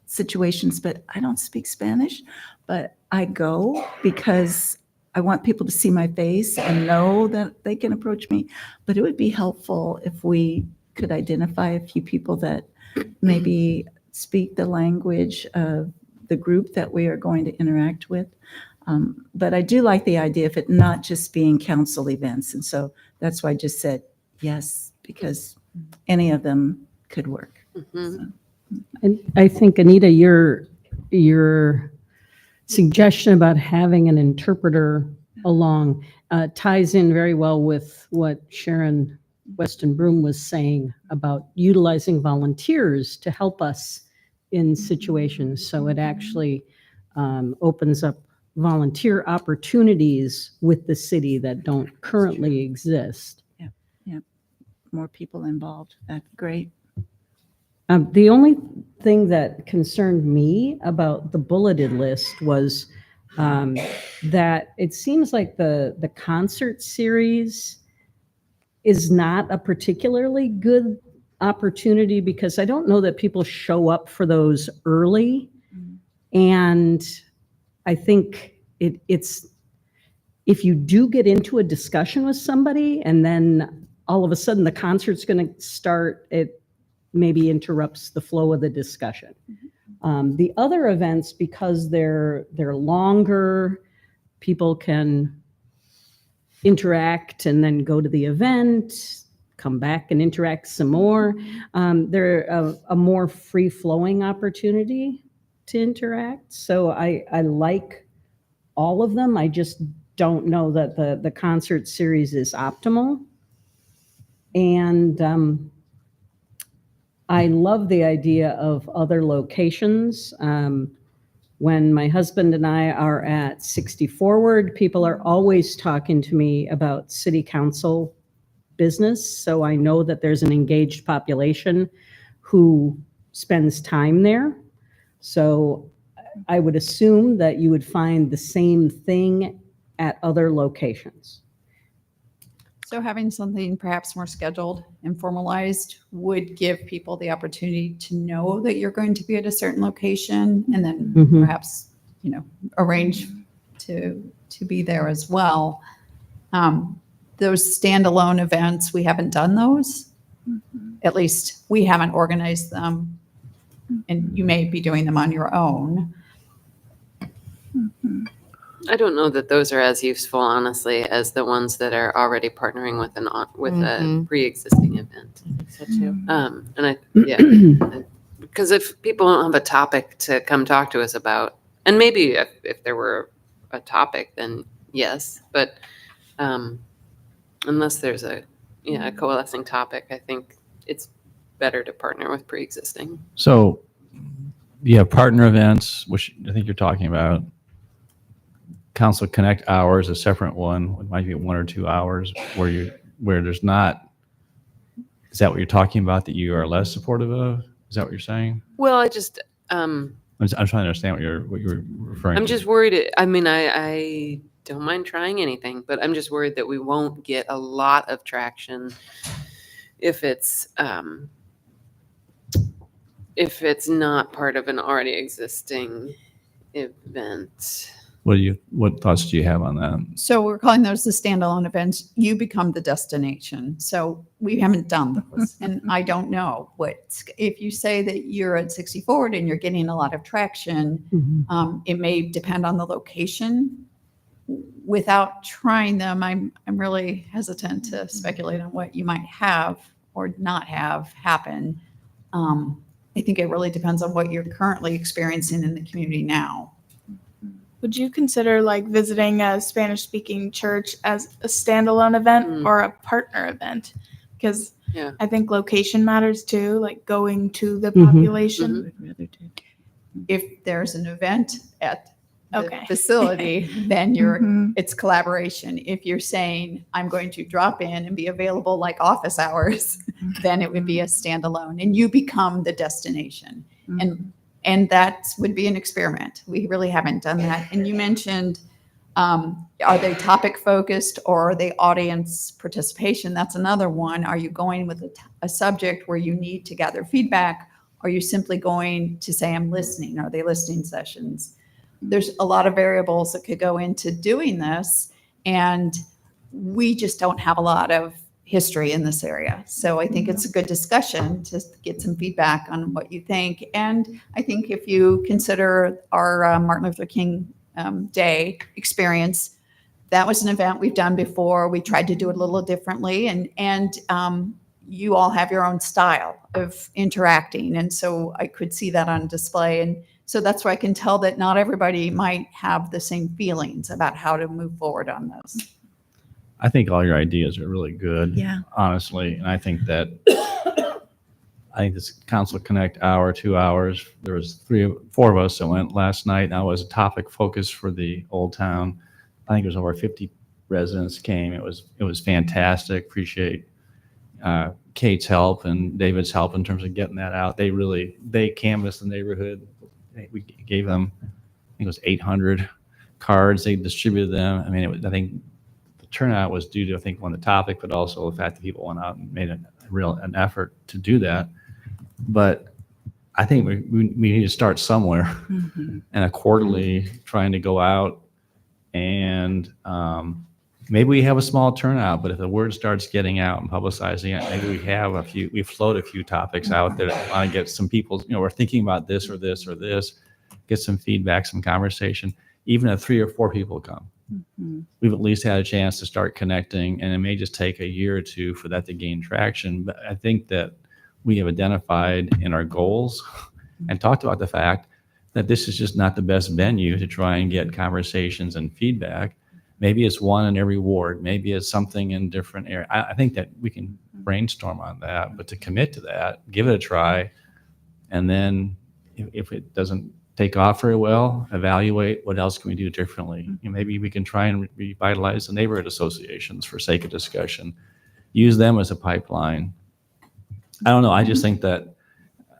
situations. But I don't speak Spanish, but I go because I want people to see my face and know that they can approach me. But it would be helpful if we could identify a few people that maybe speak the language of the group that we are going to interact with. But I do like the idea of it not just being council events. And so that's why I just said yes, because any of them could work. Mhm. And I think, Anita, your suggestion about having an interpreter along ties in very well with what Sharon Weston Broom was saying about utilizing volunteers to help us in situations. So it actually opens up volunteer opportunities with the city that don't currently exist. Yeah, more people involved. That's great. The only thing that concerned me about the bulleted list was that it seems like the concert series is not a particularly good opportunity because I don't know that people show up for those early. And I think it's, if you do get into a discussion with somebody and then all of a sudden the concert's going to start, it maybe interrupts the flow of the discussion. The other events, because they're longer, people can interact and then go to the event, come back and interact some more. They're a more free-flowing opportunity to interact. So I like all of them. I just don't know that the concert series is optimal. And I love the idea of other locations. When my husband and I are at 60 Forward, people are always talking to me about city council business. So I know that there's an engaged population who spends time there. So I would assume that you would find the same thing at other locations. So having something perhaps more scheduled and formalized would give people the opportunity to know that you're going to be at a certain location and then perhaps, arrange to be there as well. Those standalone events, we haven't done those. At least we haven't organized them, and you may be doing them on your own. I don't know that those are as useful, honestly, as the ones that are already partnering with a pre-existing event. So too. Because if people don't have a topic to come talk to us about, and maybe if there were a topic, then yes, but unless there's a coalescing topic, I think it's better to partner with pre-existing. So you have partner events, which I think you're talking about. Council Connect hours, a separate one. It might be 1 or 2 hours where there's not. Is that what you're talking about? That you are less supportive of? Is that what you're saying? Well, I just I'm trying to understand what you're referring to. I'm just worried. I mean, I don't mind trying anything, but I'm just worried that we won't get a lot of traction if it's not part of an already existing event. What thoughts do you have on that? So we're calling those the standalone events. You become the destination. So we haven't done those. And I don't know if you say that you're at 60 Forward and you're getting a lot of traction, it may depend on the location. Without trying them, I'm really hesitant to speculate on what you might have or not have happen. I think it really depends on what you're currently experiencing in the community now. Would you consider like visiting a Spanish speaking church as a standalone event or a partner event? Because I think location matters too, like going to the population. If there's an event at the facility, then it's collaboration. If you're saying, I'm going to drop in and be available like office hours, then it would be a standalone and you become the destination. And that would be an experiment. We really haven't done that. And you mentioned, are they topic focused or are they audience participation? That's another one. Are you going with a subject where you need to gather feedback? Are you simply going to say, I'm listening? Are they listening sessions? There's a lot of variables that could go into doing this. And we just don't have a lot of history in this area. So I think it's a good discussion to get some feedback on what you think. And I think if you consider our Martin Luther King Day experience, that was an event we've done before. We tried to do it a little differently and you all have your own style of interacting. And so I could see that on display. And so that's why I can tell that not everybody might have the same feelings about how to move forward on those. I think all your ideas are really good. Yeah. Honestly, and I think this Council Connect hour, 2 hours. There was 4 of us that went last night. That was a topic focus for the Old Town. I think it was over 50 residents came. It was fantastic. Appreciate Kate's help and David's help in terms of getting that out. They canvassed the neighborhood. We gave them, I think it was 800 cards. They distributed them. I mean, I think turnout was due to, I think, the topic, but also the fact that people went out and made an effort to do that. But I think we need to start somewhere and a quarterly trying to go out and maybe we have a small turnout, but if the word starts getting out and publicizing it, maybe we float a few topics out there that want to get some people, we're thinking about this or this or this, get some feedback, some conversation, even if 3 or 4 people come. We've at least had a chance to start connecting, and it may just take a year or 2 for that to gain traction. But I think that we have identified in our goals and talked about the fact that this is just not the best venue to try and get conversations and feedback. Maybe it's one in every ward. Maybe it's something in different areas. I think that we can brainstorm on that, but to commit to that, give it a try, and then if it doesn't take off very well, evaluate what else can we do differently. Maybe we can try and revitalize the neighborhood associations for sake of discussion. Use them as a pipeline. I don't know. I just think that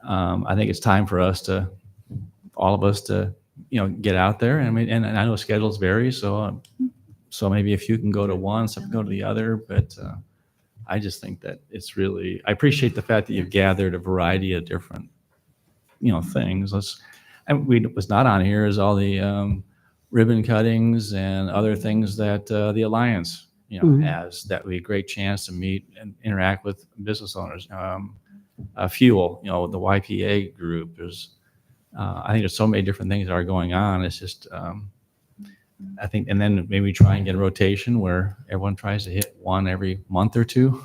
I think it's time for all of us to get out there. And I know schedules vary, so maybe if you can go to one, some can go to the other. But I just think that I appreciate the fact that you've gathered a variety of different things. And was not on here is all the ribbon cuttings and other things that the Alliance, has. That would be a great chance to meet and interact with business owners. Fuel, the YPA group. I think there's so many different things that are going on. It's just, I think, and then maybe try and get a rotation where everyone tries to hit one every month or 2.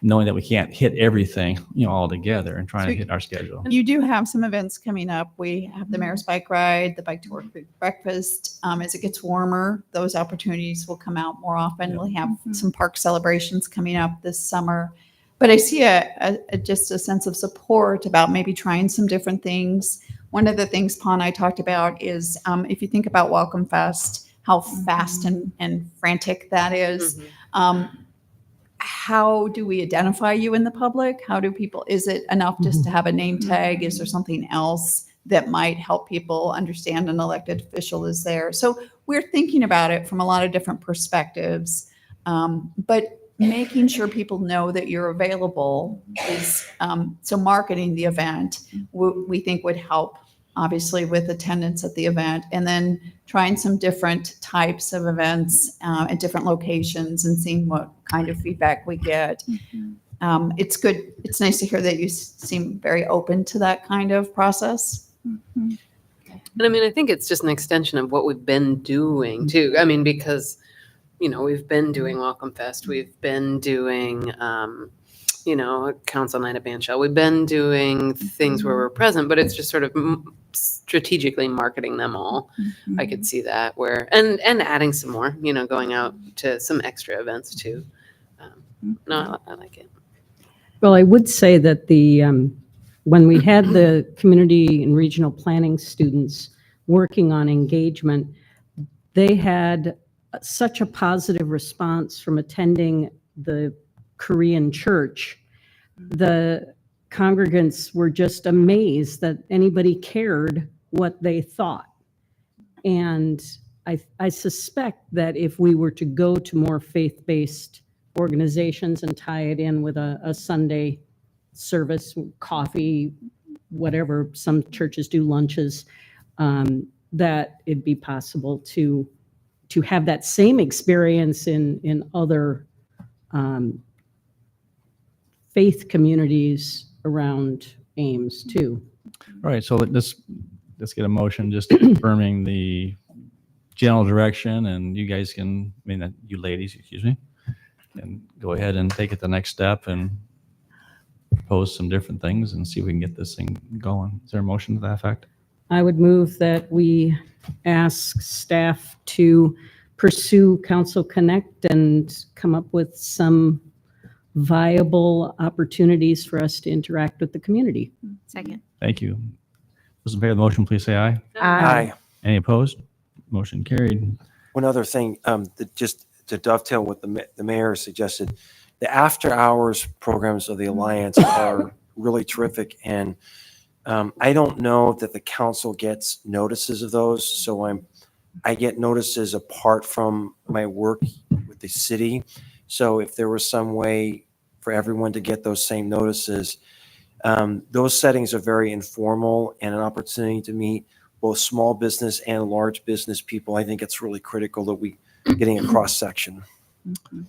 Knowing that we can't hit everything, all together and trying to hit our schedule. You do have some events coming up. We have the Mayor's Bike Ride, the Bike to Work Breakfast. As it gets warmer, those opportunities will come out more often. We'll have some park celebrations coming up this summer. But I see just a sense of support about maybe trying some different things. One of the things Pa and I talked about is if you think about Welcome Fest, how fast and frantic that is. How do we identify you in the public? Is it enough just to have a name tag? Is there something else that might help people understand an elected official is there? So we're thinking about it from a lot of different perspectives, but making sure people know that you're available is, so marketing the event we think would help obviously with attendance at the event, and then trying some different types of events at different locations and seeing what kind of feedback we get. It's good. It's nice to hear that you seem very open to that kind of process. And I mean, I think it's just an extension of what we've been doing too. I mean, because, you know, we've been doing Welcome Fest, we've been doing, you know, Council Night at Bandshell, we've been doing things where we're present, but it's just sort of strategically marketing them all. I could see that where, and adding some more, you know, going out to some extra events too. No, I like it. Well, I would say that when we had the community and regional planning students working on engagement, they had such a positive response from attending the Korean church. The congregants were just amazed that anybody cared what they thought. And I suspect that if we were to go to more faith-based organizations and tie it in with a Sunday service, coffee, whatever, some churches do lunches, that it'd be possible to have that same experience in other faith communities around Ames too. All right, so let's get a motion just confirming the general direction, and you guys can, I mean, you ladies, excuse me, and go ahead and take it the next step and propose some different things and see if we can get this thing going. Is there a motion to that effect? I would move that we ask staff to pursue Council Connect and come up with some viable opportunities for us to interact with the community. Second. Thank you. Those in favor of the motion, please say aye. Aye. Any opposed? Motion carried. One other thing, just to dovetail what the mayor suggested, the after-hours programs of the Alliance are really terrific, and I don't know that the council gets notices of those, so I get notices apart from my work with the city. So if there was some way for everyone to get those same notices, those settings are very informal and an opportunity to meet both small business and large business people. I think it's really critical that we getting a cross section.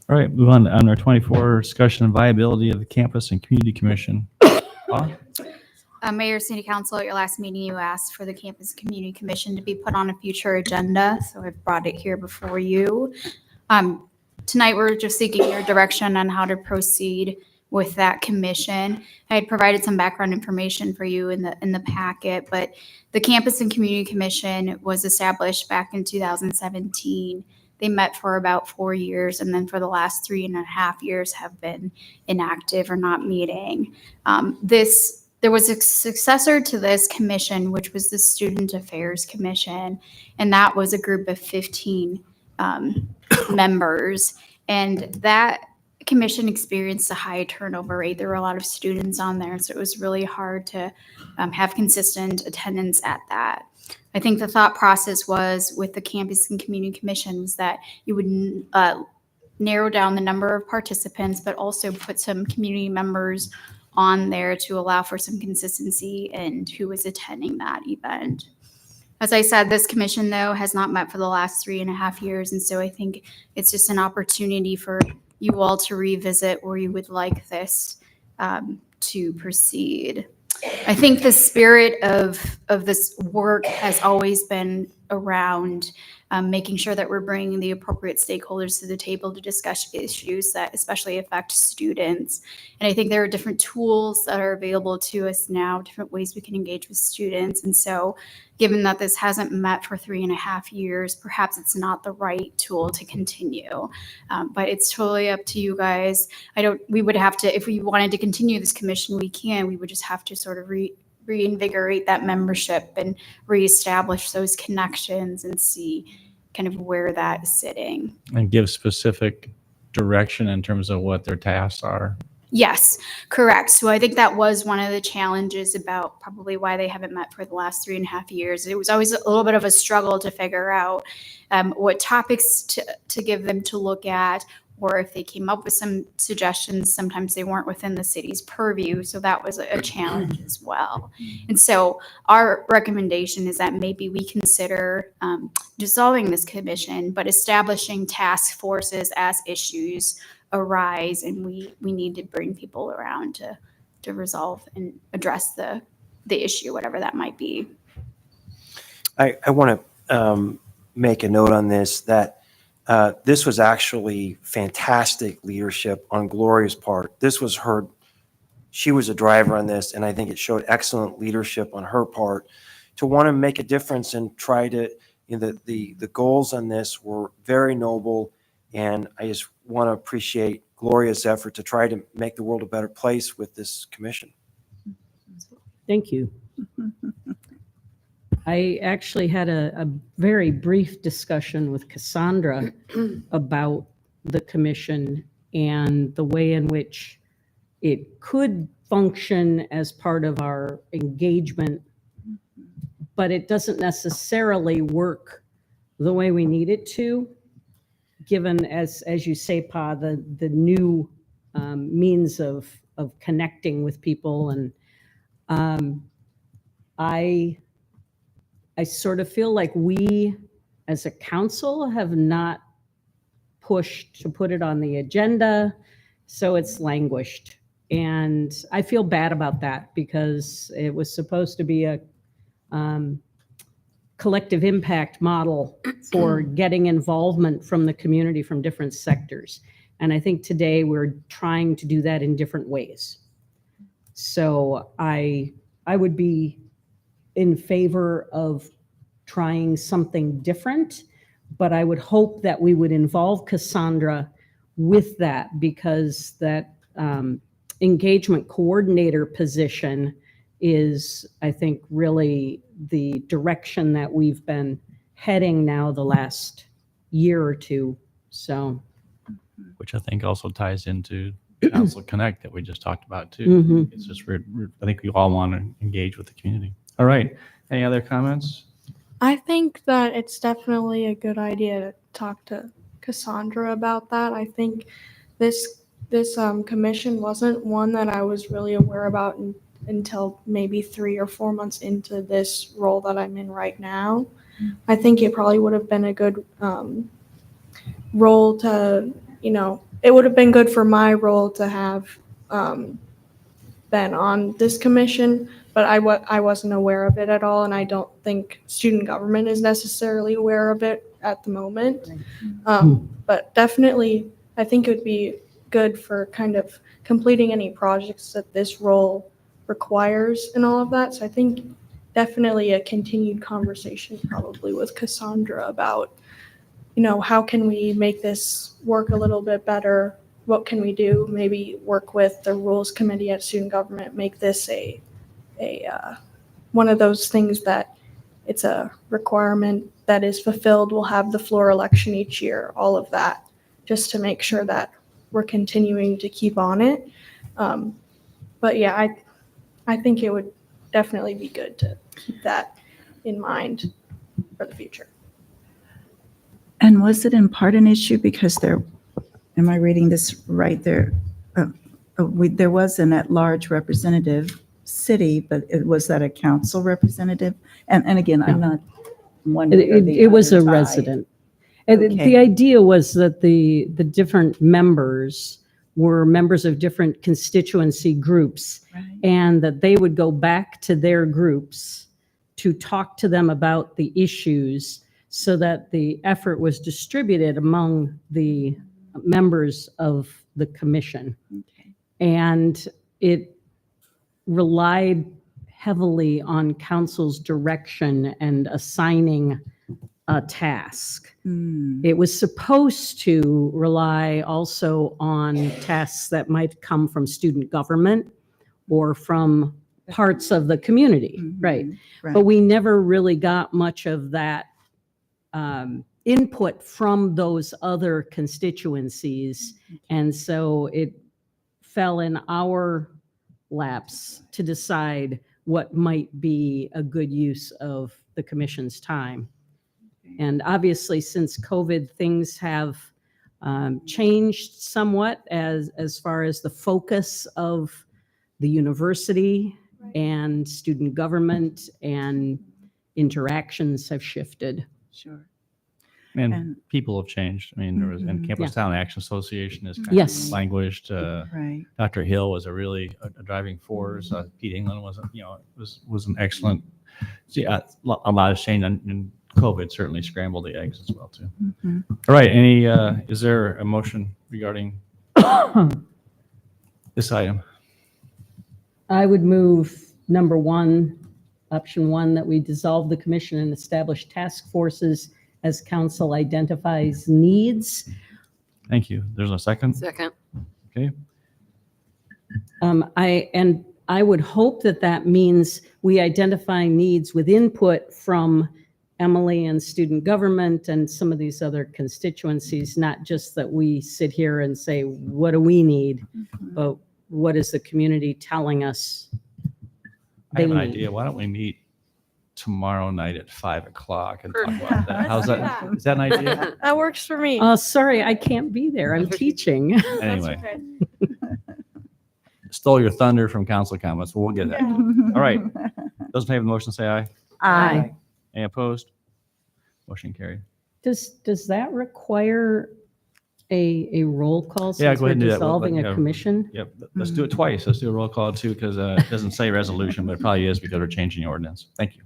All right, move on to under 24, discussion and viability of the campus and community commission. Mayor, City Council, at your last meeting, you asked for the Campus Community Commission to be put on a future agenda, so I've brought it here before you. Tonight, we're just seeking your direction on how to proceed with that commission. I had provided some background information for you in the packet, but the Campus and Community Commission was established back in 2017. They met for about 4 years, and then for the last 3.5 years have been inactive or not meeting. There was a successor to this commission, which was the Student Affairs Commission, and that was a group of 15 members. And that commission experienced a high turnover rate. There were a lot of students on there, so it was really hard to have consistent attendance at that. I think the thought process was with the Campus and Community Commission was that you would narrow down the number of participants, but also put some community members on there to allow for some consistency in who was attending that event. As I said, this commission, though, has not met for the last 3.5 years, and so I think it's just an opportunity for you all to revisit where you would like this to proceed. I think the spirit of this work has always been around making sure that we're bringing the appropriate stakeholders to the table to discuss issues that especially affect students. And I think there are different tools that are available to us now, different ways we can engage with students. And so given that this hasn't met for 3.5 years, perhaps it's not the right tool to continue. But it's totally up to you guys. We would have to, if we wanted to continue this commission, we can. We would just have to sort of reinvigorate that membership and reestablish those connections and see kind of where that is sitting. And give specific direction in terms of what their tasks are. Yes, correct. So I think that was one of the challenges about probably why they haven't met for the last 3.5 years. It was always a little bit of a struggle to figure out what topics to give them to look at, or if they came up with some suggestions, sometimes they weren't within the city's purview. So that was a challenge as well. And so our recommendation is that maybe we consider dissolving this commission, but establishing task forces as issues arise, and we need to bring people around to resolve and address the issue, whatever that might be. I want to make a note on this, that this was actually fantastic leadership on Gloria's part. This was her, she was a driver on this, and I think it showed excellent leadership on her part to want to make a difference and try to, the goals on this were very noble, and I just want to appreciate Gloria's effort to try to make the world a better place with this commission. Thank you. I actually had a very brief discussion with Cassandra about the commission and the way in which it could function as part of our engagement, but it doesn't necessarily work the way we need it to, given, as you say, Pa, the new means of connecting with people. And I sort of feel like we, as a council, have not pushed to put it on the agenda, so it's languished. And I feel bad about that, because it was supposed to be a collective impact model for getting involvement from the community from different sectors. And I think today we're trying to do that in different ways. So I would be in favor of trying something different, but I would hope that we would involve Cassandra with that, because that engagement coordinator position is, I think, really the direction that we've been heading now the last year or two. So, Which I think also ties into Council Connect that we just talked about too. Mhm. It's just, I think we all want to engage with the community. All right. Any other comments? I think that it's definitely a good idea to talk to Cassandra about that. I think this commission wasn't one that I was really aware about until maybe 3 or 4 months into this role that I'm in right now. I think it probably would have been a good role to, it would have been good for my role to have been on this commission, but I wasn't aware of it at all, and I don't think student government is necessarily aware of it at the moment. But definitely, I think it would be good for kind of completing any projects that this role requires and all of that. So I think definitely a continued conversation probably with Cassandra about, how can we make this work a little bit better? What can we do? Maybe work with the rules committee at student government, make this a one of those things that it's a requirement that is fulfilled. We'll have the floor election each year, all of that, just to make sure that we're continuing to keep on it. But yeah, I think it would definitely be good to keep that in mind for the future. And was it in part an issue because am I reading this right there? There was an at-large representative city, but was that a council representative? And again, I'm not wondering. it was a resident. Okay. The idea was that the different members were members of different constituency groups, and that they would go back to their groups to talk to them about the issues, so that the effort was distributed among the members of the commission. Okay. And it relied heavily on council's direction and assigning a task. It was supposed to rely also on tasks that might come from student government or from parts of the community, right? But we never really got much of that input from those other constituencies. And so it fell in our laps to decide what might be a good use of the commission's time. And obviously, since COVID, things have changed somewhat as far as the focus of the university and student government and interactions have shifted. Sure. And And- people have changed. I mean, there was, and Mhm. Campus Yeah. Town Action Association has kind Yes. of languished. Right. Dr. Hill was a driving force. Pete England was an excellent. See, a lot has changed, and COVID certainly scrambled the eggs as well too. Mhm. All right, is there a motion regarding this item? I would move number one, option one, that we dissolve the commission and establish task forces as council identifies needs. Thank you. There's a second. Second. Okay. I would hope that that means we identify needs with input from Emily and student government and some of these other constituencies, not just that we sit here and say, what do we need? But what is the community telling us I have they an need? idea. Why don't we meet tomorrow night at 5 o'clock and talk Perfect. about that? How's that? Is that an idea? That works for me. Sorry, I can't be there. I'm teaching. Anyway, stole your thunder from council comments, but we'll get that. All right. Those in favor of the motion say aye. Aye. Any opposed? Motion carried. Does that require a roll call Yeah, since go we're ahead and do that. dissolving Yeah. a commission? Yep. Let's do it twice. Let's do a roll call too, because it doesn't say resolution, but it probably is because we're changing the ordinance. Thank you.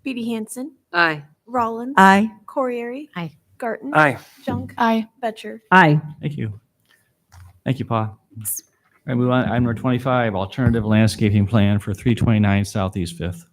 Beatty Hansen, Aye. Rollins. Aye. Corriere. Aye. Garten. Aye. Junk. Aye. Betcher. Aye. Thank you. Thank you, Pa. All right, move on. Item number 25, alternative landscaping plan for 329 Southeast Fifth.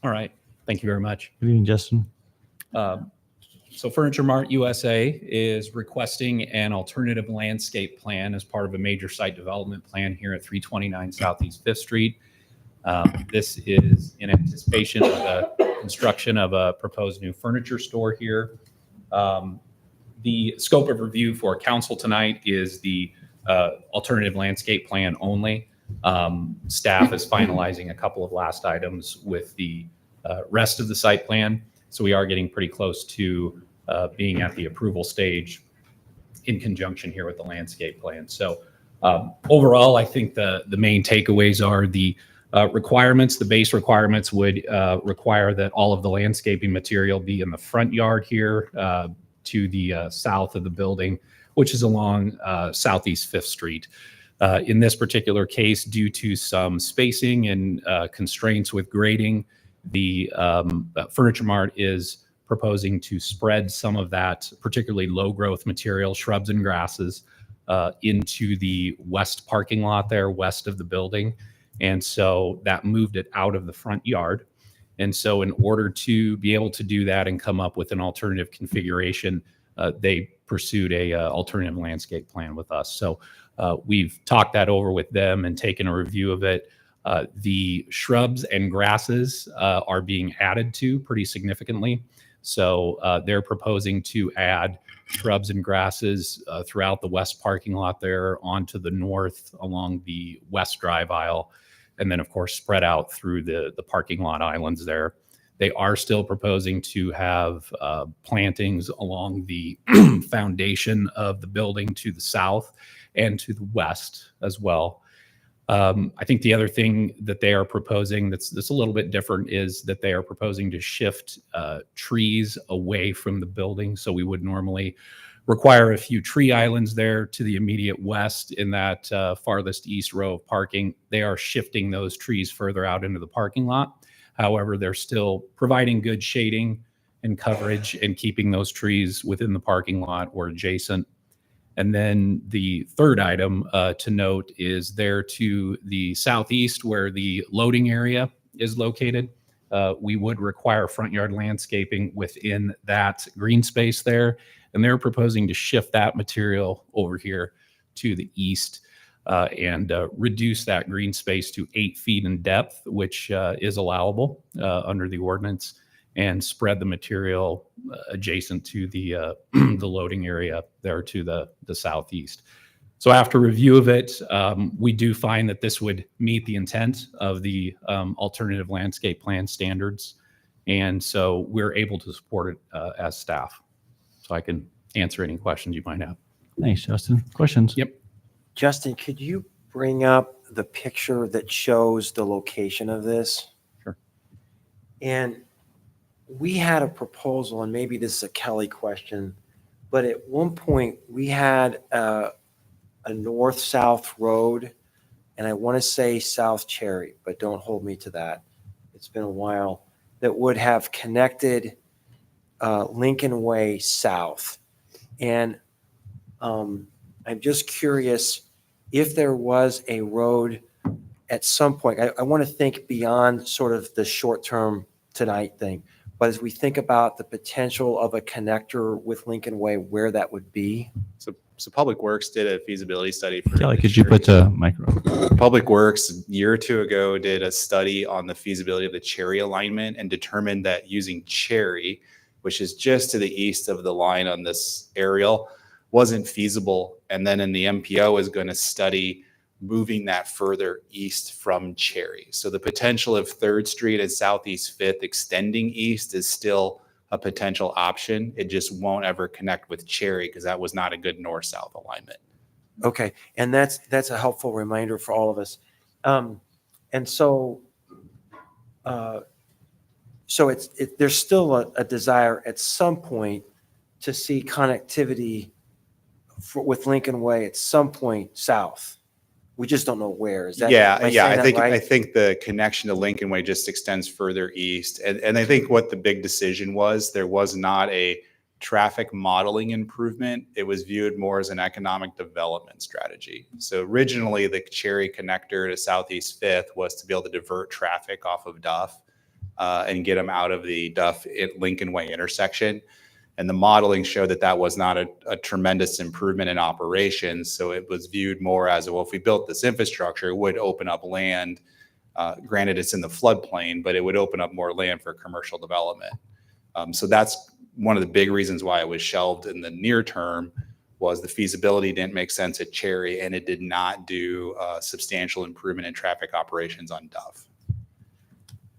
All right. Thank you very much. Good evening, Justin. So Furniture Mart USA is requesting an alternative landscape plan as part of a major site development plan here at 329 Southeast Fifth Street. This is in anticipation of the construction of a proposed new furniture store here. The scope of review for council tonight is the alternative landscape plan only. Staff is finalizing a couple of last items with the rest of the site plan. So we are getting pretty close to being at the approval stage in conjunction here with the landscape plan. So overall, I think the main takeaways are the requirements. The base requirements would require that all of the landscaping material be in the front yard here to the south of the building, which is along Southeast Fifth Street. In this particular case, due to some spacing and constraints with grading, the Furniture Mart is proposing to spread some of that particularly low growth material, shrubs and grasses, into the west parking lot there, west of the building. And so that moved it out of the front yard. And so in order to be able to do that and come up with an alternative configuration, they pursued a alternative landscape plan with us. So we've talked that over with them and taken a review of it. The shrubs and grasses are being added to pretty significantly. So they're proposing to add shrubs and grasses throughout the west parking lot there, onto the north along the west drive aisle, and then of course spread out through the parking lot islands there. They are still proposing to have plantings along the foundation of the building to the south and to the west as well. I think the other thing that they are proposing that's a little bit different is that they are proposing to shift trees away from the building. So we would normally require a few tree islands there to the immediate west in that farthest east row of parking. They are shifting those trees further out into the parking lot. However, they're still providing good shading and coverage and keeping those trees within the parking lot or adjacent. And then the third item to note is there to the southeast where the loading area is located. we would require front yard landscaping within that green space there. And they're proposing to shift that material over here to the east and reduce that green space to 8 feet in depth, which is allowable under the ordinance, and spread the material adjacent to the the loading area there to the southeast. So after review of it, we do find that this would meet the intent of the alternative landscape plan standards. And so we're able to support it as staff. So I can answer any questions you might have. Thanks, Justin. Questions? Yep. Justin, could you bring up the picture that shows the location of this? Sure. And we had a proposal, and maybe this is a Kelly question, but at one point we had a north-south road, and I want to say South Cherry, but don't hold me to that. It's been a while, that would have connected Lincoln Way south. And I'm just curious if there was a road at some point. I want to think beyond sort of the short-term tonight thing, but as we think about the potential of a connector with Lincoln Way, where that would be. So Public Works did a feasibility study for Kelly, the could you Cherry. put the micro? Public Works a year or two ago did a study on the feasibility of the Cherry alignment and determined that using Cherry, which is just to the east of the line on this aerial, wasn't feasible. And then in the MPO is going to study moving that further east from Cherry. So the potential of 3rd Street and Southeast 5th extending east is still a potential option. It just won't ever connect with Cherry because that was not a good north-south alignment. Okay, and that's a helpful reminder for all of us. And so, there's still a desire at some point to see connectivity with Lincoln Way at some point south. We just don't know where. Is that? Yeah, am I yeah. saying that right? I think the connection to Lincoln Way just extends further east, and I think what the big decision was, there was not a traffic modeling improvement. It was viewed more as an economic development strategy. So originally, the Cherry connector to Southeast 5th was to be able to divert traffic off of Duff and get them out of the Duff Lincoln Way intersection. And the modeling showed that that was not a tremendous improvement in operations. So it was viewed more as, well, if we built this infrastructure, it would open up land. Granted, it's in the floodplain, but it would open up more land for commercial development. So that's one of the big reasons why it was shelved in the near term, was the feasibility didn't make sense at Cherry, and it did not do substantial improvement in traffic operations on Duff.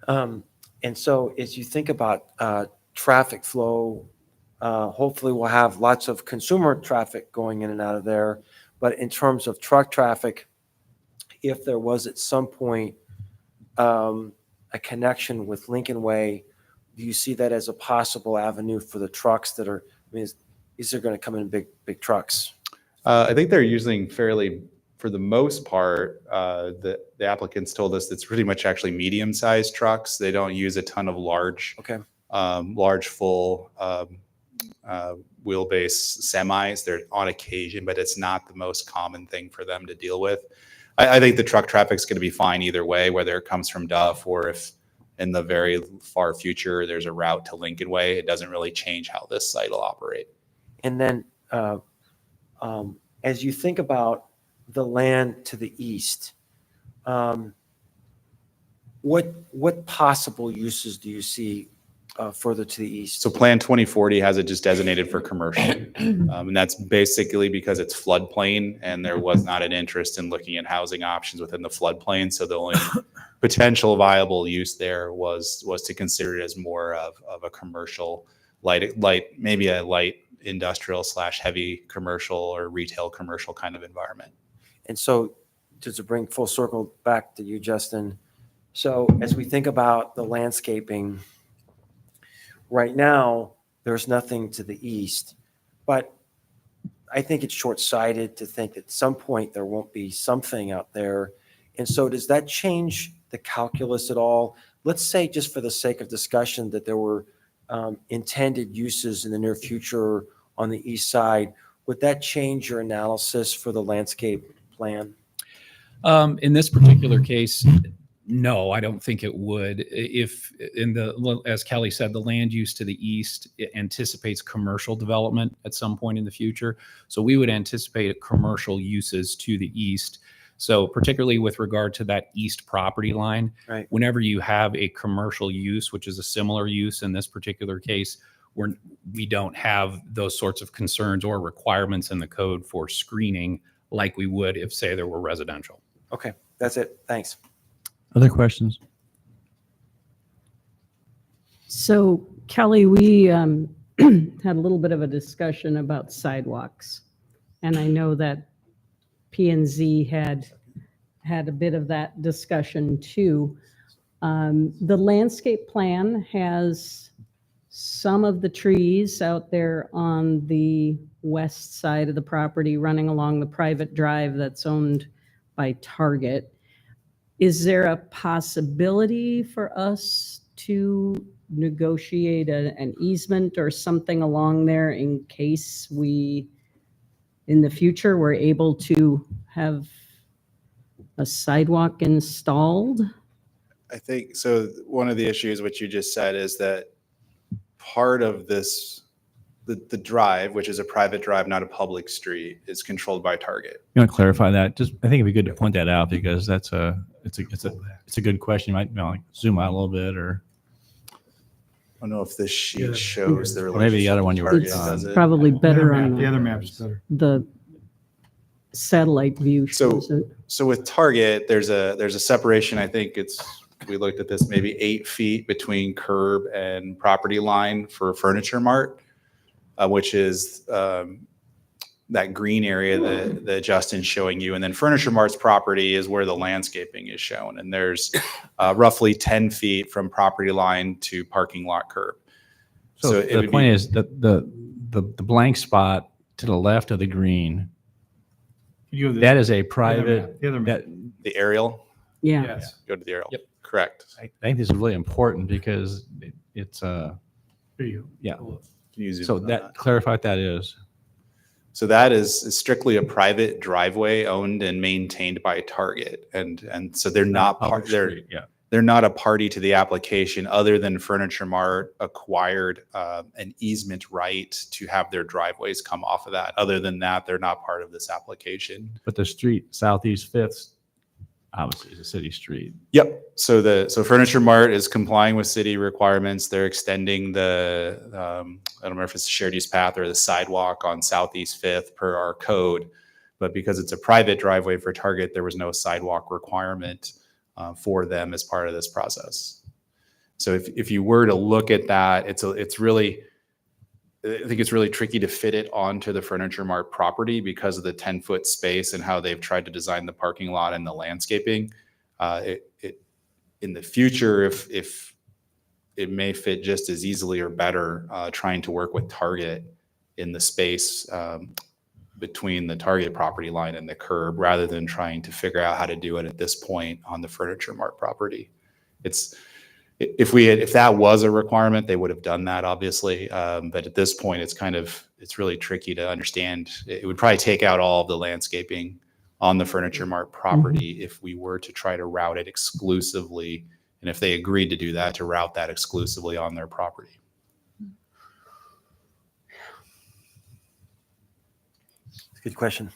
And so as you think about traffic flow, hopefully we'll have lots of consumer traffic going in and out of there. But in terms of truck traffic, if there was at some point a connection with Lincoln Way, do you see that as a possible avenue for the trucks that are, I mean, these are going to come in big trucks? I think they're using fairly, for the most part, the applicants told us it's pretty much actually medium-sized trucks. They don't use a ton of large, large full wheelbase semis. They're on occasion, but it's not the most common thing for them to deal with. I think the truck traffic's going to be fine either way, whether it comes from Duff or if in the very far future there's a route to Lincoln Way. It doesn't really change how this site will operate. And then as you think about the land to the east, what possible uses do you see further to the east? So Plan 2040 has it just designated for commercial. And that's basically because it's floodplain and there was not an interest in looking at housing options within the floodplain. So the only potential viable use there was to consider it as more of a commercial, light, maybe a light industrial / heavy commercial or retail commercial kind of environment. And so just to bring full circle back to you, Justin, so as we think about the landscaping, right now, there's nothing to the east, but I think it's short-sighted to think at some point there won't be something out there. And so does that change the calculus at all? Let's say, just for the sake of discussion, that there were intended uses in the near future on the east side. Would that change your analysis for the landscape plan? In this particular case, No, I don't think it would. If as Kelly said, the land use to the east anticipates commercial development at some point in the future. So we would anticipate commercial uses to the east. So particularly with regard to that east property line, Right. whenever you have a commercial use, which is a similar use in this particular case, we don't have those sorts of concerns or requirements in the code for screening like we would if, say, there were residential. Okay, that's it. Thanks. Other questions? So Kelly, we had a little bit of a discussion about sidewalks. And I know that P&Z had a bit of that discussion too. The landscape plan has some of the trees out there on the west side of the property running along the private drive that's owned by Target. Is there a possibility for us to negotiate an easement or something along there in case we, in the future, we're able to have a sidewalk installed? I think so. One of the issues which you just said is that part of this, the drive, which is a private drive, not a public street, is controlled by Target. You want to clarify that? Just, I think it'd be good to point that out because it's a good question. You might like zoom out a little bit or. I don't know if this sheet shows the Or maybe the other one you were It's on. probably better on The other map is better. the satellite view. So, shows it. so with Target, there's a separation. I think we looked at this, maybe 8 feet between curb and property line for Furniture Mart, which is that green area that Justin's showing you. And then Furniture Mart's property is where the landscaping is shown. And there's roughly 10 feet from property line to parking lot curb. So the point is that the blank spot to the left of the green, that is a private. The other map. The aerial? Yeah. Yes. Go to the aerial. Yep. Correct. I think this is really important because it's Here you yeah. Can you zoom So in on that clarify what that is. So that is strictly a private driveway owned and maintained by Target. And so they're not part, they're not a party to the application other than Furniture Mart acquired an easement right to have their driveways come off of that. Other than that, they're not part of this application. But the street Southeast Fifth obviously is a city street. Yep. So Furniture Mart is complying with city requirements. They're extending the I don't remember if it's the shared use path or the sidewalk on Southeast Fifth per our code, but because it's a private driveway for Target, there was no sidewalk requirement for them as part of this process. So if you were to look at that, it's really, I think it's really tricky to fit it onto the Furniture Mart property because of the 10-foot space and how they've tried to design the parking lot and the landscaping. In the future, if it may fit just as easily or better, trying to work with Target in the space between the Target property line and the curb, rather than trying to figure out how to do it at this point on the Furniture Mart property. If that was a requirement, they would have done that, obviously. But at this point, it's really tricky to understand. It would probably take out all of the landscaping on the Furniture Mart property if we were to try to route it exclusively, and if they agreed to do that, to route that exclusively on their property. Good question.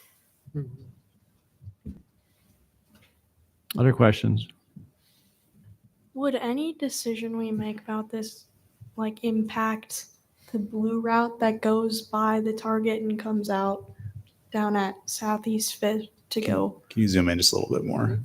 Other questions? Would any decision we make about this like impact the blue route that goes by the Target and comes out down at Southeast Fifth to go? Can you zoom in just a little bit more?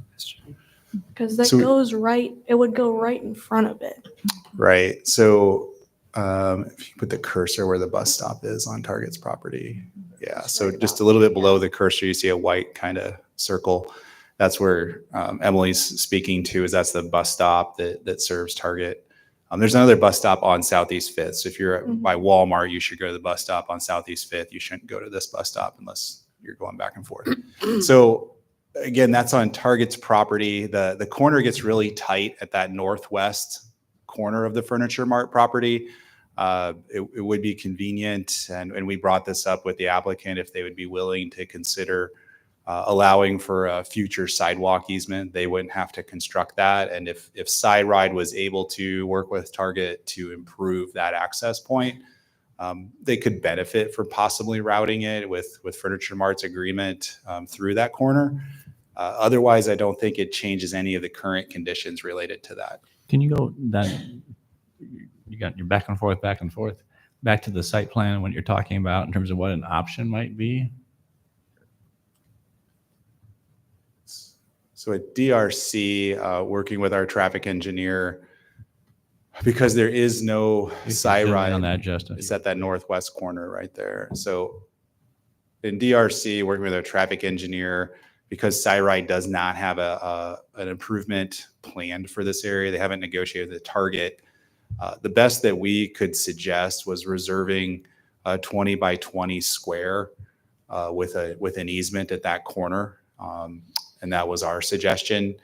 Because that So- goes right, it would go right in front of it. Right. So if you put the cursor where the bus stop is on Target's property. Yeah. So just a little bit below the cursor, you see a white kind of circle. That's where Emily's speaking to, is that's the bus stop that serves Target. There's another bus stop on Southeast Fifth. So if you're by Walmart, you should go to the bus stop on Southeast Fifth. You shouldn't go to this bus stop unless you're going back and forth. So again, that's on Target's property. The corner gets really tight at that northwest corner of the Furniture Mart property. It would be convenient, and we brought this up with the applicant, if they would be willing to consider allowing for a future sidewalk easement. They wouldn't have to construct that. And if SideRide was able to work with Target to improve that access point, they could benefit from possibly routing it with Furniture Mart's agreement through that corner. Otherwise, I don't think it changes any of the current conditions related to that. Can you go then? You got your back and forth, back to the site plan and what you're talking about in terms of what an option might be. So at DRC, working with our traffic engineer, because there is no SideRide on that, Justin. It's at that northwest corner right there. So in DRC, working with our traffic engineer, because SideRide does not have an improvement planned for this area, they haven't negotiated the Target. The best that we could suggest was reserving a 20 by 20 square with an easement at that corner. And that was our suggestion.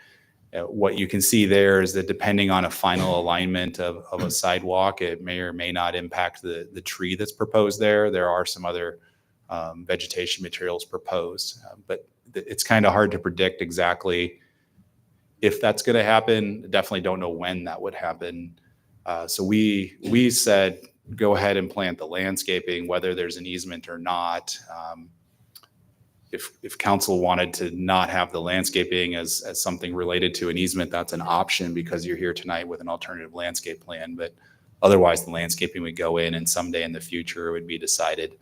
What you can see there is that depending on a final alignment of a sidewalk, it may or may not impact the tree that's proposed there. There are some other vegetation materials proposed, but it's kind of hard to predict exactly if that's going to happen. Definitely don't know when that would happen. So we said, go ahead and plant the landscaping, whether there's an easement or not. If council wanted to not have the landscaping as something related to an easement, that's an option because you're here tonight with an alternative landscape plan. But otherwise, the landscaping would go in, and someday in the future it would be decided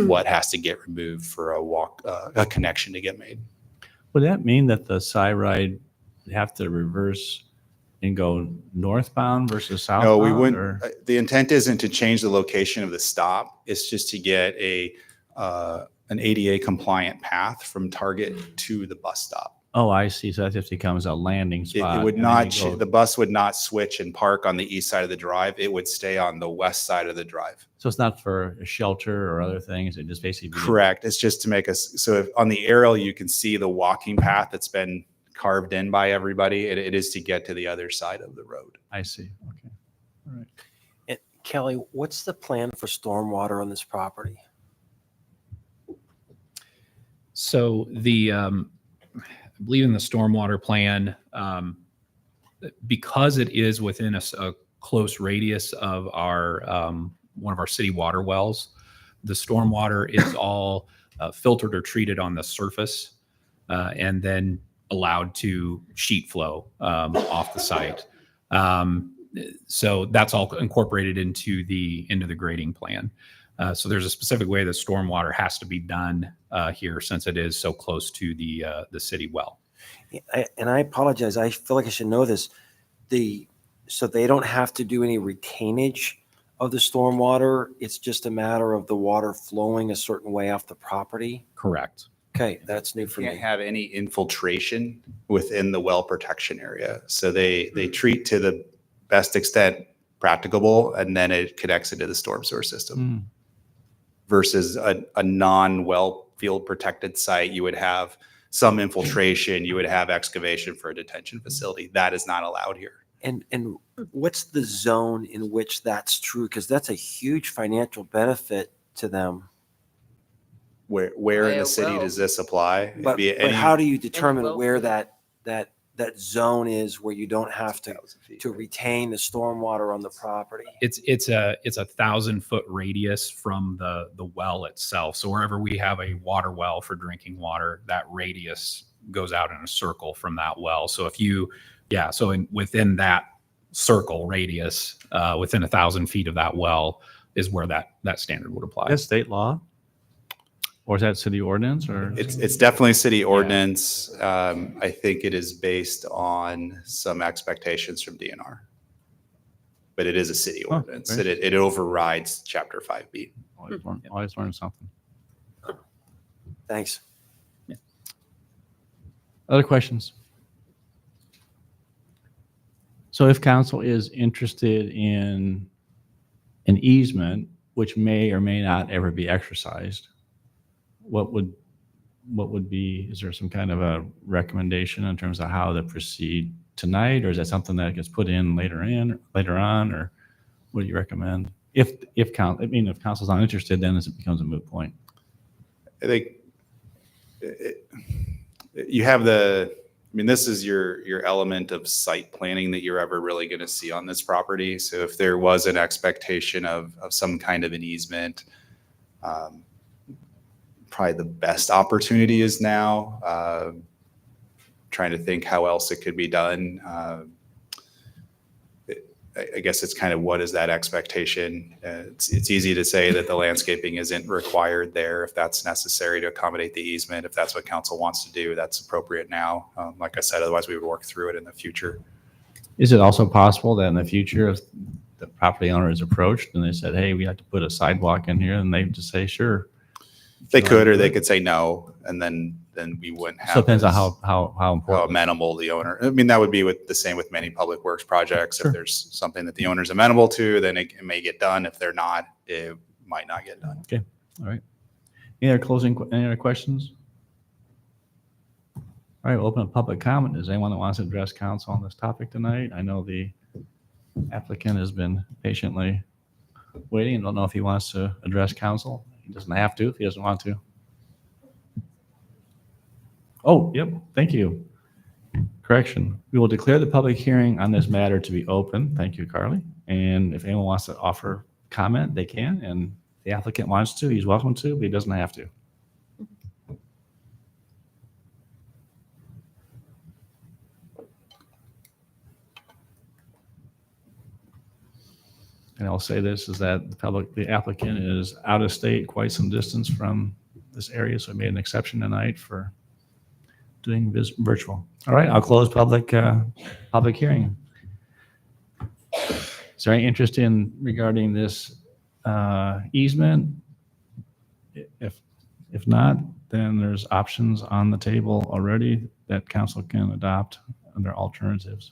what has to get removed for a connection to get made. Would that mean that the SideRide have to reverse and go northbound versus southbound? No, we wouldn't. Or? The intent isn't to change the location of the stop. It's just to get an ADA compliant path from Target to the bus stop. Oh, I see. So that just becomes a landing spot. It would and then not, you go- the bus would not switch and park on the east side of the drive. It would stay on the west side of the drive. So it's not for a shelter or other things. It just basically. Correct. It's just to make us, so if on the aerial, you can see the walking path that's been carved in by everybody. It is to get to the other side of the road. I see. Okay. All right. And Kelly, what's the plan for stormwater on this property? So I believe in the stormwater plan, because it is within a close radius of our one of our city water wells, the stormwater is all filtered or treated on the surface and then allowed to sheet flow off the site. So that's all incorporated into the grading plan. So there's a specific way that stormwater has to be done here since it is so close to the city well. And I apologize. I feel like I should know this. So they don't have to do any retainage of the stormwater. It's just a matter of the water flowing a certain way off the property. Correct. Okay, that's new for Can't me. have any infiltration within the well protection area. So they treat to the best extent practicable, and then it connects into the storm sewer system. Versus a non-well field protected site, you would have some infiltration, you would have excavation for a detention facility. That is not allowed here. And what's the zone in which that's true? Because that's a huge financial benefit to them. Where in the city does this apply? But how do you determine where that zone is where you don't have to retain the stormwater on the property? It's a 1,000-foot radius from the well itself. So wherever we have a water well for drinking water, that radius goes out in a circle from that well. So within that circle radius, within 1,000 feet of that well is where that standard would apply. That's state law? Or is that city ordinance? Or It's definitely city ordinance. I think it is based on some expectations from DNR. But it is a city ordinance. great. It overrides Chapter 5B. Always learn something. Thanks. Other questions? So if council is interested in an easement, which may or may not ever be exercised, what would be, is there some kind of a recommendation in terms of how to proceed tonight? Or is that something that gets put in later on, or what do you recommend? If council's not interested, then it becomes a moot point. I think you have the, I mean, this is your element of site planning that you're ever really going to see on this property. So if there was an expectation of some kind of an easement, probably the best opportunity is now. Trying to think how else it could be done. I guess it's kind of what is that expectation? It's easy to say that the landscaping isn't required there if that's necessary to accommodate the easement. If that's what council wants to do, that's appropriate now. Like I said, otherwise we would work through it in the future. Is it also possible that in the future, if the property owner is approached and they said, hey, we like to put a sidewalk in here, and they just say, sure. They could, or they could say no, and then we wouldn't have. So it depends on this- how important. amenable the owner. I mean, that would be the same with many public works projects. Sure. If there's something that the owner's amenable to, then it may get done. If they're not, it might not get done. Okay, all right. Any other questions? All right, we'll open up public comment. Is anyone that wants to address council on this topic tonight? I know the applicant has been patiently waiting. I don't know if he wants to address council. He doesn't have to if he doesn't want to. Oh, yep, thank you. Correction. We will declare the public hearing on this matter to be open. Thank you, Carly. And if anyone wants to offer comment, they can. And if the applicant wants to, he's welcome to, but he doesn't have to. And I'll say this, is that the applicant is out of state, quite some distance from this area, so I made an exception tonight for doing virtual. All right, I'll close public hearing. Is there any interest in regarding this easement? If not, then there's options on the table already that council can adopt under alternatives.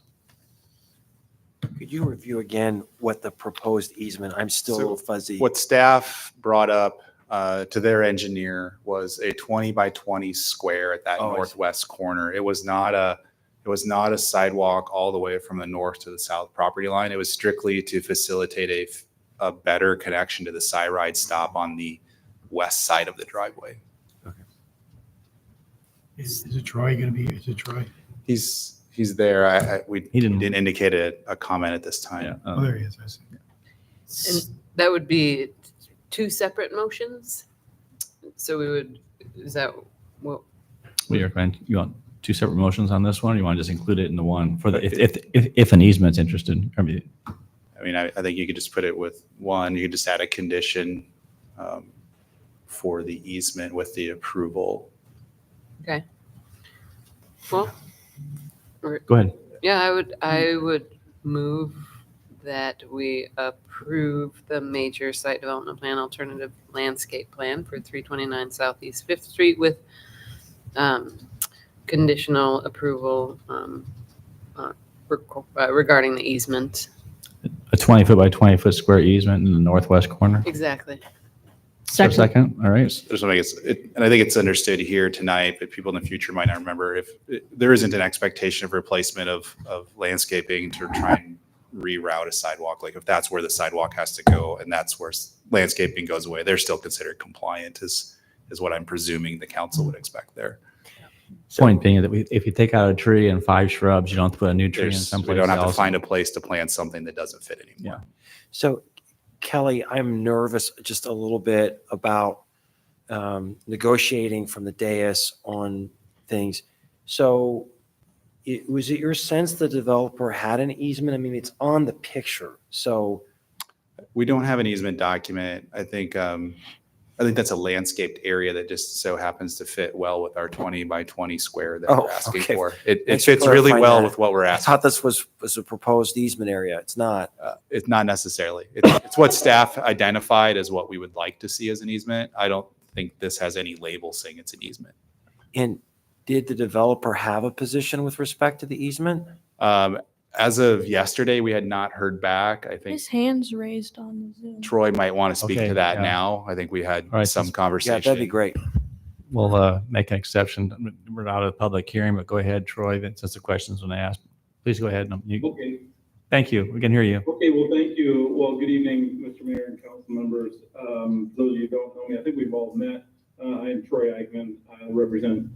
Could you review again what the proposed easement? I'm still a little fuzzy. What staff brought up to their engineer was a 20 by 20 square at that Oh, I see. northwest corner. It was not a sidewalk all the way from the north to the south property line. It was strictly to facilitate a better connection to the Syride stop on the west side of the driveway. Is it Troy going to be, is it Troy? He's there. He didn't indicate a comment at this time. Oh, there he is. I see. And that would be two separate motions? So we would, is that what? What do you recommend? You want two separate motions on this one, or you want to just include it in the one for the, if an easement's interested? I mean, I think you could just put it with one. You could just add a condition for the easement with the approval. Okay. Well. Go ahead. Yeah, I would move that we approve the major site development plan, alternative landscape plan for 329 Southeast 5th Street with conditional approval regarding the easement. A 20-foot by 20-foot square easement in the northwest corner. Exactly. Second. All right. There's something and I think it's understood here tonight, but people in the future might not remember there isn't an expectation of replacement of landscaping to try and reroute a sidewalk. Like if that's where the sidewalk has to go and that's where landscaping goes away, they're still considered compliant is what I'm presuming the council would expect there. Point being that if you take out a tree and 5 shrubs, you don't have to put a new tree in someplace We don't have to else. find a place to plant something that doesn't fit anymore. Yeah. So Kelly, I'm nervous just a little bit about negotiating from the dais on things. So was it your sense the developer had an easement? I mean, it's on the picture. So we don't have an easement document. I think that's a landscaped area that just so happens to fit well with our 20 by 20 square that we're asking for. It Thanks for fits really clarifying well that. with what we're I asking. thought this was a proposed easement area. It's not. It's not necessarily. It's what staff identified as what we would like to see as an easement. I don't think this has any label saying it's an easement. And did the developer have a position with respect to the easement? As of yesterday, we had not heard back. I think His hand's raised on the Zoom. Troy might want to speak Okay, to that yeah. now. I think we had All right, some since- conversation. Yeah, that'd be great. We'll make an exception. We're out of the public hearing, but go ahead, Troy, since the questions when asked. Please go ahead. Okay. Thank you. We can hear you. Okay, well, thank you. Well, good evening, Mr. Mayor and council members. Those of you who don't know me, I think we've all met I am Troy Eichman. I represent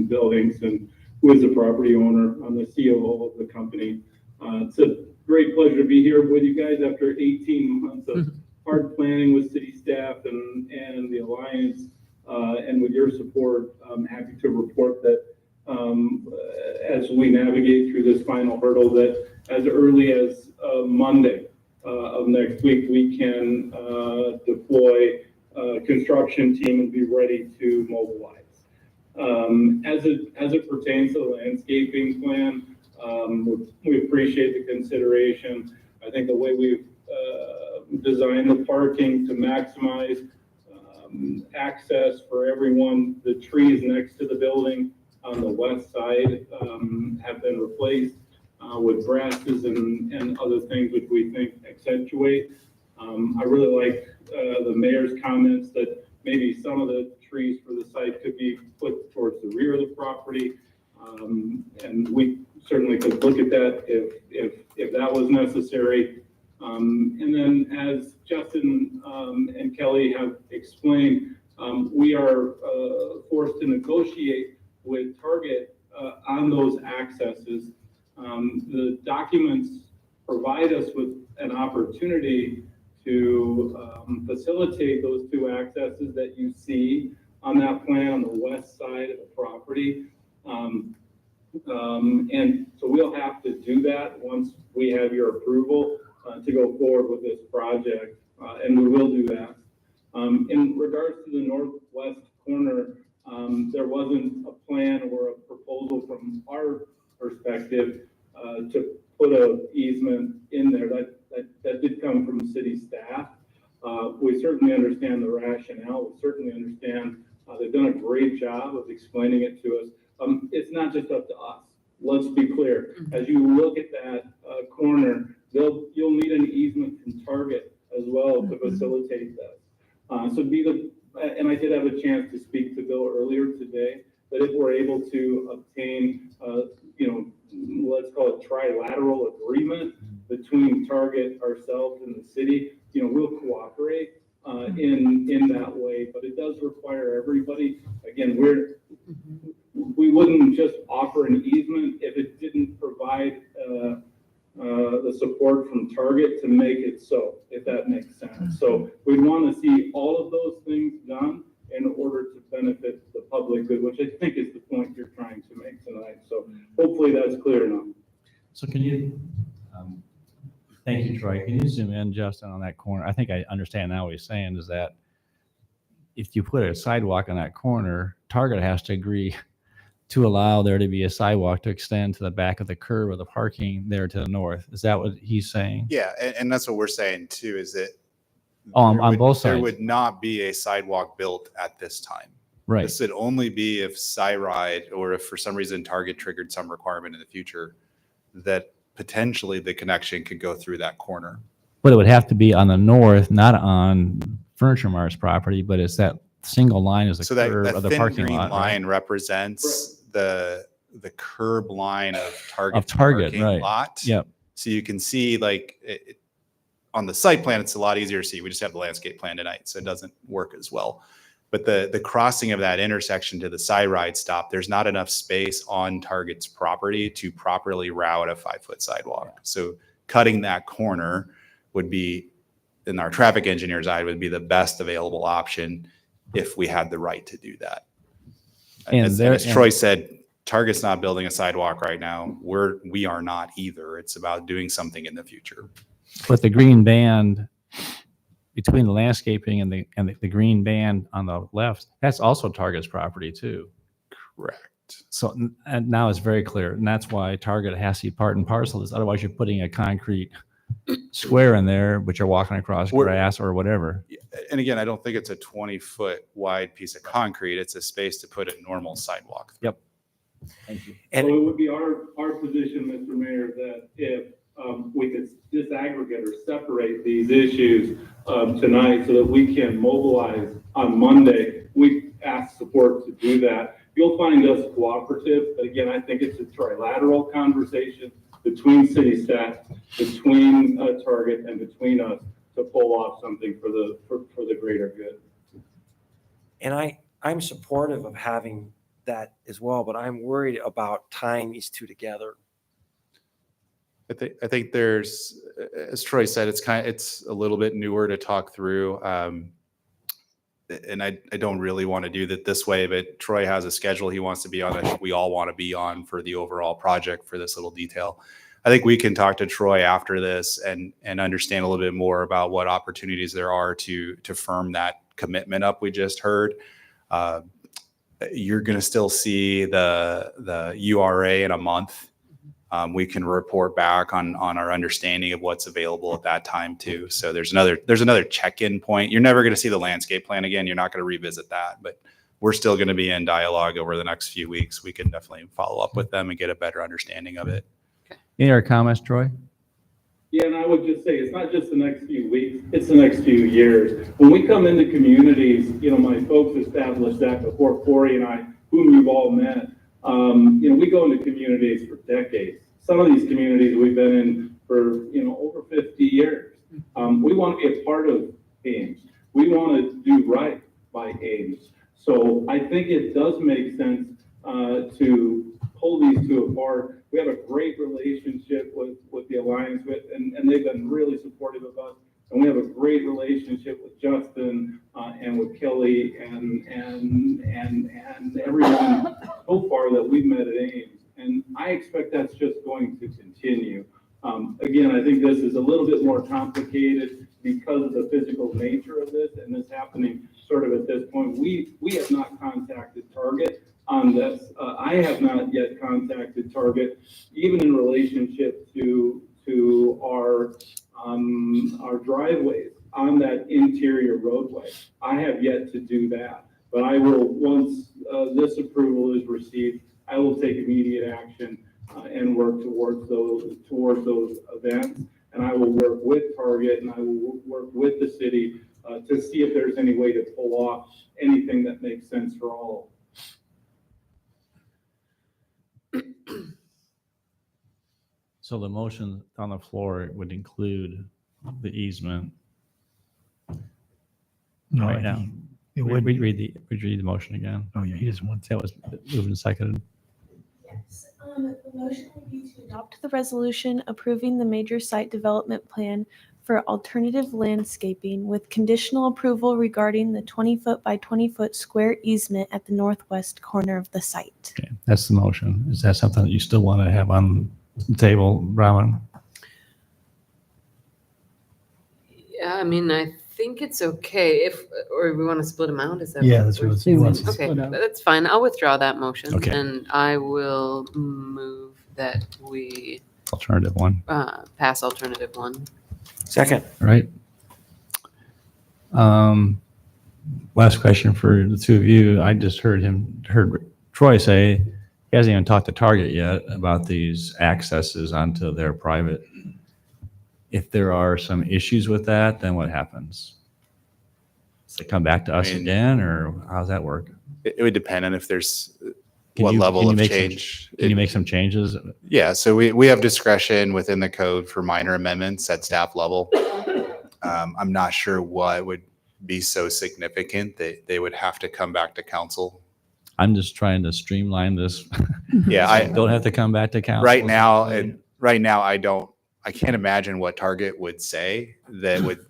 Buildings, and who is the property owner. I'm the COO of the company. It's a great pleasure to be here with you guys after 18 months of hard planning with city staff and the Alliance. And with your support, I'm happy to report that as we navigate through this final hurdle, that as early as Monday of next week, we can deploy a construction team and be ready to mobilize. As it pertains to the landscaping plan, we appreciate the consideration. I think the way we've designed the parking to maximize access for everyone, the trees next to the building on the west side have been replaced with grasses and other things which we think accentuate. I really like the mayor's comments that maybe some of the trees for the site could be put towards the rear of the property. And we certainly could look at that if that was necessary. And then as Justin and Kelly have explained, we are forced to negotiate with Target on those accesses. The documents provide us with an opportunity to facilitate those two accesses that you see on that plan on the west side of the property. And so we'll have to do that once we have your approval to go forward with this project, and we will do that. In regards to the northwest corner, there wasn't a plan or a proposal from our perspective to put an easement in there. That did come from city staff. We certainly understand the rationale. We certainly understand they've done a great job of explaining it to us. It's not just up to us. Let's be clear. As you look at that corner, you'll need an easement from Target as well to facilitate that. And I did have a chance to speak to Bill earlier today, that if we're able to obtain, let's call it trilateral agreement between Target, ourselves, and the city, we'll cooperate in that way. But it does require everybody. Again, we wouldn't just offer an easement if it didn't provide the support from Target to make it so, if that makes sense. So we'd want to see all of those things done in order to benefit the public good, which I think is the point you're trying to make tonight. So hopefully that's clear enough. So can you, thank you, Troy. Can you zoom in, Justin, on that corner? I think I understand now what he's saying is that if you put a sidewalk on that corner, Target has to agree to allow there to be a sidewalk to extend to the back of the curb of the parking there to the north. Is that what he's saying? Yeah, and that's what we're saying too, is that On both there sides? would not be a sidewalk built at this time. Right. This would only be if Cyride, or if for some reason Target triggered some requirement in the future, that potentially the connection could go through that corner. But it would have to be on the north, not on Furniture Mart's property, but it's that single line is the So curb that of the thin parking green lot, line right? represents the curb line of Target. Of Target, parking right. lot. Yep. So you can see, like, on the site plan, it's a lot easier to see. We just have the landscape plan tonight, so it doesn't work as well. But the crossing of that intersection to the Cyride stop, there's not enough space on Target's property to properly route a 5-foot sidewalk. Yeah. So cutting that corner would be, in our traffic engineer's eye, would be the best available option if we had the right to do that. And as Troy said, Target's not building a sidewalk right now. We are not either. It's about doing something in the future. But the green band between the landscaping and the green band on the left, that's also Target's property too. Correct. So and now it's very clear, and that's why Target has to be part and parcel of this. Otherwise, you're putting a concrete square in there, but you're walking across grass or whatever. And again, I don't think it's a 20-foot wide piece of concrete. It's a space to put a normal sidewalk through. Yep. Thank you. And so it would be our position, Mr. Mayor, that if we could disaggregate or separate these issues tonight so that we can mobilize on Monday, we ask support to do that. You'll find us cooperative, but again, I think it's a trilateral conversation between city staff, between Target, and between us to pull off something for the greater good. And I'm supportive of having that as well, but I'm worried about tying these two together. I think there's, as Troy said, it's a little bit newer to talk through. And I don't really want to do that this way, but Troy has a schedule he wants to be on. I think we all want to be on for the overall project for this little detail. I think we can talk to Troy after this and understand a little bit more about what opportunities there are to firm that commitment up we just heard. You're going to still see the URA in a month. We can report back on our understanding of what's available at that time too. So there's another check-in point. You're never going to see the landscape plan again. You're not going to revisit that, but we're still going to be in dialogue over the next few weeks. We can definitely follow up with them and get a better understanding of it. Any other comments, Troy? Yeah, and I would just say, it's not just the next few weeks, it's the next few years. When we come into communities, my folks established that before Corey and I, whom you've all met, we go into communities for decades. Some of these communities we've been in for, over 50 years. We want to be a part of Ames. We want to do right by Ames. So I think it does make sense to pull these two apart. We have a great relationship with the Alliance, and they've been really supportive of us. And we have a great relationship with Justin and with Kelly and everyone so far that we've met at Ames. And I expect that's just going to continue. Again, I think this is a little bit more complicated because of the physical nature of this and this happening sort of at this point. We have not contacted Target on this. I have not yet contacted Target, even in relationship to our driveways on that interior roadway. I have yet to do that, but I will, once this approval is received, I will take immediate action and work towards those events. And I will work with Target and I will work with the city to see if there's any way to pull off anything that makes sense for all. So the motion on the floor would include the easement. No, Right now. it We would. read the motion again. Oh, yeah, he doesn't want That was moved and seconded. Yes, the motion would be to adopt the resolution approving the major site development plan for alternative landscaping with conditional approval regarding the 20-foot by 20-foot square easement at the northwest corner of the site. Okay, that's the motion. Is that something that you still want to have on the table, Robin? Yeah, I mean, I think it's okay or we want to split them out. Is that? Yeah, that's what he wants to Okay, split out. that's fine. I'll withdraw that motion. Okay. And I will move that we Alternative one. pass alternative one. Second. All right. Last question for the two of you. I just heard Troy say he hasn't even talked to Target yet about these accesses onto their private. If there are some issues with that, then what happens? Does it come back to us again, or how's that work? It would depend on if there's Can what you- level can you of make some- change. Can you make some changes? Yeah, so we have discretion within the code for minor amendments at staff level. I'm not sure what would be so significant that they would have to come back to council. I'm just trying to streamline this. Yeah, I Don't have to come back to council. right now, I can't imagine what Target would say that would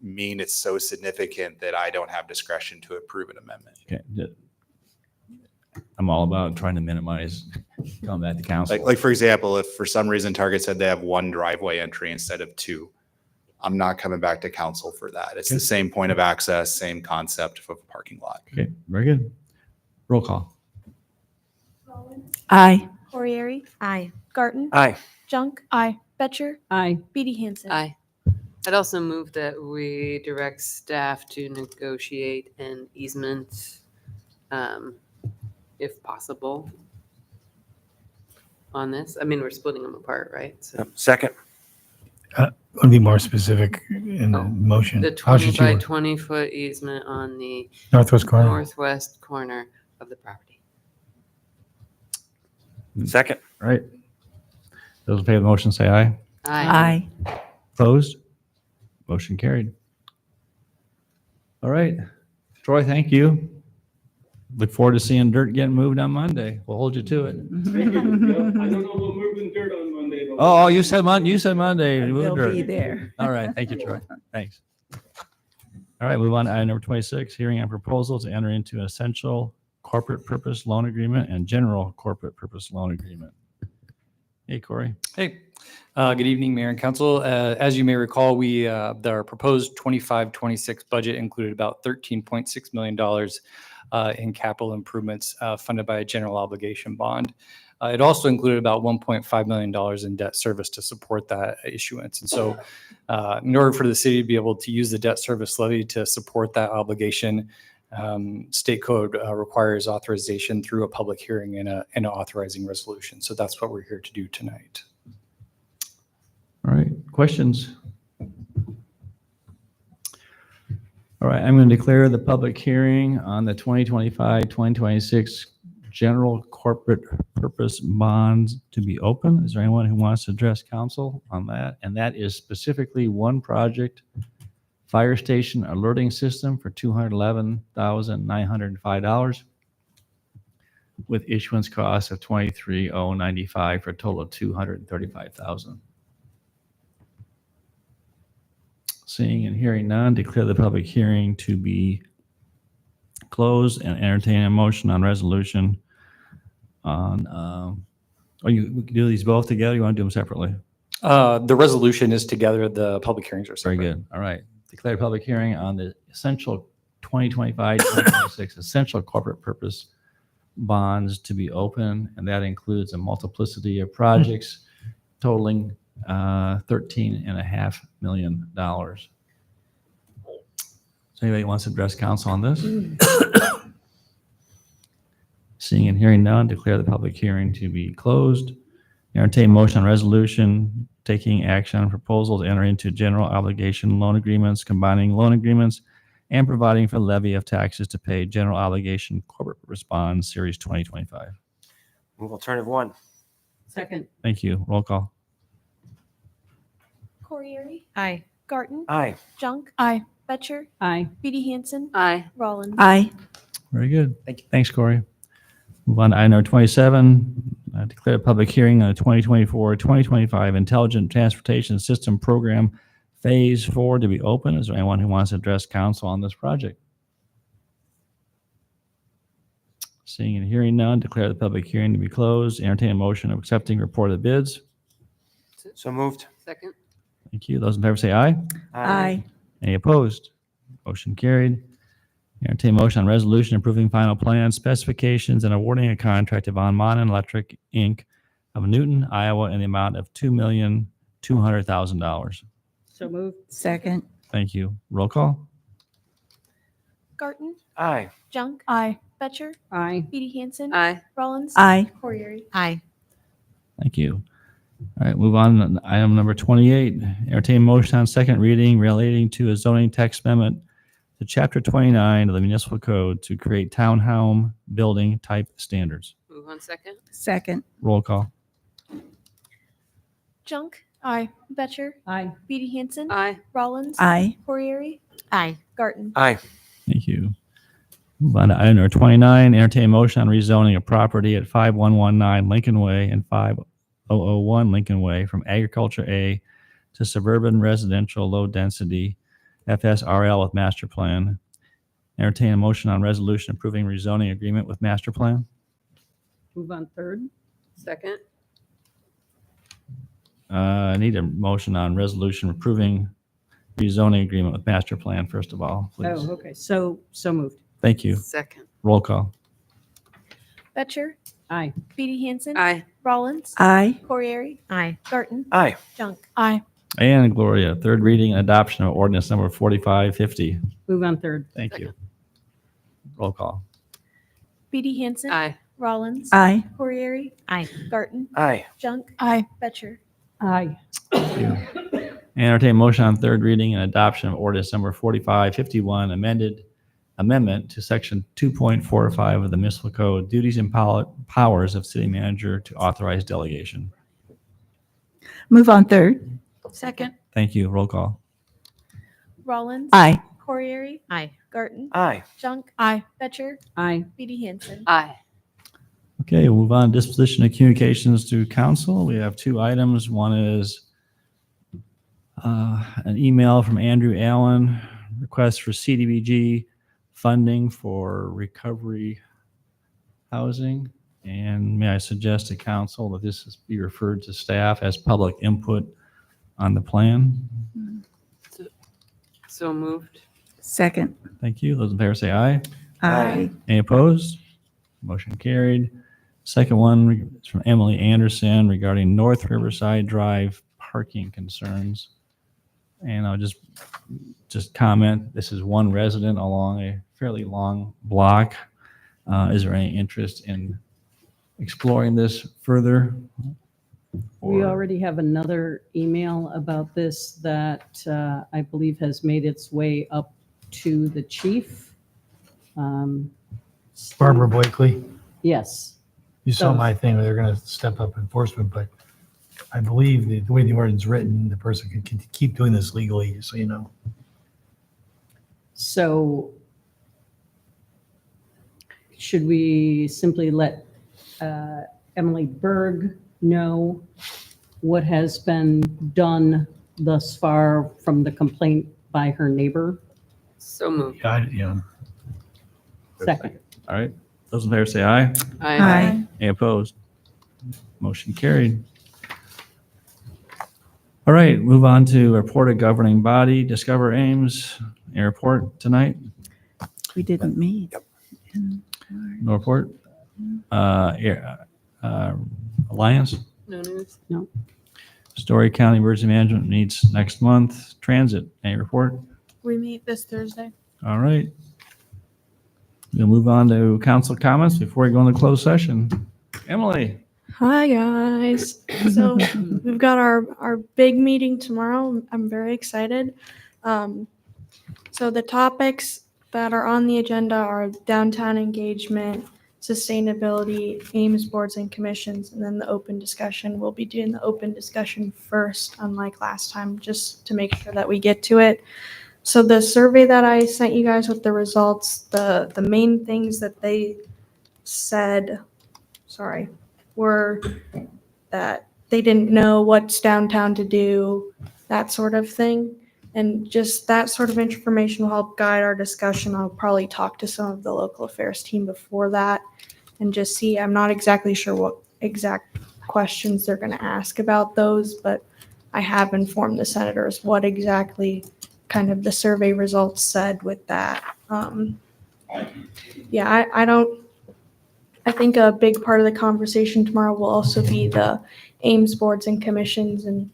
mean it's so significant that I don't have discretion to approve an amendment. Okay. I'm all about trying to minimize coming back to council. Like for example, if for some reason Target said they have one driveway entry instead of two, I'm not coming back to council for that. It's the same point of access, same concept of a parking lot. Okay, very good. Roll call. Aye. Corriere, Aye. Garten, Aye. Junk, Aye, Betcher, Aye. Beatty Hansen. Aye. I'd also move that we direct staff to negotiate an easement, if possible, on this. I mean, we're splitting them apart, right? So Second. Want to be more specific in the motion. the How 20 should by you, 20 foot easement on the northwest corner? northwest corner of the property. Second. All right. Those in favor of the motion, say aye. Aye. Opposed? Motion carried. All right. Troy, thank you. look forward to seeing dirt getting moved on Monday. We'll hold you to it. Thank you. Yep. I don't know about moving dirt on Monday. Though. Oh, you said Monday. They'll moving be dirt. there. All right. Thank you, Troy. Thanks. All right. Move on to item number 26, hearing on proposal to enter into an essential corporate purpose loan agreement and general corporate purpose loan agreement. Hey, Corey. Hey, good evening, Mayor and Council. As you may recall, our proposed 25-26 budget included about $13.6 million in capital improvements funded by a general obligation bond. It also included about $1.5 million in debt service to support that issuance. And so in order for the city to be able to use the debt service levy to support that obligation, state code requires authorization through a public hearing and an authorizing resolution. So that's what we're here to do tonight. All right. Questions? All right. I'm going to declare the public hearing on the 2025-2026 general corporate purpose bonds to be open. Is there anyone who wants to address council on that? And that is specifically one project, fire station alerting system for $211,905 with issuance costs of $23,095 for a total of $235,000. Seeing and hearing none, declare the public hearing to be closed and entertain a motion on resolution on, we can do these both together? You want to do them separately? The resolution is together. The public hearings are separate. Very good. All right. Declare public hearing on the essential 2025-2026 essential corporate purpose bonds to be open, and that includes a multiplicity of projects totaling $13.5 million. So anybody wants to address council on this? Seeing and hearing none, declare the public hearing to be closed. Entertain motion on resolution taking action on proposal to enter into general obligation loan agreements, combining loan agreements, and providing for levy of taxes to pay general obligation corporate purpose bonds series 2025. Move alternative one. Second. Thank you. Roll call. Corriere, Aye. Garten, Aye. Junk. Aye. Betcher, Aye. Beatty Hansen, Aye. Rollins. Aye. Very good. Thank you. Thanks, Corey. Move on to item number 27. Declare a public hearing on the 2024-2025 Intelligent Transportation System Program Phase 4 to be open. Is there anyone who wants to address council on this project? Seeing and hearing none, declare the public hearing to be closed. Entertain a motion of accepting reported bids. So moved. Second. Thank you. Those in favor say aye. Aye. Any opposed? Motion carried. Entertain motion on resolution approving final plans, specifications, and awarding a contract to Von Mannen Electric, Inc. of Newton, Iowa, in the amount of $2,200,000. So moved. Second. Thank you. Roll call. Garten, Aye. Junk. Aye. Betcher, Aye. Beatty Hansen, Aye. Rollins. Aye. Corriere. Aye. Thank you. All right, move on to item number 28. Entertain motion on second reading relating to a zoning text amendment to Chapter 29 of the Municipal Code to create townhome building type standards. Move on second. Second. Roll call. Junk. Aye. Betcher, Aye. Beatty Hansen, Aye. Rollins. Aye. Corriere, Aye. Garten. Aye. Thank you. Move on to item number 29. Entertain motion on rezoning a property at 5119 Lincoln Way and 5001 Lincoln Way from agriculture A to suburban residential low density FSRL with master plan. Entertain a motion on resolution approving rezoning agreement with master plan. Move on third. Second. I need a motion on resolution approving rezoning agreement with master plan, first of all, please. Oh, okay. So moved. Thank you. Second. Roll call. Betcher, Aye. Beatty Hansen, Aye. Rollins. Aye. Corriere, Aye. Garten. Aye. Junk. Aye. And Gloria, third reading and adoption of ordinance number 4550. Move on third. Thank you. Roll call. Beatty Hansen. Aye. Rollins. Aye. Corriere, Aye. Garten. Aye. Junk. Aye. Betcher. Aye. Thank you. And entertain motion on third reading and adoption of ordinance number 4551, amendment to section 2.45 of the municipal code, duties and powers of city manager to authorize delegation. Move on third. Second. Thank you. Roll call. Rollins. Aye. Corriere, Aye. Garten, Aye. Junk, Aye. Betcher, Aye. Beatty Hansen. Aye. Okay, we'll move on. Disposition of communications to council. We have two items. One is an email from Andrew Allen, request for CDBG funding for recovery housing. And may I suggest to council that this be referred to staff as public input on the plan? So moved. Second. Thank you. Those in favor say aye. Aye. Any opposed? Motion carried. Second one is from Emily Anderson regarding North Riverside Drive parking concerns. And I'll just comment, this is one resident along a fairly long block. Is there any interest in exploring this further? We already have another email about this that I believe has made its way up to the chief. Barbara Blakely, Yes. you saw So- my thing where they're going to step up enforcement, but I believe the way the ordinance is written, the person can keep doing this legally, so you know. So should we simply let Emily Berg know what has been done thus far from the complaint by her neighbor? So moved. Yeah. Second. All right. Those in favor say aye. Aye. Any opposed? Motion carried. All right, move on to report of governing body, Discover Ames. Any report tonight? We didn't meet. No report? Alliance? No news. No. Story County Emergency Management meets next month. Transit, any report? We meet this Thursday. All right. We'll move on to council comments before we go into closed session. Emily? Hi, guys. So we've got our big meeting tomorrow. I'm very excited. So the topics that are on the agenda are downtown engagement, sustainability, Ames boards and commissions, and then the open discussion. We'll be doing the open discussion first, unlike last time, just to make sure that we get to it. So the survey that I sent you guys with the results, the main things that they said, were that they didn't know what's downtown to do, that sort of thing. And just that sort of information will help guide our discussion. I'll probably talk to some of the local affairs team before that and just see. I'm not exactly sure what exact questions they're going to ask about those, but I have informed the senators what exactly kind of the survey results said with that. I think a big part of the conversation tomorrow will also be the Ames boards and commissions, and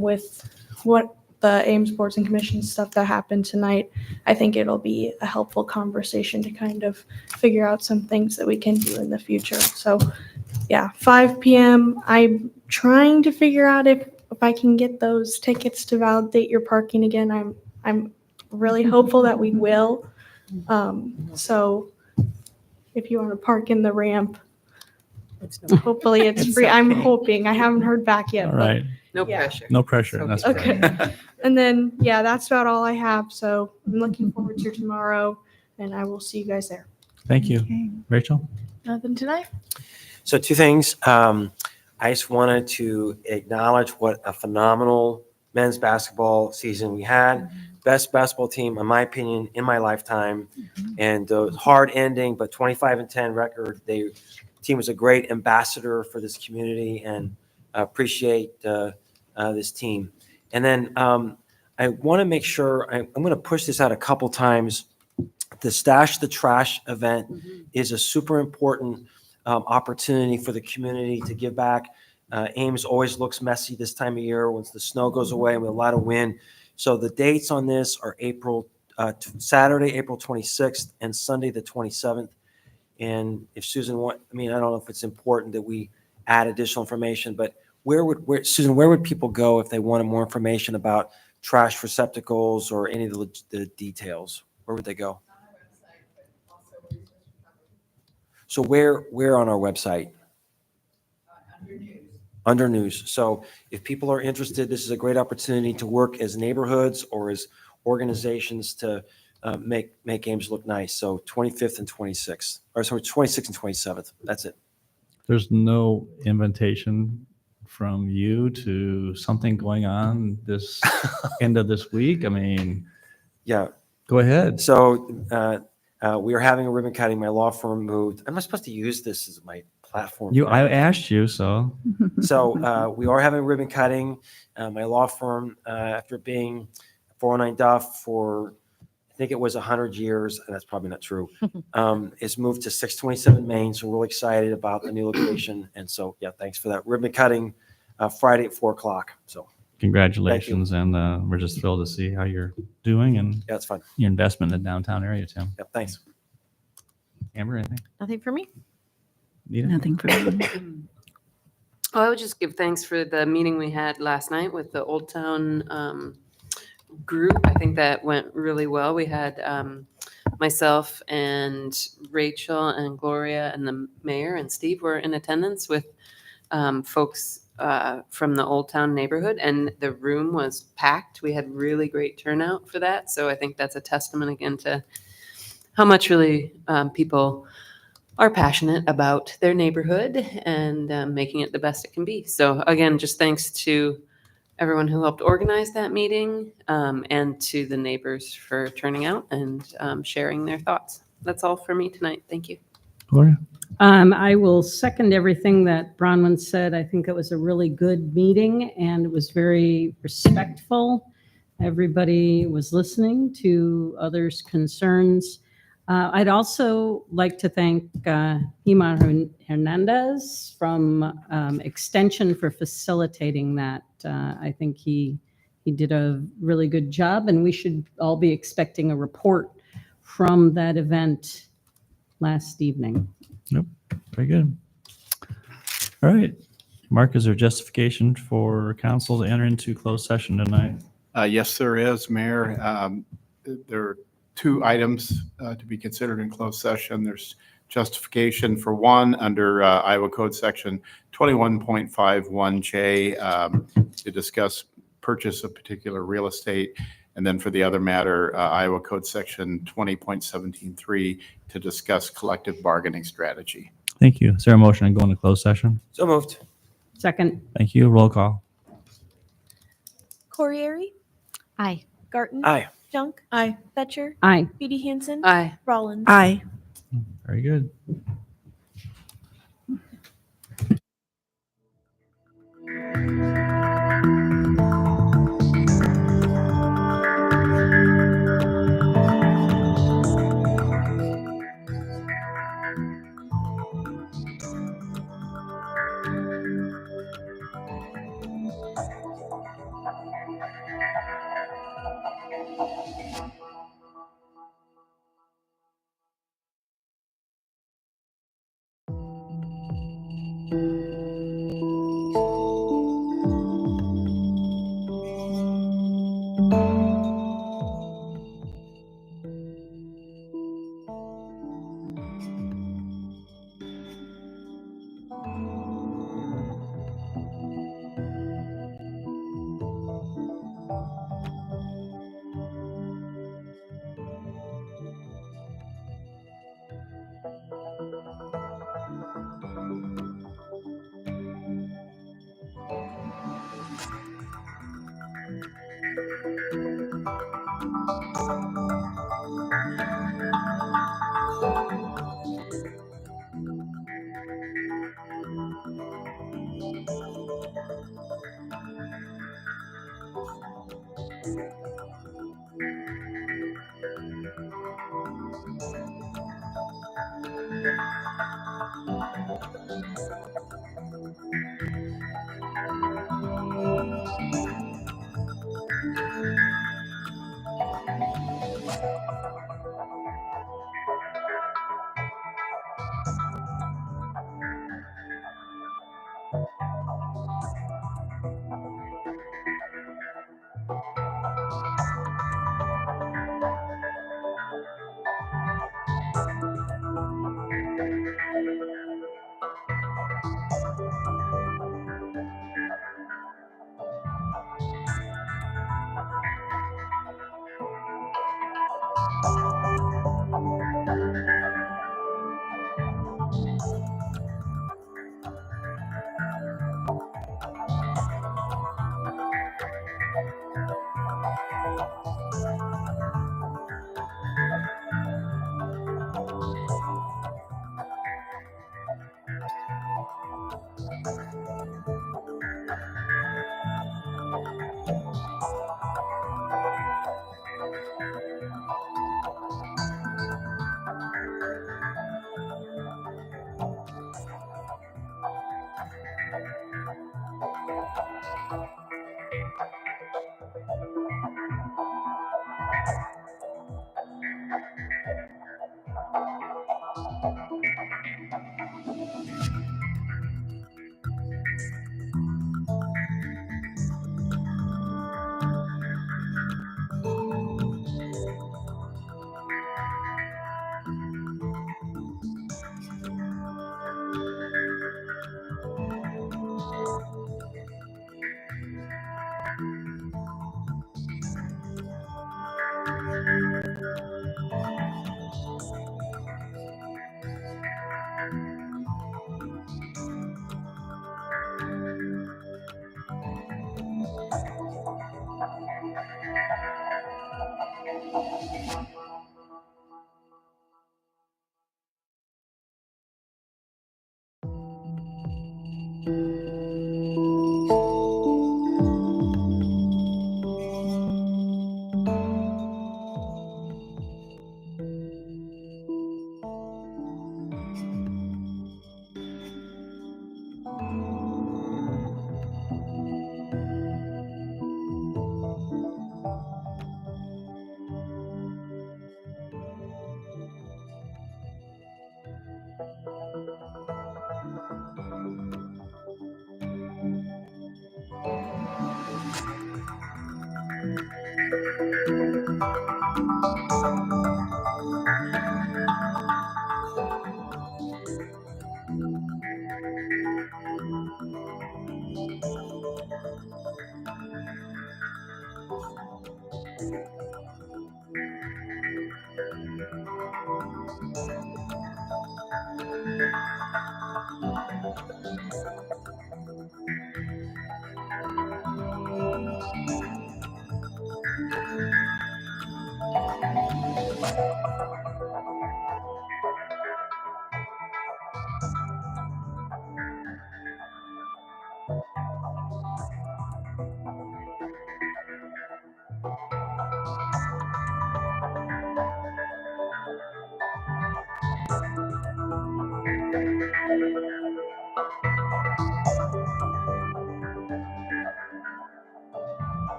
with what the Ames boards and commissions stuff that happened tonight, I think it'll be a helpful conversation to kind of figure out some things that we can do in the future. So yeah, 5 p.m. I'm trying to figure out if I can get those tickets to validate your parking again. I'm really hopeful that we will. So if you want to park in the ramp, hopefully it's free. I'm hoping. I haven't heard back yet. All right. No Yeah. pressure. No pressure. That's all right. Okay. And then, yeah, that's about all I have. So I'm looking forward to tomorrow, and I will see you guys there. Thank you. Rachel? Nothing tonight? So two things. I just wanted to acknowledge what a phenomenal men's basketball season we had. Best basketball team, in my opinion, in my lifetime. And hard ending, but 25-10 record. Team was a great ambassador for this community, and I appreciate this team. And then I want to make sure, I'm going to push this out a couple times. The Stash the Trash event is a super important opportunity for the community to give back. Ames always looks messy this time of year once the snow goes away and with a lot of wind. So the dates on this are Saturday, April 26th, and Sunday, the 27th. And if Susan I don't know if it's important that we add additional information, but Susan, where would people go if they wanted more information about trash receptacles or any of the details? Where would they go? So where on our website? Under news. So if people are interested, this is a great opportunity to work as neighborhoods or as organizations to make Ames look nice. So 25th and 26th, or sorry, 26th and 27th. That's it. There's no invitation from you to something going on this end of this week? I mean, Yeah. go ahead. So we are having a ribbon cutting. My law firm moved. Am I supposed to use this as my platform? I asked you, so. So we are having a ribbon cutting. My law firm, after being 409 Duff for, I think it was 100 years, and that's probably not true, is moved to 627 Main. So we're really excited about the new location. And so, yeah, thanks for that. Ribbon cutting Friday at 4 o'clock. So Congratulations, and we're just thrilled to see how you're doing and yeah, it's fun. your investment in the downtown area, Tim. Yeah, thanks. Amber, anything? Nothing for me. Nita? Nothing for me. Well, I would just give thanks for the meeting we had last night with the Old Town group. I think that went really well. We had myself and Rachel and Gloria and the mayor and Steve were in attendance with folks from the Old Town neighborhood, and the room was packed. We had really great turnout for that. So I think that's a testament again to how much really people are passionate about their neighborhood and making it the best it can be. So again, just thanks to everyone who helped organize that meeting and to the neighbors for turning out and sharing their thoughts. That's all for me tonight. Thank you. Gloria? I will second everything that Bronwyn said. I think it was a really good meeting and it was very respectful. Everybody was listening to others' concerns. I'd also like to thank Iman Hernandez from Extension for facilitating that. I think he did a really good job, and we should all be expecting a report from that event last evening. Yep, very good. All right. Mark, is there justification for council to enter into closed session tonight? Yes, there is, Mayor. There are two items to be considered in closed session. There's justification for one under Iowa Code Section 21.51J to discuss purchase of particular real estate. And then for the other matter, Iowa Code Section 20.17.3 to discuss collective bargaining strategy. Thank you. Is there a motion to go into closed session? So moved. Second. Thank you. Roll call. Corriere? Aye. Garten? Aye. Junk? Aye. Fetcher? Aye. Beatty Hansen? Aye. Rollins? Aye. Very good.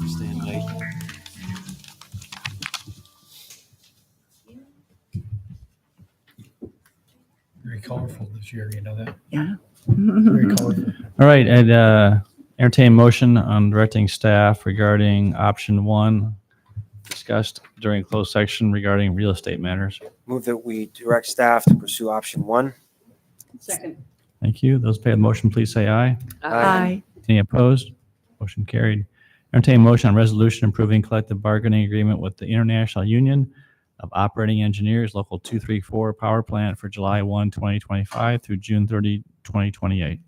Staying late. Very colorful this year, you know that? Yeah. Very colorful. All right, and entertain motion on directing staff regarding option 1 discussed during closed section regarding real estate matters. Move that we direct staff to pursue option 1. Second. Thank you. Those in favor of the motion, please say aye. Aye. Any opposed? Motion carried. Entertain motion on resolution approving collective bargaining agreement with the International Union of Operating Engineers, Local 234 Power Plant for July 1, 2025 through June 30, 2028.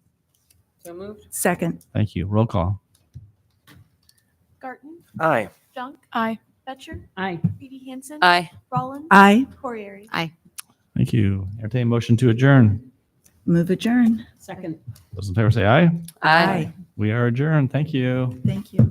So moved. Second. Thank you. Roll call. Garten, Aye. Junk, Aye. Betcher, Aye. Feedy Hansen. Aye. Rollins. Aye. Corriere. Aye. Thank you. Entertain motion to adjourn. Move adjourn. Second. Those in favor say aye. Aye. We are adjourned. Thank you. Thank you.